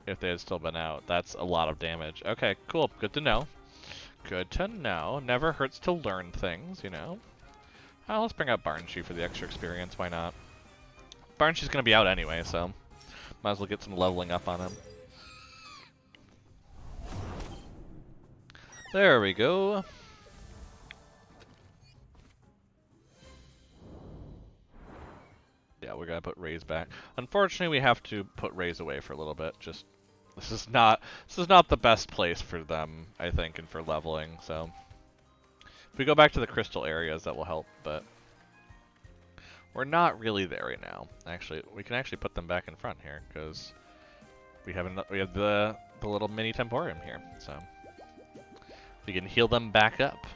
if they had still been out. That's a lot of damage. Okay, cool, good to know. Good to know. Never hurts to learn things, you know. Oh, let's bring out Barnshe for the extra experience, why not? Barnshe's going to be out anyway, so might as well get some leveling up on him. There we go. Yeah, we're gonna put Raze back. Unfortunately, we have to put Raze away for a little bit. Just this is not the best place for them, I think, and for leveling. So if we go back to the crystal areas, that will help. But we're not really there right now. Actually, we can actually put them back in front here because we have the little mini temporium here. So we can heal them back up.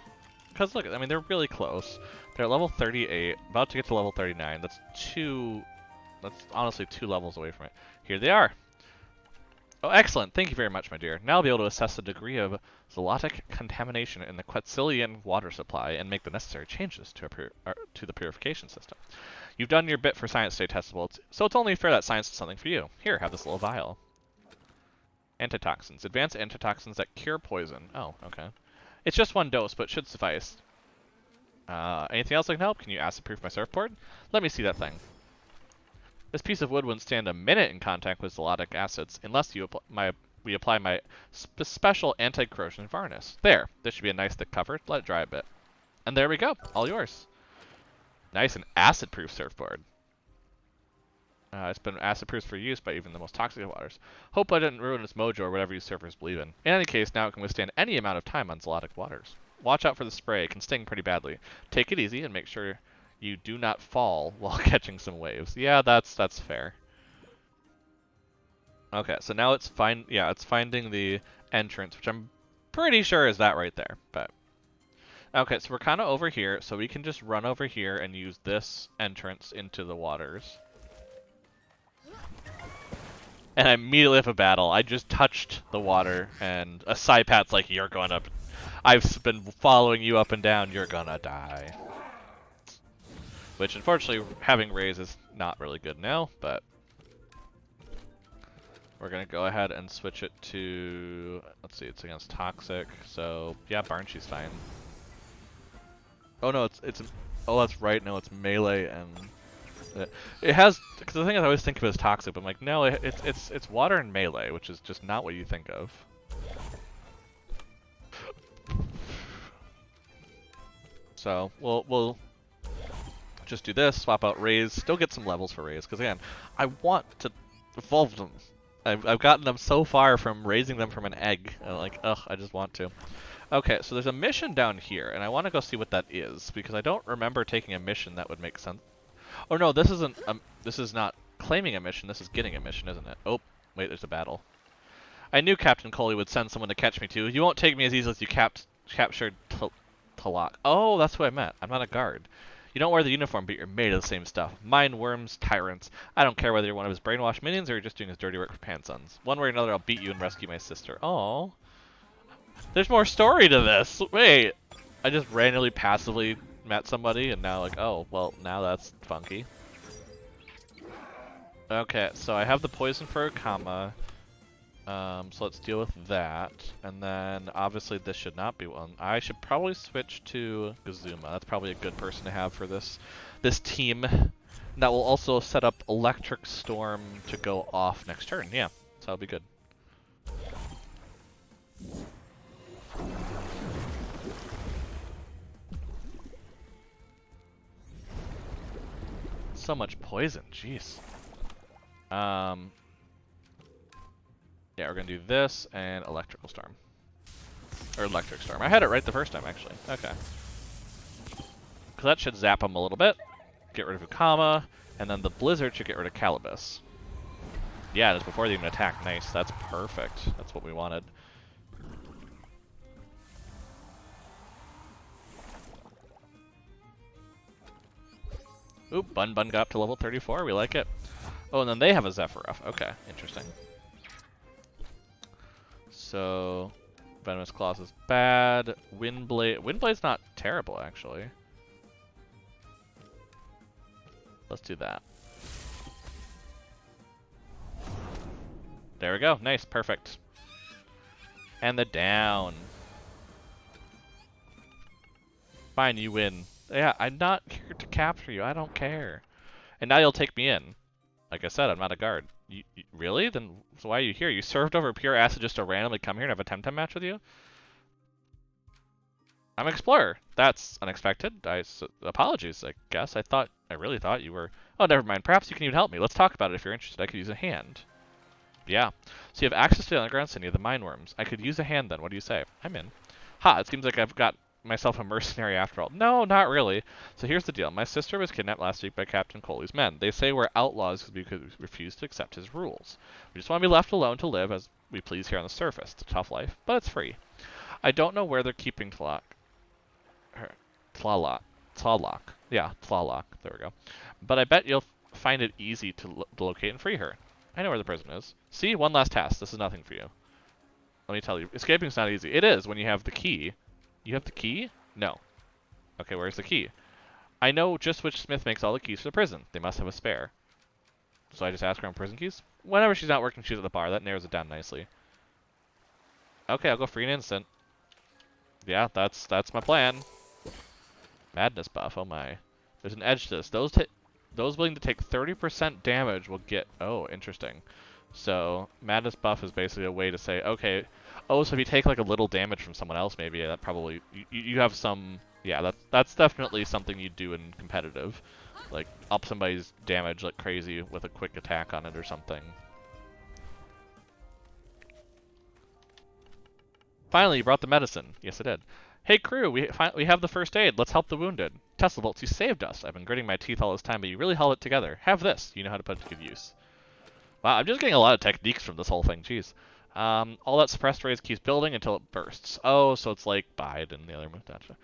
Because look, I mean, they're really close. They're at level 38, about to get to level 39. That's honestly 2 levels away from it. Here they are. Oh, excellent. Thank you very much, my dear. Now I'll be able to assess the degree of zootic contamination in the Quetzalian water supply and make the necessary changes to the purification system. You've done your bit for science to stay testable, so it's only fair that science does something for you. Here, have this little vial. Antitoxins. Advanced antitoxins that cure poison. Oh, okay. It's just 1 dose, but should suffice. Anything else I can help? Can you acid-proof my surfboard? Let me see that thing. This piece of wood wouldn't stand a minute in contact with zootic acids unless we apply my special anti-corrosion varnish. There. This should be a nice thick cover. Let it dry a bit. And there we go. All yours. Nice and acid-proof surfboard. It's been acid-proof for use by even the most toxic of waters. Hope I didn't ruin its mojo or whatever you surfers believe in. In any case, now it can withstand any amount of time on zootic waters. Watch out for the spray. It can sting pretty badly. Take it easy and make sure you do not fall while catching some waves. Yeah, that's fair. Okay, so now it's finding the entrance, which I'm pretty sure is that right there. But okay, so we're kind of over here, so we can just run over here and use this entrance into the waters. And I immediately have a battle. I just touched the water, and a Psypat's like, you're going up. I've been following you up and down. You're gonna die. Which, unfortunately, having Raze is not really good now, but we're gonna go ahead and switch it to, let's see, it's against Toxic, so yeah, Barnshe's fine. Oh no, oh that's right, no, it's melee and it has, because the thing is I always think of it as Toxic, but I'm like, no, it's water and melee, which is just not what you think of. So we'll Just do this, swap out Raise, still get some levels for Raise, because again, I want to evolve them. I've gotten them so far from raising them from an egg. I'm like, ugh, I just want to. Okay, so there's a mission down here, and I want to go see what that is, because I don't remember taking a mission that would make sense. Oh no, this isn't, this is not claiming a mission, this is getting a mission, isn't it? Oh, wait, there's a battle. I knew Captain Coley would send someone to catch me too. You won't take me as easily as you captured Talak. Oh, that's who I meant. I'm not a guard. You don't wear the uniform, but you're made of the same stuff. Mind worms, tyrants. I don't care whether you're one of his brainwashed minions or you're just doing his dirty work for Pansons. One way or another, I'll beat you and rescue my sister. Oh, there's more story to this. Wait, I just randomly, passively met somebody, and now like, oh, well, now that's funky. Okay, so I have the poison for Akama. So let's deal with that, and then obviously this should not be one. I should probably switch to Gazuma. That's probably a good person to have for this team. That will also set up Electric Storm to go off next turn. Yeah, so that'll be good. So much poison, jeez. Yeah, we're gonna do this and Electrical Storm. Or Electric Storm. I had it right the first time, actually. Okay. Because that should zap him a little bit. Get rid of Ukama. And then the Blizzard should get rid of Calibus. Yeah, just before they even attack. Nice. That's perfect. That's what we wanted. Oop, Bun got up to level 34. We like it. Oh, and then they have a Zephyruff. Okay, interesting. So, Venomous Claws is bad. Windblade's not terrible, actually. Let's do that. There we go. Nice, perfect. And the down. Fine, you win. Yeah, I'm not here to capture you. I don't care. And now you'll take me in. Like I said, I'm not a guard. You really? Then so why are you here? You served over pure acid just to randomly come here and have a TemTem match with you? I'm an explorer. That's unexpected. Apologies, I guess. I really thought you were... Oh, never mind. Perhaps you can even help me. Let's talk about it if you're interested. I could use a hand. Yeah. So you have access to the underground city of the mine worms. I could use a hand then. What do you say? I'm in. Ha, it seems like I've got myself a mercenary after all. No, not really. So here's the deal. My sister was kidnapped last week by Captain Coley's men. They say we're outlaws because we refuse to accept his rules. We just want to be left alone to live as we please here on the surface. It's a tough life, but it's free. I don't know where they're keeping Tlaloc. Yeah, Tlaloc. There we go. But I bet you'll find it easy to locate and free her. I know where the prison is. See? One last task. This is nothing for you. Let me tell you. Escaping's not easy. It is when you have the key. You have the key? No. Okay, where's the key? I know just which smith makes all the keys for the prison. They must have a spare. So I just ask her on prison keys? Whenever she's not working, she's at the bar. That narrows it down nicely. Okay, I'll go free an instant. Yeah, that's my plan. Madness buff, oh my. There's an edge to this. Those willing to take 30% damage will get... Oh, interesting. So, Madness buff is basically a way to say, okay, oh, so if you take like a little damage from someone else, maybe that probably... You have some... Yeah, that's definitely something you do in competitive. Like, up somebody's damage like crazy with a quick attack on it or something. Finally, you brought the medicine. Yes, I did. Hey crew, we have the first aid. Let's help the wounded. Tesla Bolts, you saved us. I've been gritting my teeth all this time, but you really held it together. Have this. You know how to put it to good use. Wow, I'm just getting a lot of techniques from this whole thing. Jeez. All that suppressed raise keeps building until it bursts. Oh, so it's like Bide and the other move. Gotcha.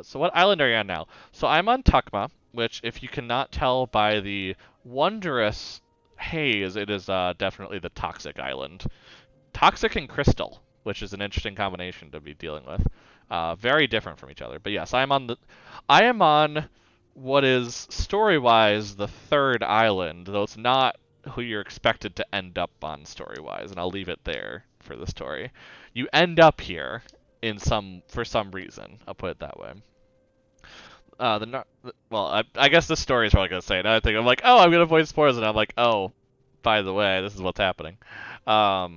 So what island are you on now? So I'm on Tucma, which if you cannot tell by the wondrous haze, it is definitely the Toxic Island. Toxic and Crystal, which is an interesting combination to be dealing with. Very different from each other. But yes, I am on what is story-wise the third island, though it's not who you're expected to end up on story-wise, and I'll leave it there for the story. You end up here for some reason. I'll put it that way. I guess this story is probably gonna say it. I think I'm like, oh, I'm gonna avoid spoilers, and I'm like, oh, by the way, this is what's happening. At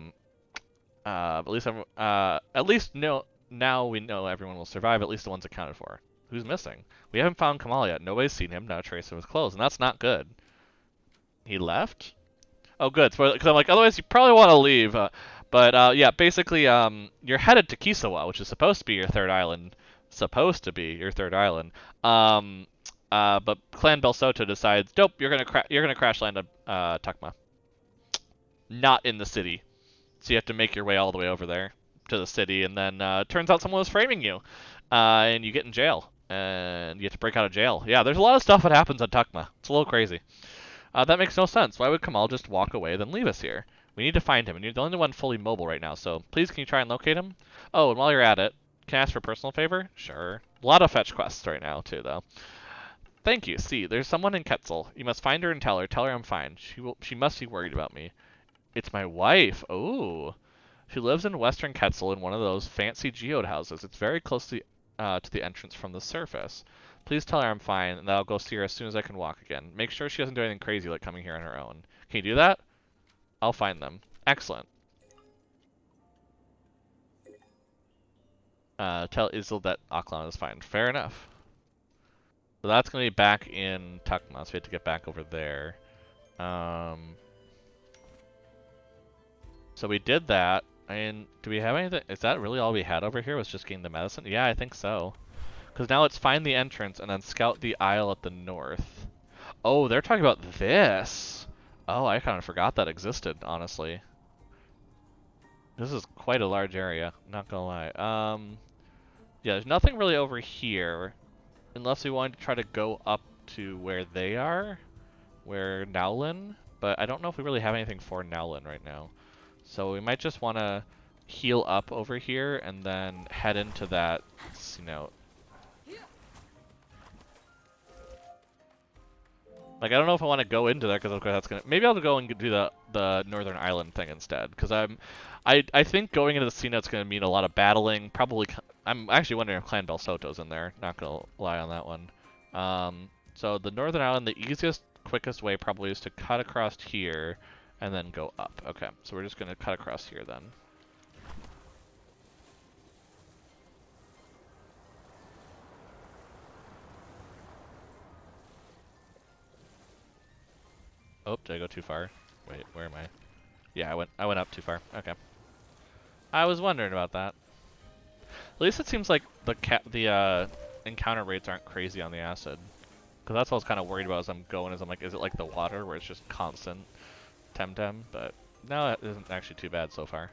least now we know everyone will survive. At least the ones accounted for. Who's missing? We haven't found Kamal yet. Nobody's seen him. Not a trace of his clothes, and that's not good. He left? Oh, good. Because I'm like, otherwise you probably want to leave. Yeah, basically, you're headed to Kisawa, which is supposed to be your third island. Supposed to be your third island. But Clan Belsoto decides, nope, you're gonna crash land on Tucma. Not in the city. So you have to make your way all the way over there to the city, and then turns out someone was framing you, and you get in jail, and you have to break out of jail. Yeah, there's a lot of stuff that happens on Tucma. It's a little crazy. That makes no sense. Why would Kamal just walk away then leave us here? We need to find him, and you're the only one fully mobile right now, so please can you try and locate him? Oh, and while you're at it, can I ask for a personal favor? Sure. A lot of fetch quests right now, too, though. Thank you. See, there's someone in Quetzal. You must find her and tell her. Tell her I'm fine. She must be worried about me. It's my wife. Oh. She lives in western Quetzal in one of those fancy geode houses. It's very close to the entrance from the surface. Please tell her I'm fine, and that I'll go see her as soon as I can walk again. Make sure she doesn't do anything crazy like coming here on her own. Can you do that? I'll find them. Excellent. Tell Isle that Aklan is fine. Fair enough. So that's going to be back in Tucma, so we have to get back over there. So we did that. And do we have anything? Is that really all we had over here? Was just getting the medicine? Yeah, I think so. Because now let's find the entrance and then scout the isle at the north. Oh, they're talking about this. Oh, I kind of forgot that existed, honestly. This is quite a large area, not gonna lie. Yeah, there's nothing really over here. Unless we wanted to try to go up to where they are. Where Nowlin. But I don't know if we really have anything for Nowlin right now. So we might just want to heal up over here and then head into that, you know. Like, I don't know if I want to go into there because that's gonna. Maybe I'll go and do the Northern Island thing instead. Because I think going into the sea note's gonna mean a lot of battling. Probably. I'm actually wondering if Clan Belsoto's in there. Not gonna lie on that one. So the Northern Island, the easiest, quickest way probably is to cut across here. And then go up. Okay, so we're just going to cut across here then. Oh, did I go too far? Wait, where am I? Yeah, I went up too far. Okay. I was wondering about that. At least it seems like the encounter rates aren't crazy on the acid. Because that's what I was kind of worried about as I'm going. Is I'm like, is it like the water where it's just constant TemTem? But no, it isn't actually too bad so far.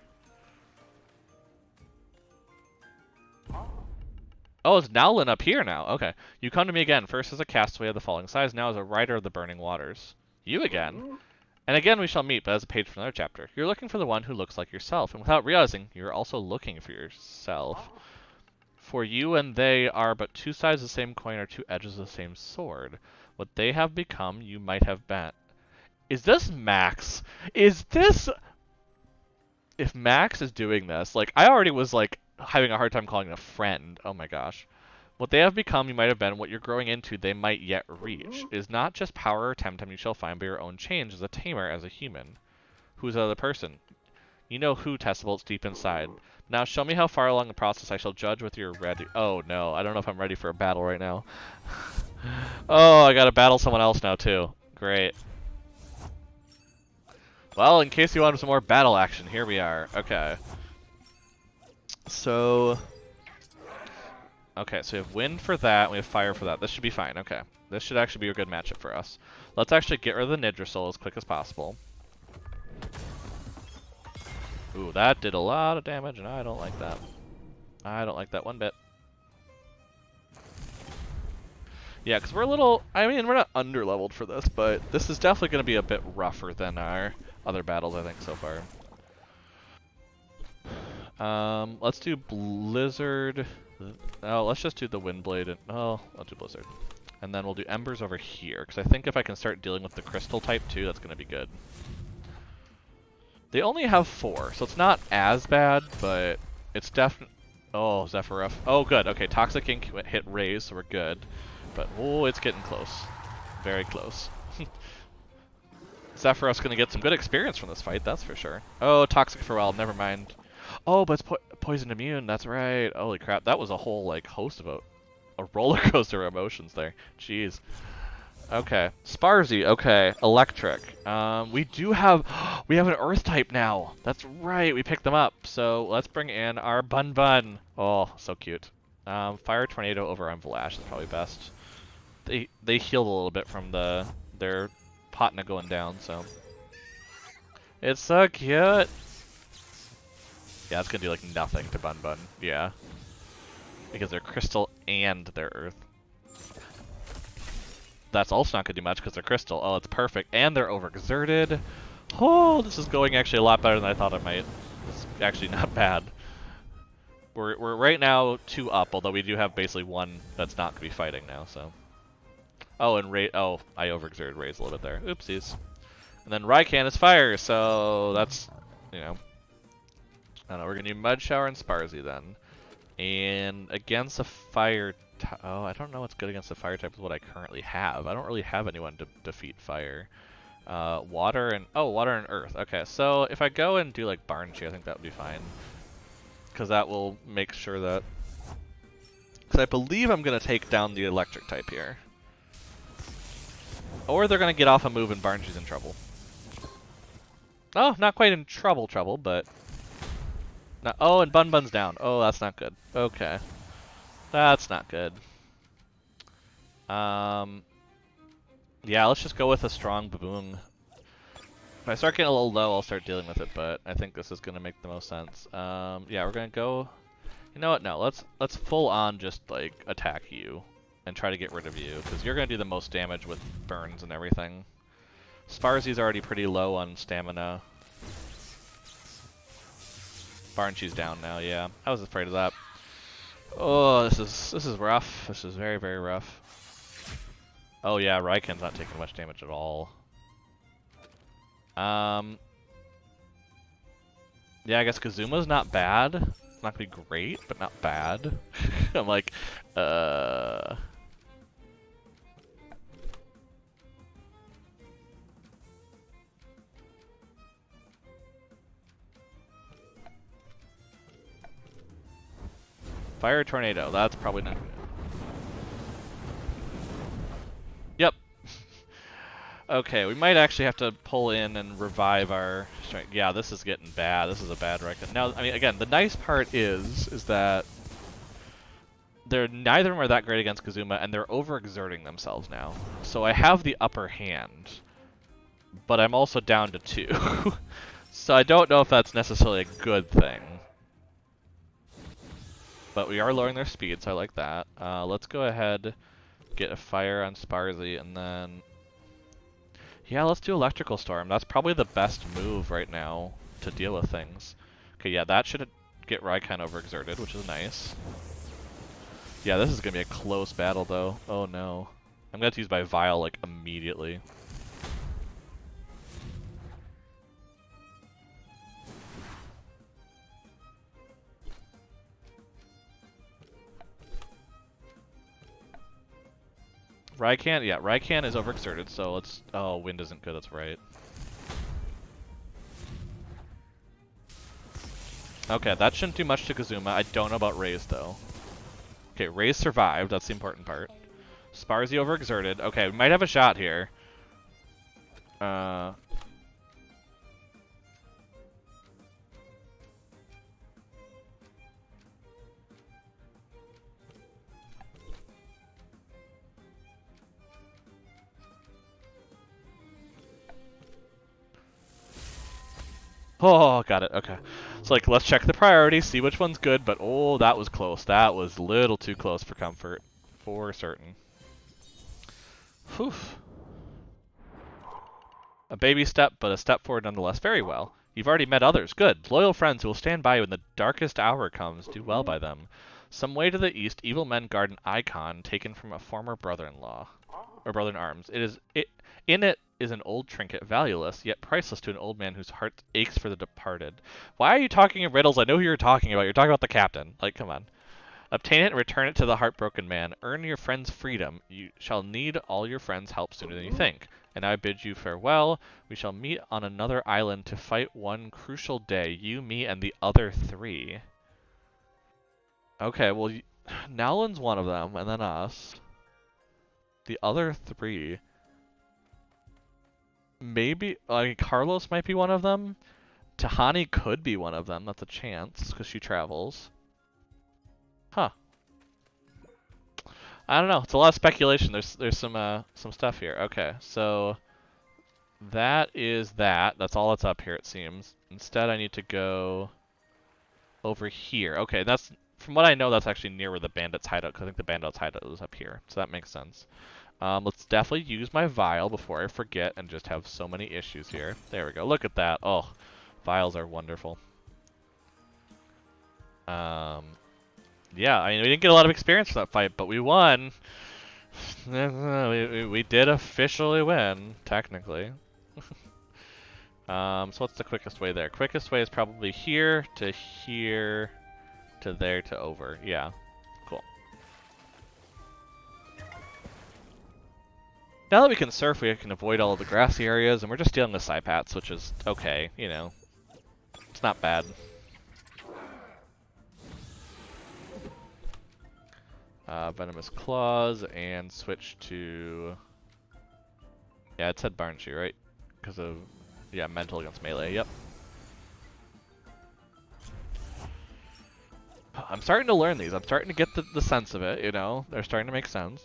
Oh, it's Nowlin up here now. Okay. You come to me again, first as a castaway of the falling skies, now as a rider of the burning waters. You again? And again we shall meet, but as a page from another chapter. You're looking for the one who looks like yourself, and without realizing, you're also looking for yourself. For you and they are but two sides of the same coin or two edges of the same sword. What they have become, you might have been. Is this Max? Is this... If Max is doing this, like, I already was, like, having a hard time calling it a friend. Oh my gosh. What they have become, you might have been. What you're growing into, they might yet reach. It is not just power or TemTem you shall find, but your own change as a tamer, as a human. Who's the other person? You know who, Testable, it's deep inside. Now show me how far along the process I shall judge with your ready. Oh no, I don't know if I'm ready for a battle right now. Oh, I gotta battle someone else now too. Great. Well, in case you wanted some more battle action, here we are. Okay. So... Okay, so we have wind for that, and we have fire for that. This should be fine, okay. This should actually be a good matchup for us. Let's actually get rid of the Nidrasil as quick as possible. Ooh, that did a lot of damage, and I don't like that. I don't like that one bit. Yeah, because we're a little... I mean, we're not under-leveled for this, but this is definitely going to be a bit rougher than our other battles, I think, so far. Let's do Blizzard. Oh, let's just do the Windblade. And, oh, I'll do Blizzard. And then we'll do Embers over here, because I think if I can start dealing with the Crystal type too, that's going to be good. They only have 4, so it's not as bad, but it's definitely... Oh, Zephyruff. Oh, good. Okay, Toxic Ink hit Raise, so we're good. But, oh, it's getting close. Very close. Zephyruff's going to get some good experience from this fight, that's for sure. Oh, Toxic Farewell, never mind. Oh, but it's Poison Immune, that's right. Holy crap, that was a whole, like, host of a roller coaster of emotions there. Jeez. Okay, Sparzy. Okay, electric. We do have we have an Earth type now. That's right. We picked them up. So let's bring in our Bun Bun. Oh, so cute. Fire Tornado over Envelash is probably best. They healed a little bit from their Potna going down, so it's so cute. Yeah, it's gonna do like nothing to Bun Bun. Yeah, because they're Crystal and they're Earth. That's also not gonna do much because they're Crystal. Oh, it's perfect, and they're overexerted. Oh, this is going actually a lot better than I thought it might. It's actually not bad. We're right now 2 up, although we do have basically 1 that's not gonna be fighting now. So. Oh, and oh, I overexerted Ray's a little bit there. Oopsies. And then Raikan is fire, so that's, you know. I don't know, we're gonna do Mud Shower and Sparzy then. And against a fire oh, I don't know what's good against the fire type is what I currently have. I don't really have anyone to defeat fire. Water and earth. Okay, so if I go and do like Barnchi, I think that would be fine. Because that will make sure that... Because I believe I'm gonna take down the electric type here. Or they're gonna get off a move and Barnchi's in trouble. Oh, not quite in trouble, but... Not, oh, and Bun Bun's down. Oh, that's not good. Okay. That's not good. Yeah, let's just go with a strong Baboon. If I start getting a little low, I'll start dealing with it, but I think this is gonna make the most sense. Yeah, we're gonna go... You know what, no, let's full on just, like, attack you. And try to get rid of you, because you're gonna do the most damage with burns and everything. Sparzy's already pretty low on stamina. Barnchi's down now, yeah. I was afraid of that. Oh, this is rough. This is very, very rough. Oh yeah, Raikan's not taking much damage at all. Yeah, I guess Kazuma's not bad. It's not gonna be great, but not bad. I'm like, Fire Tornado, that's probably not good. Yep. Okay, we might actually have to pull in and revive our strength. Yeah, this is getting bad. This is a bad record. Now, I mean, again, the nice part is that neither of them are that great against Kazuma, and they're overexerting themselves now. So I have the upper hand, but I'm also down to 2. So I don't know if that's necessarily a good thing. But we are lowering their speed, so I like that. Let's go ahead, get a fire on Sparzy, and then... Yeah, let's do Electrical Storm. That's probably the best move right now to deal with things. Okay, yeah, that should get Raikan overexerted, which is nice. Yeah, this is going to be a close battle, though. Oh, no. I'm going to have to use my Vial, like, immediately. Raikan, yeah, Raikan is overexerted, so let's... Oh, wind isn't good, that's right. Okay, that shouldn't do much to Kazuma. I don't know about Raze, though. Okay, Raze survived, that's the important part. Sparzy overexerted. Okay, we might have a shot here. Oh, got it. Okay. So, like, let's check the priorities, see which one's good, but oh, that was close. That was a little too close for comfort. For certain. Whew. A baby step, but a step forward nonetheless. Very well. You've already met others. Good. Loyal friends who will stand by you when the darkest hour comes. Do well by them. Some way to the east, evil men guard an icon taken from a former brother-in-law. Or brother-in-arms. In it is an old trinket, valueless, yet priceless to an old man whose heart aches for the departed. Why are you talking in riddles? I know who you're talking about. You're talking about the captain. Like, come on. Obtain it and return it to the heartbroken man. Earn your friend's freedom. You shall need all your friends' help sooner than you think. And I bid you farewell. We shall meet on another island to fight one crucial day. You, me, and the other 3. Okay, well, Nowlin's one of them, and then us. The other three, maybe, like, Carlos might be one of them. Tahani could be one of them. That's a chance, because she travels. Huh. I don't know. It's a lot of speculation. There's some stuff here. Okay, so that is that. That's all that's up here, it seems. Instead, I need to go over here. Okay, that's, from what I know, that's actually near where the bandits hideout, because I think the bandits hideout is up here. So that makes sense. Let's definitely use my vial before I forget and just have so many issues here. There we go. Look at that. Oh, vials are wonderful. Yeah, I mean, we didn't get a lot of experience for that fight, but we won. we did officially win, technically. So what's the quickest way there? Quickest way is probably here to there to over. Yeah, cool. Now that we can surf, we can avoid all of the grassy areas, and we're just dealing with Psypats, which is okay, you know. It's not bad. Venomous Claws, and switch to... Yeah, it said Barnshy, right? Because of... Yeah, mental against melee, yep. I'm starting to learn these. I'm starting to get the sense of it, you know? They're starting to make sense.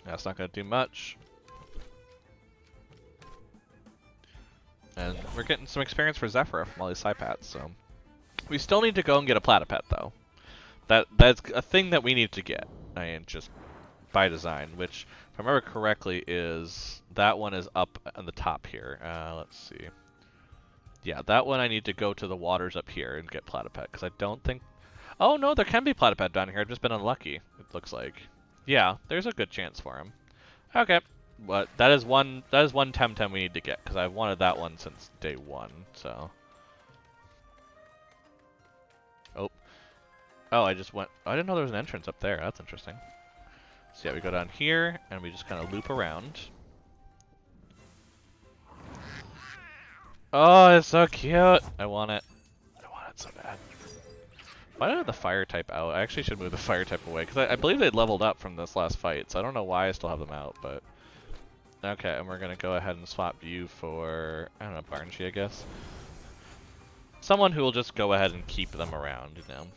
That's not going to do much. And we're getting some experience for Zephyra from all these Psypats, so... We still need to go and get a Platypet, though. That's a thing that we need to get. I mean, just by design, which, if I remember correctly, is... That one is up on the top here. Let's see. Yeah, that one I need to go to the waters up here and get Platypet, because I don't think... Oh, no, there can be Platypet down here. I've just been unlucky, it looks like. Yeah, there's a good chance for him. Okay. But that is one TemTem we need to get, because I've wanted that one since day one, so... Oh, I just went... I didn't know there was an entrance up there. That's interesting. So yeah, we go down here, and we just kind of loop around. Oh, it's so cute! I want it. I want it so bad. Why did I have the fire type out? I actually should move the fire type away, because I believe they leveled up from this last fight, so I don't know why I still have them out, but... Okay, and we're going to go ahead and swap you for... I don't know, Barnshy, I guess? Someone who will just go ahead and keep them around, you know?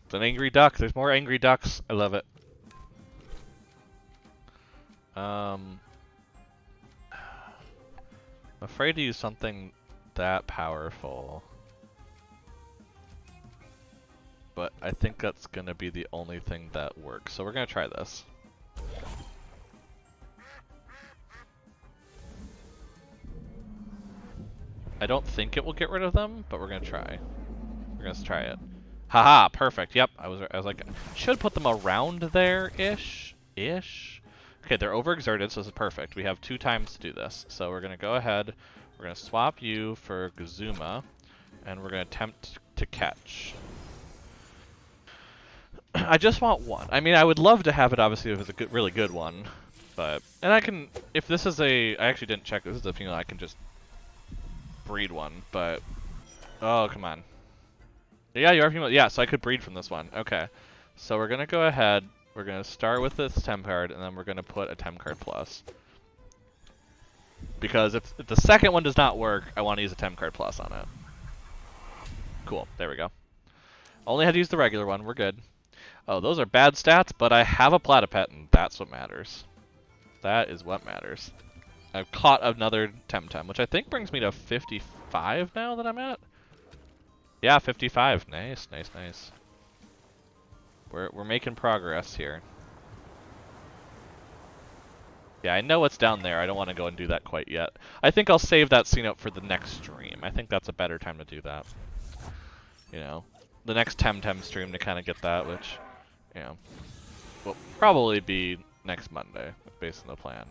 It's an angry duck. There's more angry ducks. I love it. I'm afraid to use something that powerful. But I think that's going to be the only thing that works. So we're going to try this. I don't think it will get rid of them, but we're going to try. We're going to try it. Haha, perfect. Yep, I was like, should put them around there-ish. Okay, they're overexerted, so this is perfect. We have 2 times to do this. So we're going to go ahead, we're going to swap you for Gazuma, and we're going to attempt to catch. I just want one. I mean, I would love to have it, obviously, if it's a good, really good one. But, and I can, if this is a, I actually didn't check, this is a female, I can just breed one, but, oh, come on. Yeah, you are female. Yeah, so I could breed from this one. Okay. So we're going to go ahead. We're going to start with this Tem card, and then we're going to put a Tem card plus. Because if the second one does not work, I want to use a Tem card plus on it. Cool. There we go. Only had to use the regular one. We're good. Oh, those are bad stats, but I have a Platypet, and that's what matters. That is what matters. I've caught another TemTem, which I think brings me to 55 now that I'm at. Yeah, 55. Nice, nice, nice. We're making progress here. Yeah, I know what's down there. I don't want to go and do that quite yet. I think I'll save that scene up for the next stream. I think that's a better time to do that. You know, the next TemTem stream to kind of get that, which, you know, will probably be next Monday, based on the plan.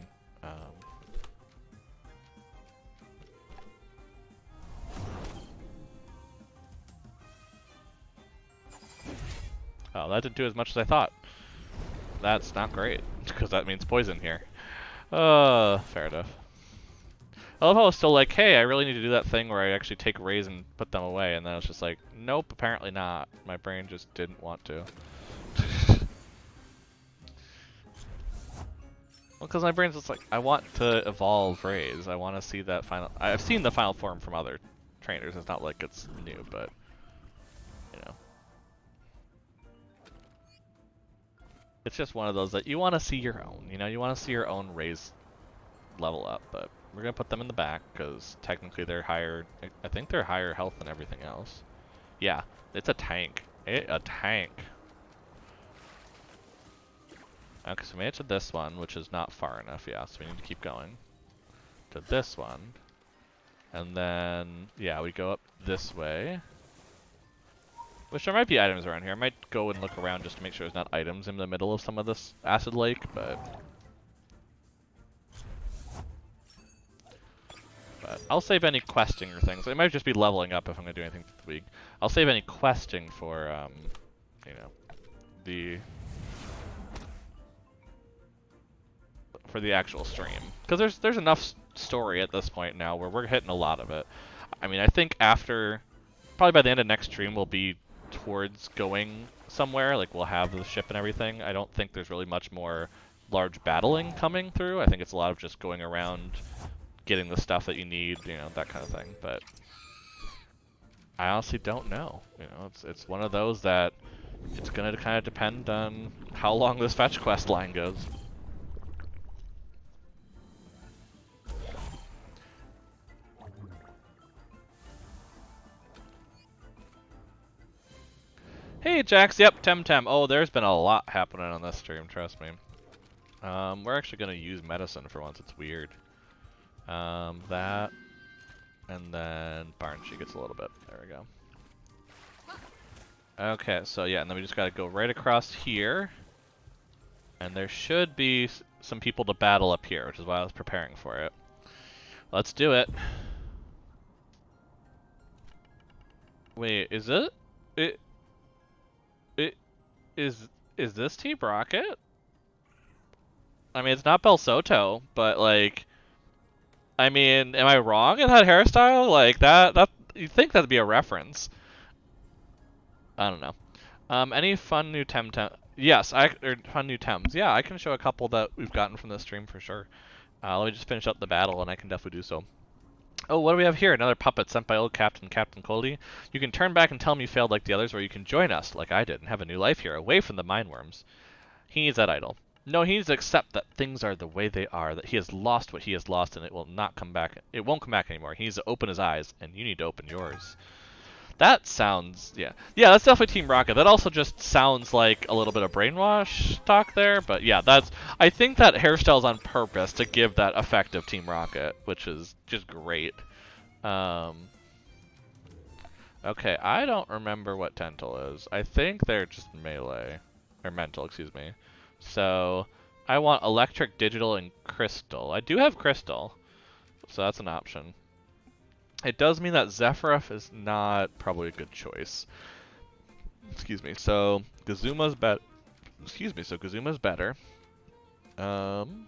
wow, that didn't do as much as I thought. That's not great, because that means poison here. Fair enough. I love how it's still like, hey, I really need to do that thing where I actually take rays and put them away, and then it's just like, nope, apparently not. My brain just didn't want to. Well, because my brain's just like, I want to evolve rays. I want to see that final... I've seen the final form from other trainers. It's not like it's new, but, you know. It's just one of those that you want to see your own, you know? You want to see your own rays level up, but we're going to put them in the back because technically they're higher... I think they're higher health than everything else. Yeah, it's a tank. A tank. Okay, so we made it to this one, which is not far enough, yeah, so we need to keep going. To this one. And then, yeah, we go up this way. Which there might be items around here. I might go and look around just to make sure there's not items in the middle of some of this acid lake, but I'll save any questing or things. It might just be leveling up if I'm going to do anything this week. I'll save any questing for, you know, for the actual stream. Because there's enough story at this point now where we're hitting a lot of it. I mean, I think after, probably by the end of next stream, we'll be towards going somewhere. Like, we'll have the ship and everything. I don't think there's really much more large battling coming through. I think it's a lot of just going around, getting the stuff that you need, you know, that kind of thing. But I honestly don't know. You know, it's one of those that it's going to kind of depend on how long this fetch quest line goes. Hey Jax, yep, TemTem. Oh, there's been a lot happening on this stream, trust me. We're actually gonna use medicine for once, it's weird. That, and then Barnshe gets a little bit, there we go. Okay, so yeah, and then we just gotta go right across here. And there should be some people to battle up here, which is why I was preparing for it. Let's do it. Wait, is it? Is this Team Rocket? I mean, it's not Bel Soto, but like, I mean, am I wrong in that hairstyle? Like that you'd think that'd be a reference. I don't know. Any fun new TemTem? Yes, fun new Tems. Yeah, I can show a couple that we've gotten from this stream for sure. Let me just finish up the battle, and I can definitely do so. Oh, what do we have here? Another puppet sent by old Captain Coldy. You can turn back and tell him you failed like the others, or you can join us, like I did, and have a new life here, away from the mineworms. He needs that idol. No, he needs to accept that things are the way they are, that he has lost what he has lost, and it will not come back. It won't come back anymore. He needs to open his eyes, and you need to open yours. That sounds, yeah. Yeah, that's definitely Team Rocket. That also just sounds like a little bit of brainwash talk there, but yeah, I think that hairstyle's on purpose to give that effect of Team Rocket, which is just great. Okay, I don't remember what Tental is. I think they're just melee, or mental, excuse me. So, I want electric, digital, and crystal. I do have crystal, so that's an option. It does mean that Zephyroth is not probably a good choice. Excuse me. So Gazuma's better. Excuse me. So Gazuma's better. And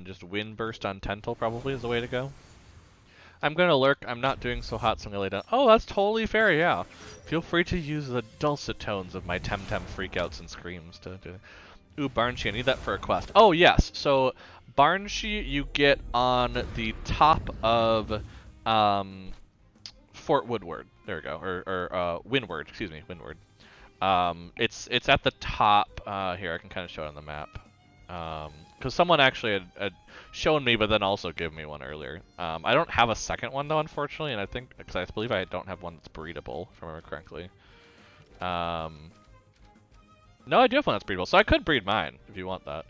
just Wind Burst on Tental probably is the way to go. I'm gonna lurk. I'm not doing so hot, so I'm gonna lay down. Oh, that's totally fair. Yeah. Feel free to use the dulcet tones of my TemTem freakouts and screams to do. Ooh, Barnshe, I need that for a quest. Oh, yes. So, Barnshe you get on the top of Fort Woodward. There we go. Or Windward. Excuse me, Windward. It's at the top. Here, I can kind of show it on the map. Because someone actually had shown me, but then also given me one earlier. I don't have a second one, though, unfortunately. And I think, because I believe I don't have one that's breedable, if I remember correctly. No, I do have one that's breedable, so I could breed mine if you want that.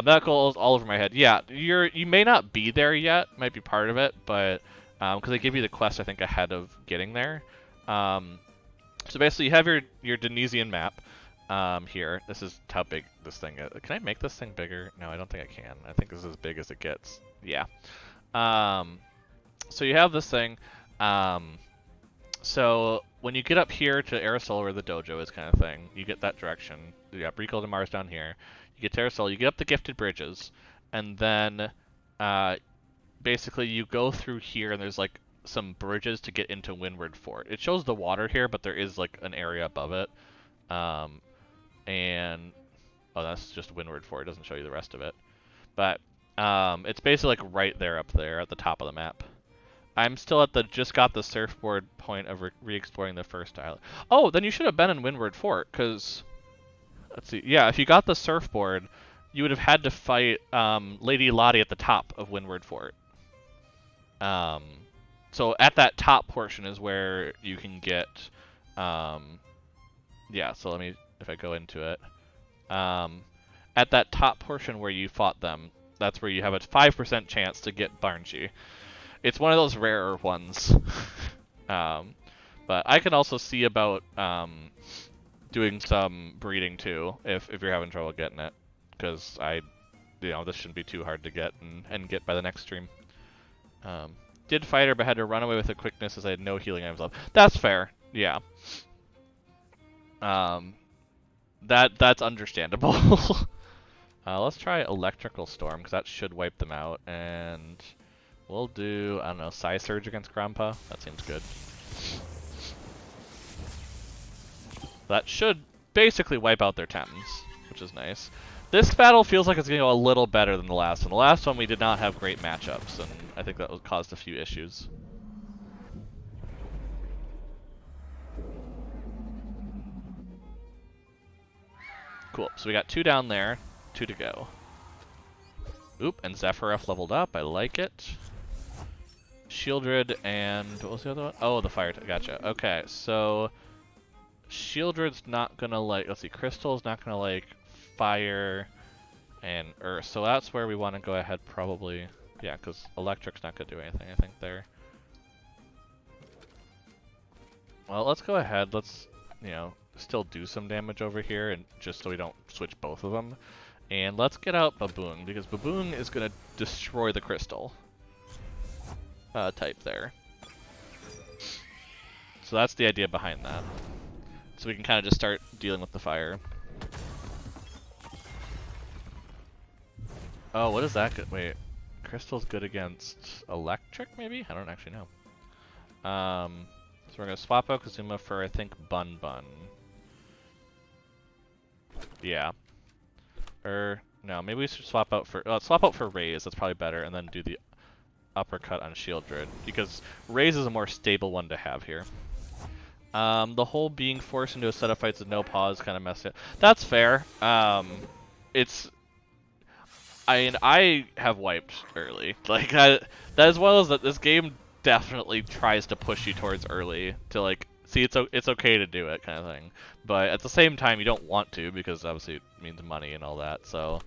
Medical is all over my head. Yeah, you may not be there yet, might be part of it, but because they give you the quest, I think, ahead of getting there. So basically, you have your Denisian map here. This is how big this thing is. Can I make this thing bigger? No, I don't think I can. I think this is as big as it gets. Yeah. So you have this thing. So when you get up here to Aerosol, where the dojo is, kind of thing, you get that direction. You got Brico de Mars down here. You get to Aerosol, you get up the Gifted Bridges, and then basically you go through here, and there's like some bridges to get into Windward Fort. It shows the water here, but there is like an area above it. And oh, that's just Windward Fort. It doesn't show you the rest of it. But it's basically like right there up there at the top of the map. I'm still at the just got the surfboard point of re-exploring the first island. Oh, then you should have been in Windward Fort, because let's see. Yeah, if you got the surfboard, you would have had to fight Lady Lottie at the top of Windward Fort. So at that top portion is where you can get, yeah. So let me, if I go into it, at that top portion where you fought them, that's where you have a 5% chance to get Barnji. It's one of those rarer ones. But I can also see about doing some breeding too, if you're having trouble getting it, because this shouldn't be too hard to get and get by the next stream. Did fight her, but had to run away with a quickness as I had no healing items left. That's fair. Yeah. That's understandable. Let's try Electrical Storm, because that should wipe them out, and we'll do, I don't know, Psy Surge against Grandpa. That seems good. That should basically wipe out their Tems, which is nice. This battle feels like it's going to go a little better than the last one. The last one we did not have great matchups, and I think that caused a few issues. Cool, so we got 2 down there, 2 to go. Oop, and Zephyroth leveled up, I like it. Shieldred and, what was the other one? Oh, the fire, gotcha. Okay, so Shieldred's not gonna like, let's see, Crystal's not gonna like fire and earth, so that's where we want to go ahead probably. Yeah, because electric's not gonna do anything, I think, there. Well, let's go ahead, let's, still do some damage over here, and just so we don't switch both of them. And let's get out Baboon, because Baboon is gonna destroy the crystal type there. So that's the idea behind that. So we can kind of just start dealing with the fire. Oh, what is that? Wait, crystal's good against electric, maybe? I don't actually know. So we're gonna swap out Kazuma for, I think, Bun Bun. Yeah. No, maybe we should swap out for Raise. That's probably better, and then do the uppercut on Shieldred, because Raise is a more stable one to have here. The whole being forced into a set of fights with no pause kind of messed it. That's fair. I have wiped early. Like that as well as that this game definitely tries to push you towards early to like see it's okay to do it kind of thing. But at the same time you don't want to, because obviously it means money and all that. So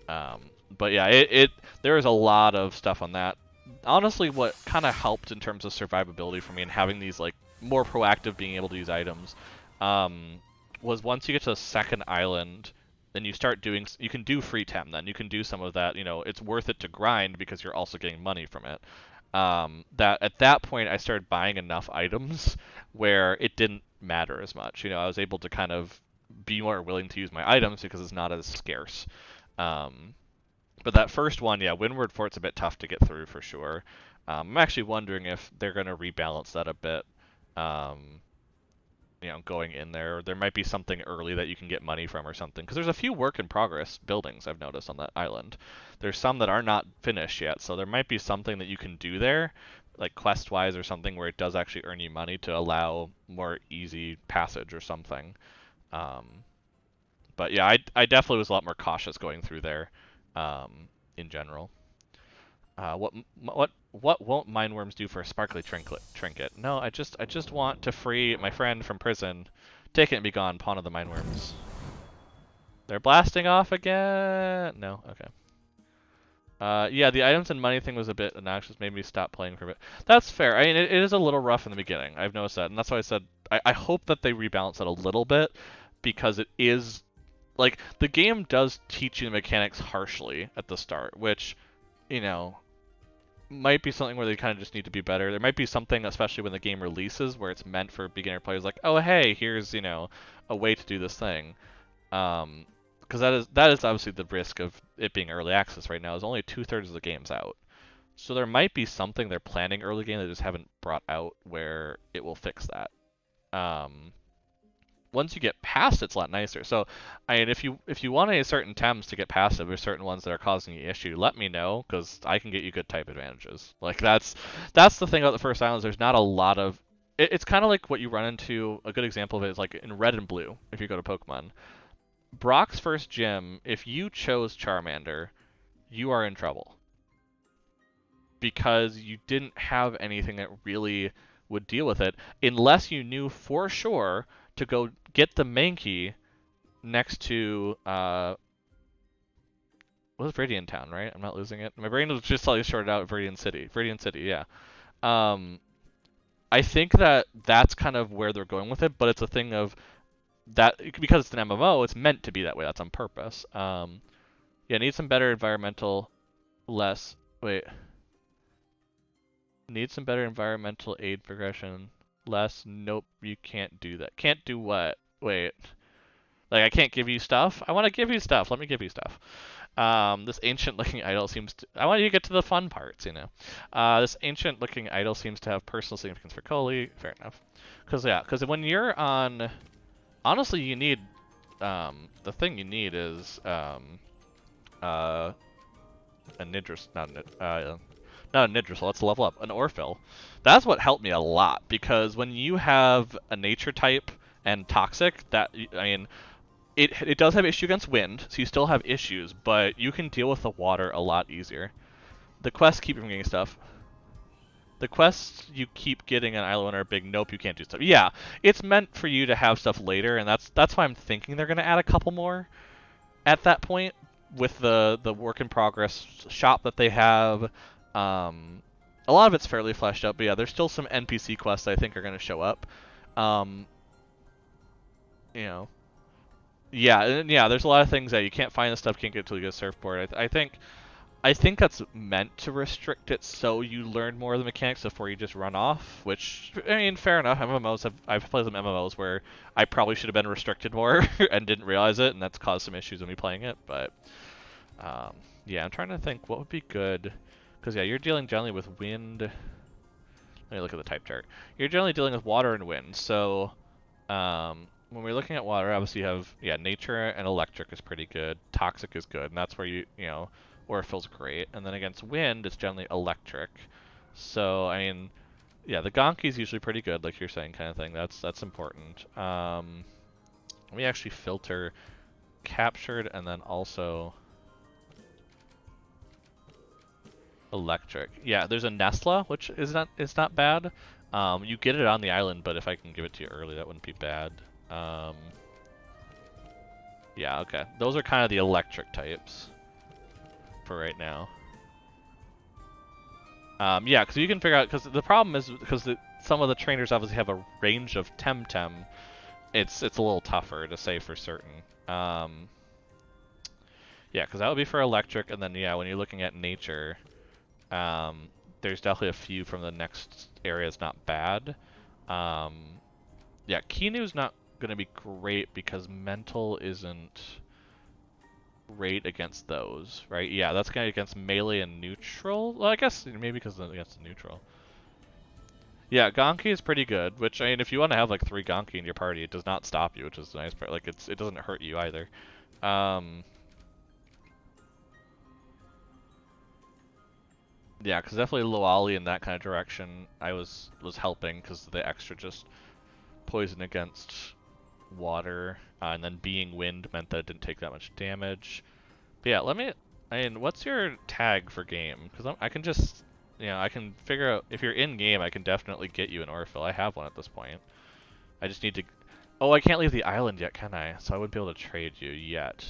but yeah, there is a lot of stuff on that. Honestly, what kind of helped in terms of survivability for me and having these like more proactive being able to use items was once you get to the second island, then you can do free tem then. You can do some of that, it's worth it to grind because you're also getting money from it. That at that point I started buying enough items where it didn't matter as much. I was able to kind of be more willing to use my items because it's not as scarce. But that first one, yeah, Windward Fort's a bit tough to get through for sure. I'm actually wondering if they're going to rebalance that a bit. Going in there. There might be something early that you can get money from or something. Because there's a few work in progress buildings I've noticed on that island. There's some that are not finished yet, so there might be something that you can do there, like quest-wise or something, where it does actually earn you money to allow more easy passage or something. But yeah, I definitely was a lot more cautious going through there in general. What won't Mindworms do for a sparkly trinket? No, I just want to free my friend from prison. Take it and be gone, pawn of the Mindworms. They're blasting off again. No, okay. Yeah, the items and money thing was a bit obnoxious. Made me stop playing for a bit. That's fair. I mean, it is a little rough in the beginning. I've noticed that, and that's why I said I hope that they rebalance it a little bit, because it is like the game does teach you the mechanics harshly at the start, which might be something where they kind of just need to be better. There might be something, especially when the game releases, where it's meant for beginner players, like, oh hey, here's a way to do this thing. Because that is obviously the risk of it being early access right now. Is only 2/3 of the game's out, so there might be something they're planning early game they just haven't brought out where it will fix that. Once you get past it's a lot nicer. So, I mean, if you want a certain TEMs to get past it, or certain ones that are causing you issue, let me know because I can get you good type advantages. Like that's the thing about the first islands. There's not a lot of it's kind of like what you run into. A good example of it is like in Red and Blue. If you go to Pokemon, Brock's first gym, if you chose Charmander, you are in trouble because you didn't have anything that really would deal with it unless you knew for sure to go get the Mankey next to what was Viridian Town, right? I'm not losing it. My brain was just slightly shorted out. Viridian City. Viridian City, yeah. Um, I think that's kind of where they're going with it, but it's a thing of that because it's an MMO, it's meant to be that way. That's on purpose. Yeah, need some better environmental, less. Wait. Need some better environmental aid progression. Less. Nope, you can't do that. Can't do what? Wait. Like, I can't give you stuff? I want to give you stuff. Let me give you stuff. This ancient-looking idol seems to... I want you to get to the fun parts, This ancient-looking idol seems to have personal significance for Koli. Fair enough. Because when you're on... Honestly, you need... The thing you need is... A Nidris... Not a Nidris, let's level up. An Orphle. That's what helped me a lot, because when you have a nature type and toxic, it does have issue against wind, so you still have issues, but you can deal with the water a lot easier. The quests keep you from getting stuff. The quests you keep getting on Island are big. Nope, you can't do stuff. Yeah, it's meant for you to have stuff later, and that's why I'm thinking they're gonna add a couple more at that point with the work in progress shop that they have. A lot of it's fairly fleshed out, but yeah, there's still some NPC quests I think are gonna show up. Um, you know. Yeah, and yeah, there's a lot of things that you can't find the stuff, can't get till you get a surfboard. I think that's meant to restrict it so you learn more of the mechanics before you just run off, which, I mean, fair enough. I've played some MMOs where I probably should have been restricted more and didn't realize it, and that's caused some issues in me playing it, but yeah, I'm trying to think what would be good, because yeah, you're dealing generally with wind. Let me look at the type chart. You're generally dealing with water and wind, so when we're looking at water, obviously you have, yeah, nature and electric is pretty good. Toxic is good, and that's where Orphle's great. And then against wind, it's generally electric. So, I mean, yeah, the Gonki's usually pretty good, like you're saying, kind of thing. That's important. Let me actually filter captured and then also electric. Yeah, there's a Nestla, which is not bad. You get it on the island, but if I can give it to you early, that wouldn't be bad. Yeah, okay. Those are kind of the electric types for right now. Yeah, because you can figure out, because the problem is, because some of the trainers obviously have a range of TemTem, it's a little tougher to say for certain. Yeah, because that would be for electric, and then, yeah, when you're looking at nature, there's definitely a few from the next area is not bad. Yeah, Kinu's not going to be great because mental isn't great against those, right? Yeah, that's going to be against melee and neutral. Well, I guess maybe because against neutral. Yeah, Gonki is pretty good, which, I mean, if you want to have like 3 Gonki in your party, it does not stop you, which is the nice part. Like, it doesn't hurt you either. Yeah, because definitely Loali in that kind of direction, I was helping because the extra just poison against water, and then being wind meant that it didn't take that much damage. But yeah, I mean, what's your tag for game? Because I can just, I can figure out, if you're in game, I can definitely get you an Orphle. I have one at this point. I just need to, oh, I can't leave the island yet, can I? So I wouldn't be able to trade you yet.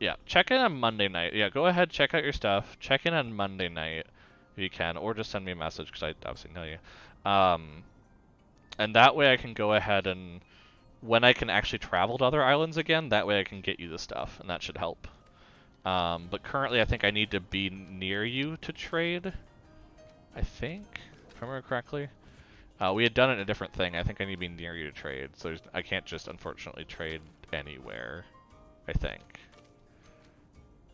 Yeah, check in on Monday night. Yeah, go ahead, check out your stuff. Check in on Monday night if you can, or just send me a message because I obviously know you. And that way I can go ahead and, when I can actually travel to other islands again, that way I can get you the stuff, and that should help. But currently I think I need to be near you to trade. I think, if I remember correctly. We had done it in a different thing. I think I need to be near you to trade, so I can't just unfortunately trade anywhere, I think.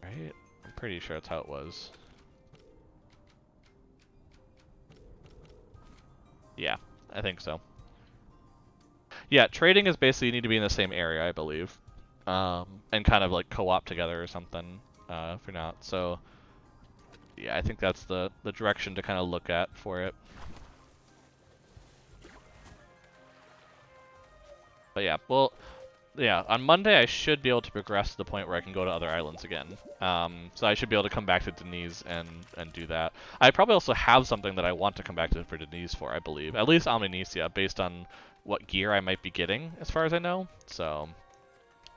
Right? I'm pretty sure that's how it was. Yeah, I think so. Yeah, trading is basically you need to be in the same area, I believe. And kind of like co-op together or something, if you're not. So, yeah, I think that's the direction to kind of look at for it. But yeah, well, yeah, on Monday I should be able to progress to the point where I can go to other islands again. So I should be able to come back to Denise and do that. I probably also have something that I want to come back to for Denise for, I believe. At least Omninesia, based on what gear I might be getting, as far as I know. So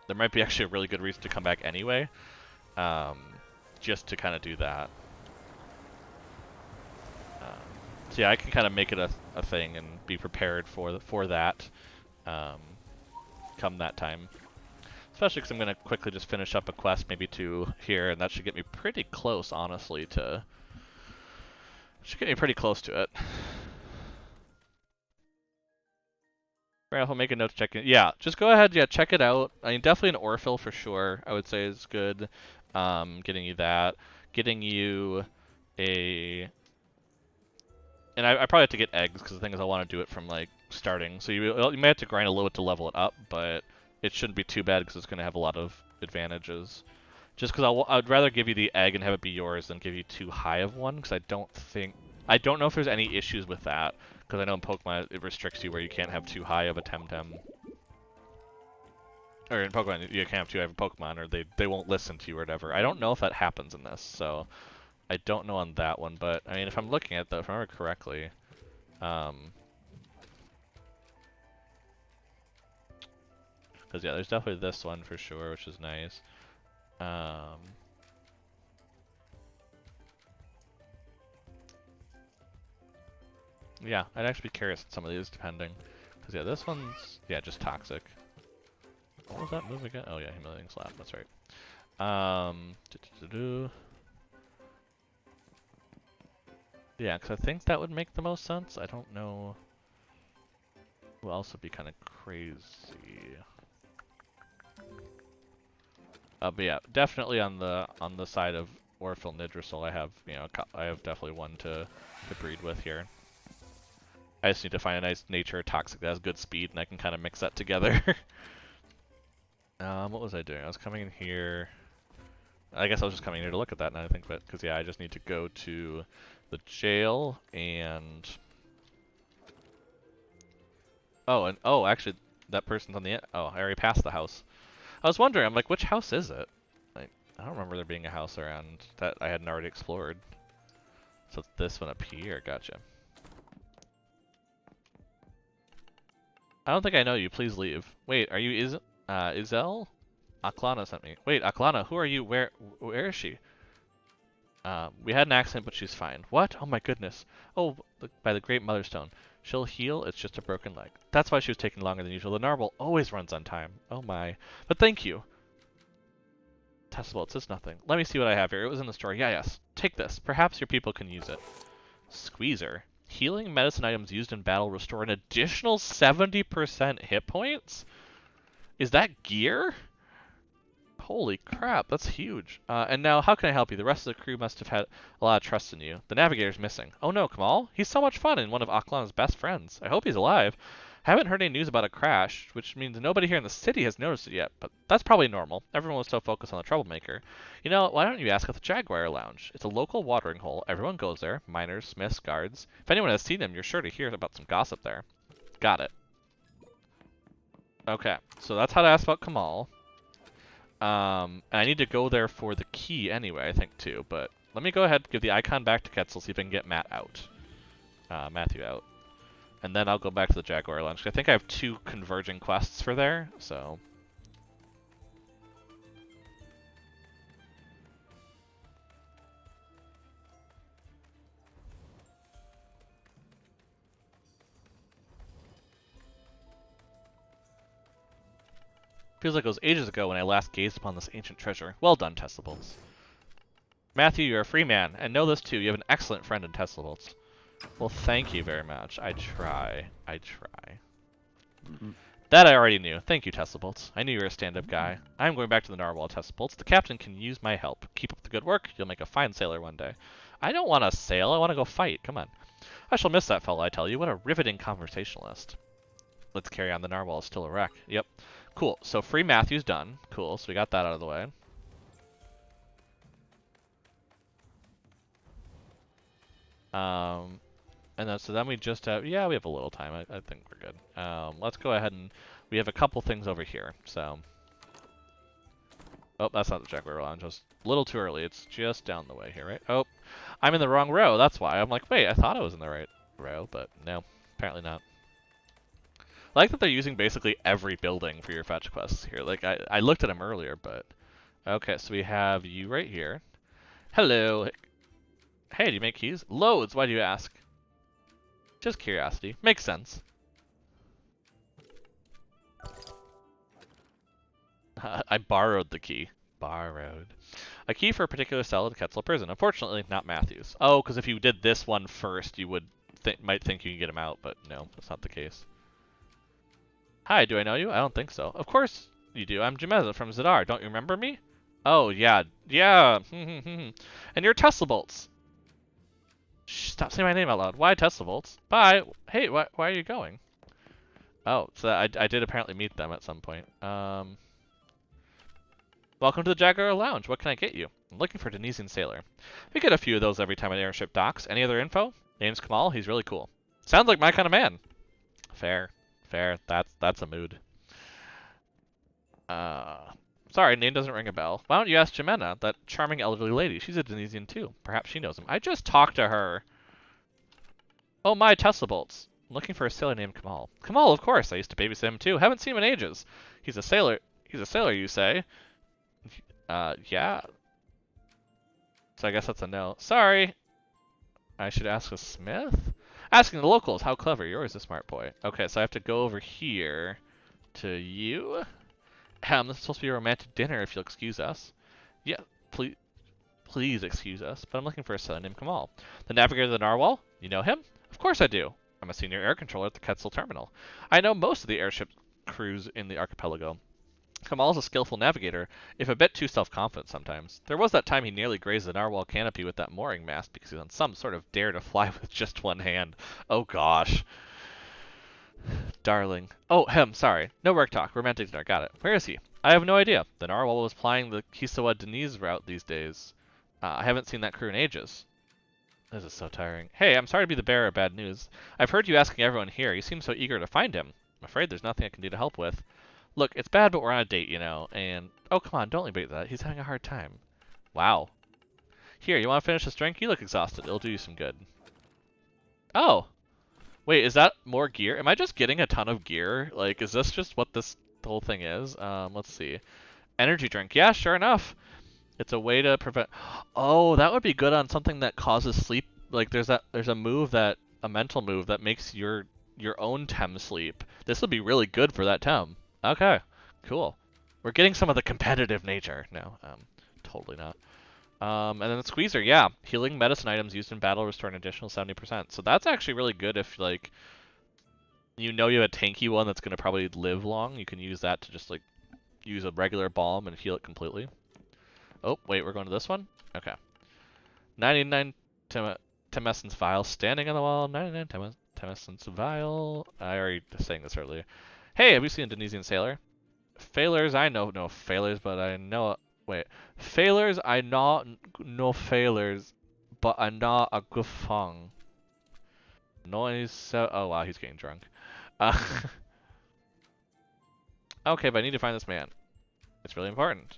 there might be actually a really good reason to come back anyway, just to kind of do that. So yeah, I can kind of make it a thing and be prepared for that come that time. Especially because I'm going to quickly just finish up a quest, maybe 2 here, and that should get me pretty close, honestly, to... Should get me pretty close to it. Right, I'll make a note to check it. Yeah, just go ahead, yeah, check it out. I mean, definitely an Orphle for sure, I would say is good. Getting you that. Getting you a... And I probably have to get eggs, because the thing is I want to do it from, like, starting. So you may have to grind a little bit to level it up, but it shouldn't be too bad, because it's going to have a lot of advantages. Just because I'd rather give you the egg and have it be yours than give you too high of one, because I don't know if there's any issues with that, because I know in Pokemon it restricts you where you can't have too high of a TemTem. Or in Pokemon you can't have too high of a Pokemon, or they won't listen to you or whatever. I don't know if that happens in this, so I don't know on that one, but I mean if I'm looking at that, if I remember correctly, because yeah, there's definitely this one for sure, which is nice. Yeah, I'd actually be curious at some of these, depending. Because, yeah, this one's, yeah, just toxic. What was that move again? Oh, yeah, Humiliating Slap, that's right. Yeah, because I think that would make the most sense. I don't know who else would be kind of crazy. But yeah, definitely on the side of Orphle Nidrosol, I have definitely one to breed with here. I just need to find a nice nature toxic that has good speed, and I can kind of mix that together. What was I doing? I was coming in here. I guess I was just coming here to look at that, and I think that because yeah, I just need to go to the jail and actually, that person's on the oh, I already passed the house. I was wondering, I'm like, which house is it? Like, I don't remember there being a house around that I hadn't already explored. So it's this one up here. Gotcha. I don't think I know you. Please leave. Wait, are you Izel? Aklana sent me. Wait, Aklana, who are you? Where is she? We had an accident, but she's fine. What? Oh my goodness. Oh, by the Great Mother Stone. She'll heal, it's just a broken leg. That's why she was taking longer than usual. The Narwhal always runs on time. Oh my. But thank you. Testable, it says nothing. Let me see what I have here. It was in the store. Yeah, yes. Take this. Perhaps your people can use it. Squeezer. Healing medicine items used in battle restore an additional 70% hit points? Is that gear? Holy crap, that's huge. And now, how can I help you? The rest of the crew must have had a lot of trust in you. The navigator's missing. Oh no, Kamal? He's so much fun and one of Aklana's best friends. I hope he's alive. Haven't heard any news about a crash, which means nobody here in the city has noticed it yet, but that's probably normal. Everyone was so focused on the troublemaker. You know, why don't you ask at the Jaguar Lounge? It's a local watering hole. Everyone goes there. Miners, smiths, guards. If anyone has seen them, you're sure to hear about some gossip there. Got it. Okay, so that's how to ask about Kamal. And I need to go there for the key anyway, I think, too. But let me go ahead and give the icon back to Quetzal, see if I can get Matthew out. And then I'll go back to the Jaguar Lounge. I think I have 2 converging quests for there, so... Feels like it was ages ago when I last gazed upon this ancient treasure. Well done, Teslabolts. Matthew, you're a free man, and know this too. You have an excellent friend in Teslabolts. Well, thank you very much. I try. That I already knew. Thank you, Teslabolts. I knew you were a stand-up guy. I'm going back to the narwhal, Teslabolts. The captain can use my help. Keep up the good work. You'll make a fine sailor one day. I don't want to sail. I want to go fight. Come on. I shall miss that fellow, I tell you. What a riveting conversationalist. Let's carry on. The narwhal is still a wreck. Yep. Cool. So free Matthew's done. Cool. So we got that out of the way. And then, so then we just have, yeah, we have a little time. I think we're good. Let's go ahead and, we have a couple things over here, so. Oh, that's not the Jaguar Lounge. Just a little too early. It's just down the way here, right? Oh, I'm in the wrong row. That's why. I'm like, wait, I thought I was in the right row, but no, apparently not. I like that they're using basically every building for your fetch quests here. Like, I looked at them earlier, but. Okay, so we have you right here. Hello. Hey, do you make keys? Loads, why do you ask? Just curiosity. Makes sense. I borrowed the key. Borrowed. A key for a particular cell at the Quetzal prison. Unfortunately, not Matthew's. Oh, because if you did this one first, you would might think you can get him out, but no, that's not the case. Hi, do I know you? I don't think so. Of course you do. I'm Jemeza from Zadar. Don't you remember me? Oh, yeah. Yeah. And you're Teslabolts. Shh, stop saying my name out loud. Why Teslabolts? Bye. Hey, why are you going? Oh, so I did apparently meet them at some point. Welcome to the Jaguar Lounge. What can I get you? I'm looking for a Denisian sailor. We get a few of those every time an airship docks. Any other info? Name's Kamal. He's really cool. Sounds like my kind of man. Fair. Fair. That's a mood. Sorry, name doesn't ring a bell. Why don't you ask Jimena, that charming elderly lady? She's a Denisian too. Perhaps she knows him. I just talked to her. Oh my, Teslabolts. I'm looking for a sailor named Kamal. Kamal, of course. I used to babysit him too. Haven't seen him in ages. He's a sailor. He's a sailor, you say? Yeah. So I guess that's a no. Sorry. I should ask a smith? Asking the locals. How clever. You're always a smart boy. Okay, so I have to go over here to you. This is supposed to be a romantic dinner if you'll excuse us. Yeah, please excuse us. But I'm looking for a sailor named Kamal. The navigator of the Narwhal? You know him? Of course I do. I'm a senior air controller at the Quetzal terminal. I know most of the airship crews in the archipelago. Kamal's a skillful navigator, if a bit too self-confident sometimes. There was that time he nearly grazed the narwhal canopy with that mooring mast because he was on some sort of dare to fly with just one hand. Oh gosh. Darling. Oh, sorry. No work talk. Romantic dinner. Got it. Where is he? I have no idea. The narwhal was plying the Kisawa Deniz route these days. I haven't seen that crew in ages. This is so tiring. Hey, I'm sorry to be the bearer of bad news. I've heard you asking everyone here. You seem so eager to find him. I'm afraid there's nothing I can do to help with. Look, it's bad, but we're on a date, you know, and... Oh, come on, don't let me bait that. He's having a hard time. Wow. Here, you want to finish this drink? You look exhausted. It'll do you some good. Oh. Wait, is that more gear? Am I just getting a ton of gear? Like, is this just what this whole thing is? Let's see. Energy drink. Yeah, sure enough. It's a way to prevent... Oh, that would be good on something that causes sleep. Like, there's a move that... A mental move that makes your own Tem sleep. This would be really good for that Tem. Okay, cool. We're getting some of the competitive nature. No, totally not. And then the squeezer, yeah. Healing medicine items used in battle restore an additional 70%. So that's actually really good if, like, you know you have a tanky one that's going to probably live long. You can use that to just, like, use a regular balm and heal it completely. Oh, wait, we're going to this one? Okay. 99 Temessence Vial standing on the wall. 99 Temessence Vial. I already was saying this earlier. Hey, have you seen a Denisian sailor? Failers, I know no failures, but I know... Wait. Failers, I know no failures, but I know a gufang. Noise, so... Oh, wow, he's getting drunk. Okay, but I need to find this man. It's really important.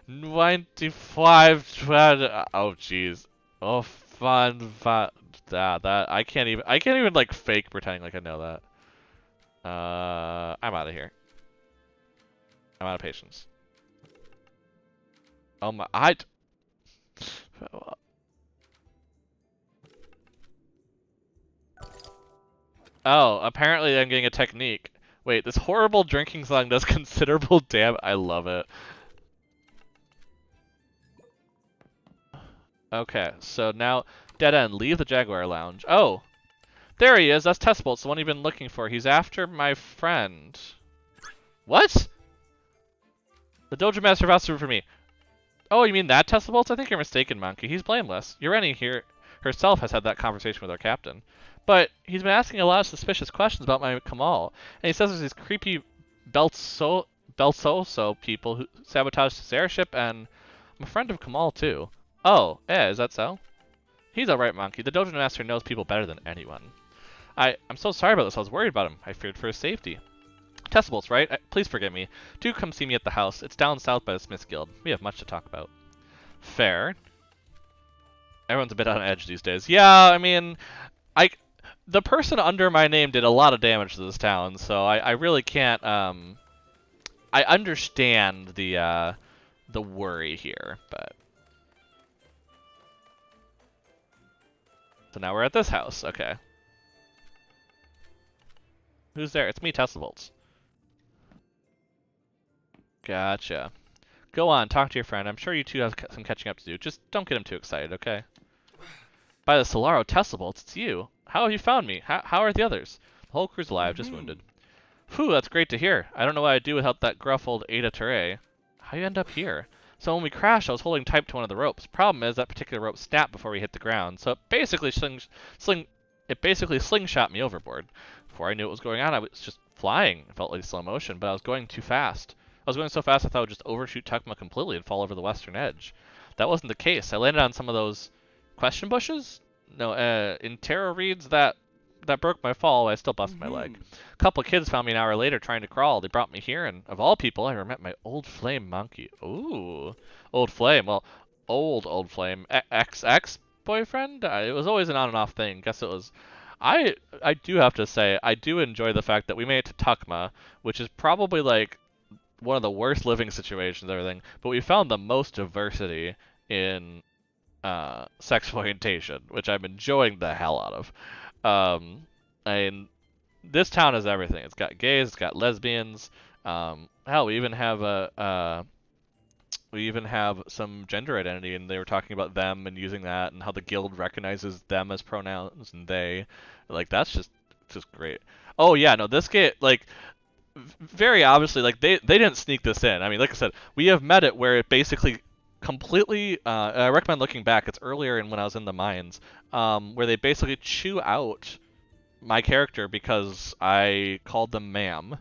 95... Oh, jeez. Oh, fun... That... I can't even, like, fake pretending like I know that. I'm out of here. I'm out of patience. Oh my, Oh, apparently I'm getting a technique. Wait, this horrible drinking song does considerable damage. I love it. Okay, so now dead end. Leave the Jaguar Lounge. Oh, there he is. That's Testbolt's the one you've been looking for. He's after my friend. What? The Dojo Master vouched for me. Oh, you mean that Testbolt's? I think you're mistaken, Monkey. He's blameless. Ureni here herself has had that conversation with our captain. But he's been asking a lot of suspicious questions about my Kamal. And he says there's these creepy Belsoso people who sabotaged his airship, and I'm a friend of Kamal, too. Oh, is that so? He's alright, Monkey. The Dojo Master knows people better than anyone. I'm so sorry about this. I was worried about him. I feared for his safety. Testables, right? Please forgive me. Do come see me at the house. It's down south by the Smith's Guild. We have much to talk about. Fair. Everyone's a bit on edge these days. Yeah, I mean, the person under my name did a lot of damage to this town, so I really can't. I understand the worry here, but. So now we're at this house. Okay. Who's there? It's me, Testables. Gotcha. Go on, talk to your friend. I'm sure you two have some catching up to do. Just don't get him too excited, okay? By the Solaro Testables, it's you. How have you found me? How are the others? The whole crew's alive, just wounded. Phew, that's great to hear. I don't know what I'd do without that gruff old Ada Ture. How you end up here? So when we crashed, I was holding tight to one of the ropes. Problem is, that particular rope snapped before we hit the ground, so it basically slingshot me overboard. Before I knew what was going on, I was just flying. It felt like slow motion, but I was going too fast. I was going so fast I thought I would just overshoot Tucmani completely and fall over the western edge. That wasn't the case. I landed on some of those question bushes? No, in tarot reads that broke my fall. I still busted my leg. A couple of kids found me an hour later trying to crawl. They brought me here, and of all people, I met my old flame monkey. Ooh, old flame. Well, old flame. Ex-boyfriend? It was always an on and off thing. Guess it was. I do have to say, I do enjoy the fact that we made it to Tucmani, which is probably like one of the worst living situations, everything, but we found the most diversity in sex orientation, which I'm enjoying the hell out of. I mean, this town is everything. It's got gays, it's got lesbians. Hell, we even have some gender identity, and they were talking about them and using that, and how the guild recognizes them as pronouns and they. Like, that's just great. Oh yeah, no, this game, like, very obviously, like, they didn't sneak this in. I mean, like I said, we have met it where it basically completely. I recommend looking back. It's earlier in when I was in the mines, where they basically chew out my character because I called them ma'am. And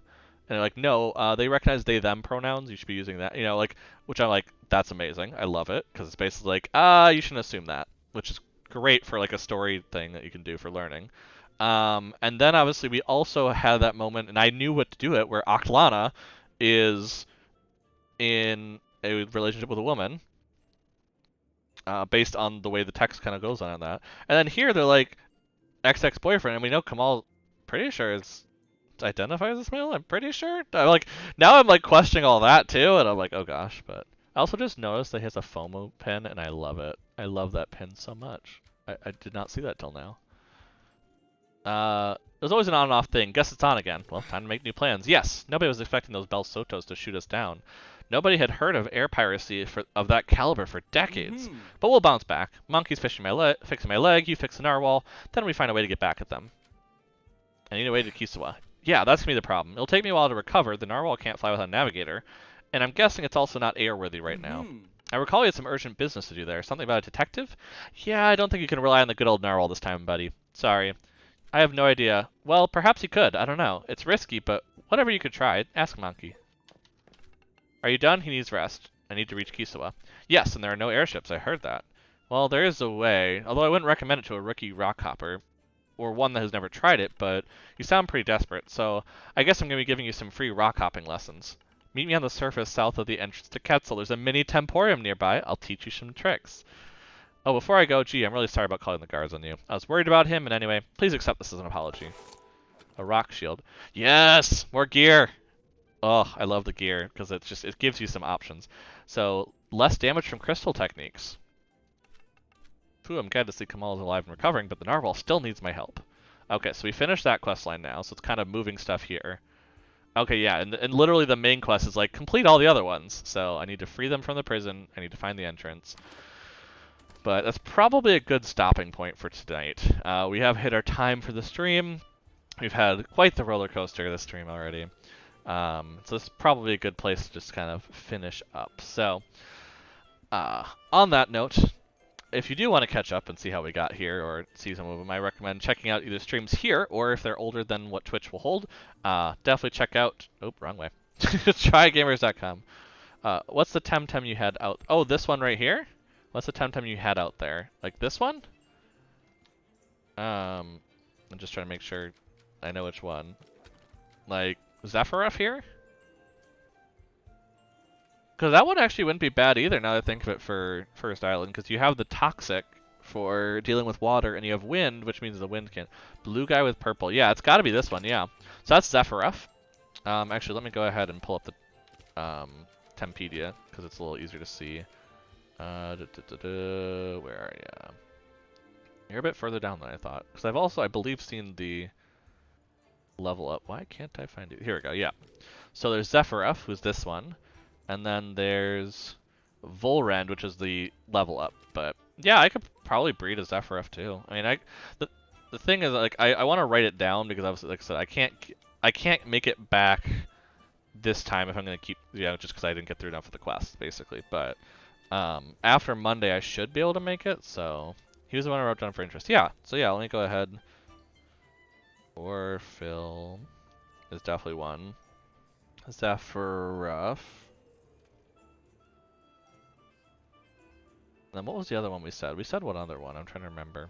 they're like, no, they recognize they them pronouns. You should be using that. You know, like, which I'm like, that's amazing. I love it because it's basically like, you shouldn't assume that, which is great for like a story thing that you can do for learning. And then obviously we also had that moment, and I knew what to do it, where Octlana is in a relationship with a woman, based on the way the text kind of goes on that. And then here they're like ex-boyfriend, and we know Kamal pretty sure is identifies as male. I'm pretty sure. I'm like, now I'm like questioning all that too, and I'm like, oh gosh. But I also just noticed that he has a FOMO pin, and I love it. I love that pin so much. I did not see that till now. There's always an on and off thing. Guess it's on again. Well, time to make new plans. Yes, nobody was expecting those Bel Sotos to shoot us down. Nobody had heard of air piracy of that caliber for decades. But we'll bounce back. Monkey's fixing my leg, you fix the narwhal, then we find a way to get back at them. I need a way to Kisawa. Yeah, that's gonna be the problem. It'll take me a while to recover. The narwhal can't fly without a navigator, and I'm guessing it's also not airworthy right now. I recall you had some urgent business to do there. Something about a detective? Yeah, I don't think you can rely on the good old narwhal this time, buddy. Sorry. I have no idea. Well, perhaps you could. I don't know. It's risky, but whatever you could try. Ask Monkey. Are you done? He needs rest. I need to reach Kisawa. Yes, and there are no airships. I heard that. Well, there is a way, although I wouldn't recommend it to a rookie rock hopper, or one that has never tried it, but you sound pretty desperate, so I guess I'm going to be giving you some free rock hopping lessons. Meet me on the surface south of the entrance to Quetzal. There's a mini temporium nearby. I'll teach you some tricks. Oh, before I go, gee, I'm really sorry about calling the guards on you. I was worried about him, and anyway, please accept this as an apology. A rock shield. Yes! More gear! Oh, I love the gear, because it gives you some options. So, less damage from crystal techniques. Phew, I'm glad to see Kamal is alive and recovering, but the narwhal still needs my help. Okay, so we finished that quest line now, so it's kind of moving stuff here. Okay, yeah, and literally the main quest is like complete all the other ones. So I need to free them from the prison. I need to find the entrance. But that's probably a good stopping point for tonight. We have hit our time for the stream. We've had quite the roller coaster this stream already. So this is probably a good place to just kind of finish up. So on that note, if you do want to catch up and see how we got here or see some of them, I recommend checking out either streams here or if they're older than what Twitch will hold, definitely check out, oh, wrong way, trygamers.com. What's the TemTem you had out? Oh, this one right here? What's the TemTem you had out there? Like this one? I'm just trying to make sure I know which one. Like, Zephyroth here? Because that one actually wouldn't be bad either now that I think of it for First Island, because you have the Toxic for dealing with water, and you have Wind, which means the Wind can. Blue guy with purple. Yeah, it's got to be this one, yeah. So that's Zephyroth. Actually, let me go ahead and pull up the Tempedia, because it's a little easier to see. Where are you? You're a bit further down than I thought. Because I've also, I believe, seen the level up. Why can't I find it? Here we go, yeah. So there's Zephyroth, who's this one. And then there's Volrend, which is the level up. But yeah, I could probably breed a Zephyroth too. I mean, the thing is, like, I want to write it down because I was, like I said, I can't make it back this time if I'm gonna keep, just because I didn't get through enough of the quest, basically. But after Monday, I should be able to make it. So he was the one I wrote down for interest. Yeah. So yeah, let me go ahead. Orphil is definitely one. Zephyroth. Then what was the other one we said? We said one other one. I'm trying to remember.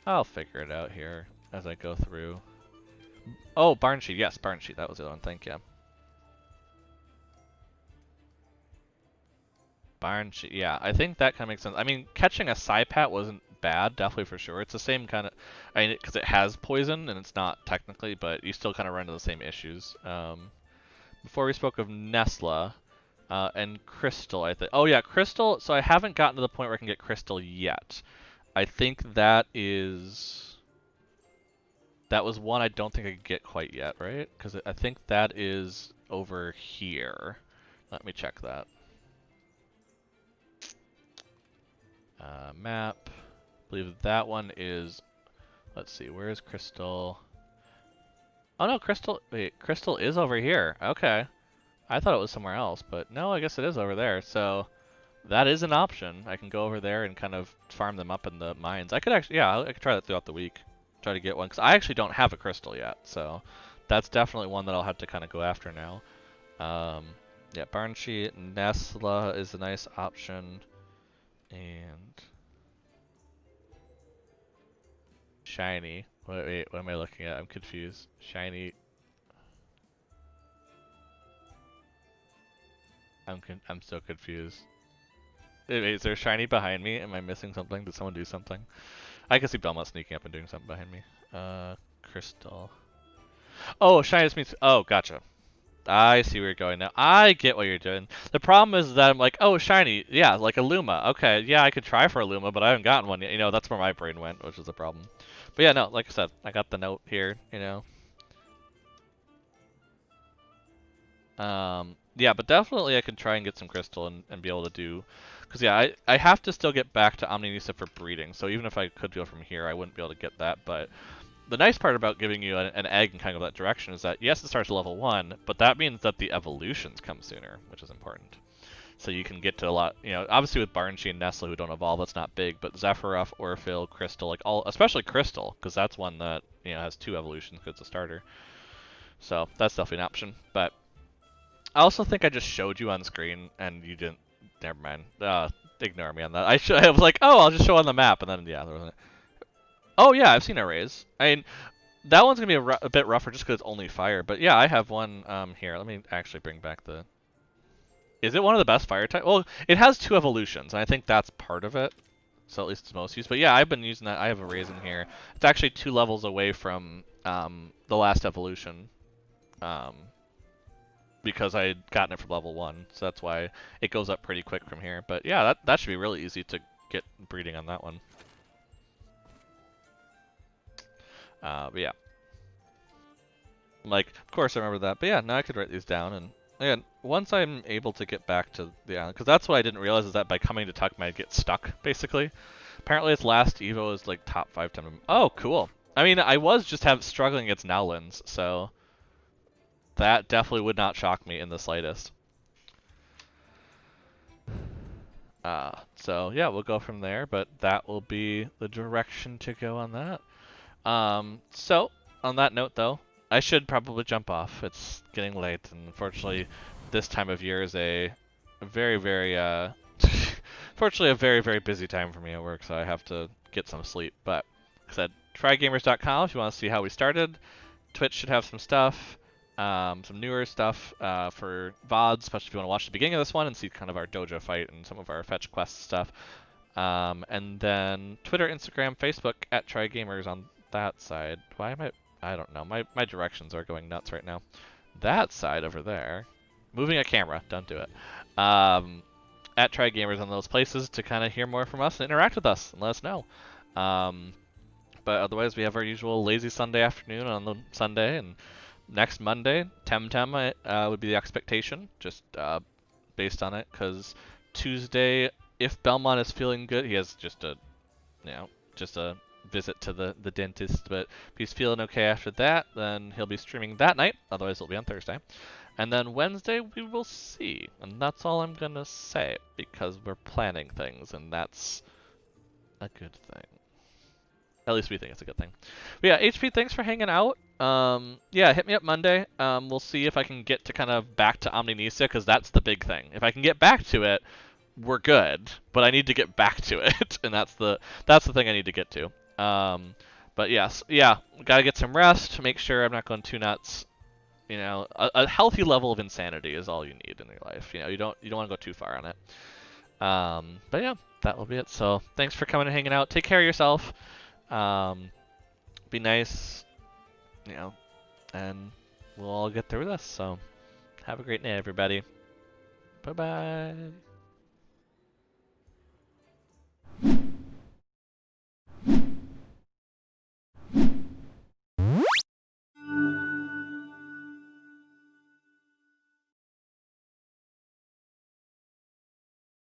I'll figure it out here as I go through. Oh, Barn Sheet. Yes, Barn Sheet. That was the other one. Thank you. Barn Sheet. Yeah, I think that kind of makes sense. I mean, catching a Psypat wasn't bad, definitely for sure. It's the same kind of, I mean, because it has poison and it's not technically, but you still kind of run into the same issues. Before we spoke of Nesla and Crystal, I think. Oh yeah, Crystal. So I haven't gotten to the point where I can get Crystal yet. I think that was one I don't think I could get quite yet, right? Because I think that is over here. Let me check that. Map. I believe that one is. Let's see. Where is Crystal? Oh no, Crystal. Wait, Crystal is over here. Okay. I thought it was somewhere else, but no, I guess it is over there. So that is an option. I can go over there and kind of farm them up in the mines. I could actually, yeah, I could try that throughout the week. Try to get one, because I actually don't have a crystal yet. So that's definitely one that I'll have to kind of go after now. Yeah, Barn Sheet, Nesla is a nice option. And Shiny. Wait, what am I looking at? I'm confused. Shiny. I'm so confused. Wait, is there a Shiny behind me? Am I missing something? Did someone do something? I can see Belmont sneaking up and doing something behind me. Crystal. Oh, Shiny just means. Oh, gotcha. I see where you're going now. I get what you're doing. The problem is that I'm like, oh, Shiny. Yeah, like a Luma. Okay, yeah, I could try for a Luma, but I haven't gotten one yet. You know, that's where my brain went, which is a problem. But yeah, no, like I said, I got the note here, you know. Yeah, but definitely I can try and get some crystal and be able to do, because yeah, I have to still get back to Omninisa for breeding. So even if I could go from here, I wouldn't be able to get that. But the nice part about giving you an egg in kind of that direction is that yes, it starts at level 1, but that means that the evolutions come sooner, which is important. So you can get to a lot, you know, obviously with Barnshee and Nestle who don't evolve, that's not big, but Zephyroth, Orphil, Crystal, like all, especially Crystal, because that's one that, you know, has 2 evolutions because it's a starter. So that's definitely an option. But I also think I just showed you on screen and you didn't, never mind. Ignore me on that. I was like, oh, I'll just show on the map, and then, yeah, there wasn't. Oh, yeah, I've seen arrays. I mean, that one's going to be a bit rougher just because it's only fire, but yeah, I have one here. Let me actually bring back the... Is it one of the best fire types? Well, it has 2 evolutions, and I think that's part of it. So at least it's most used. But yeah, I've been using that. I have a raise in here. It's actually 2 levels away from the last evolution. because I had gotten it from level 1, so that's why it goes up pretty quick from here. But yeah, that should be really easy to get breeding on that one. But yeah. Like, of course I remember that, but yeah, now I could write these down, and again, once I'm able to get back to the island, because that's what I didn't realize is that by coming to Tucmani I'd get stuck, basically. Apparently its last Evo is like top 5 10. Oh, cool. I mean, I was just struggling against Nowlands, so that definitely would not shock me in the slightest. So yeah, we'll go from there, but that will be the direction to go on that. So on that note, though, I should probably jump off. It's getting late, and unfortunately, this time of year is a very, very, fortunately, a very, very busy time for me at work, so I have to get some sleep. But like I said, trygamers.com if you want to see how we started. Twitch should have some stuff, some newer stuff for VODs, especially if you want to watch the beginning of this one and see kind of our dojo fight and some of our fetch quest stuff. And then Twitter, Instagram, Facebook at TryGamers on that side. Why am I don't know. My directions are going nuts right now. That side over there. Moving a camera. Don't do it. At TryGamers on those places to kind of hear more from us and interact with us and let us know. But otherwise, we have our usual lazy Sunday afternoon on the Sunday, and next Monday, TemTem would be the expectation, just based on it, because Tuesday, if Belmont is feeling good, he has just a, just a visit to the dentist, but if he's feeling okay after that, then he'll be streaming that night, otherwise it'll be on Thursday. And then Wednesday, we will see, and that's all I'm gonna say, because we're planning things, and that's a good thing. At least we think it's a good thing. But yeah, HP, thanks for hanging out. Yeah, hit me up Monday. We'll see if I can get to kind of back to Omninesia, because that's the big thing. If I can get back to it, we're good. But I need to get back to it, and that's the thing I need to get to. But yes, yeah, gotta get some rest. Make sure I'm not going too nuts. A healthy level of insanity is all you need in your life. You don't want to go too far on it. But yeah, that will be it. So thanks for coming and hanging out. Take care of yourself. Be nice, and we'll all get through this. So have a great night, everybody. Bye-bye.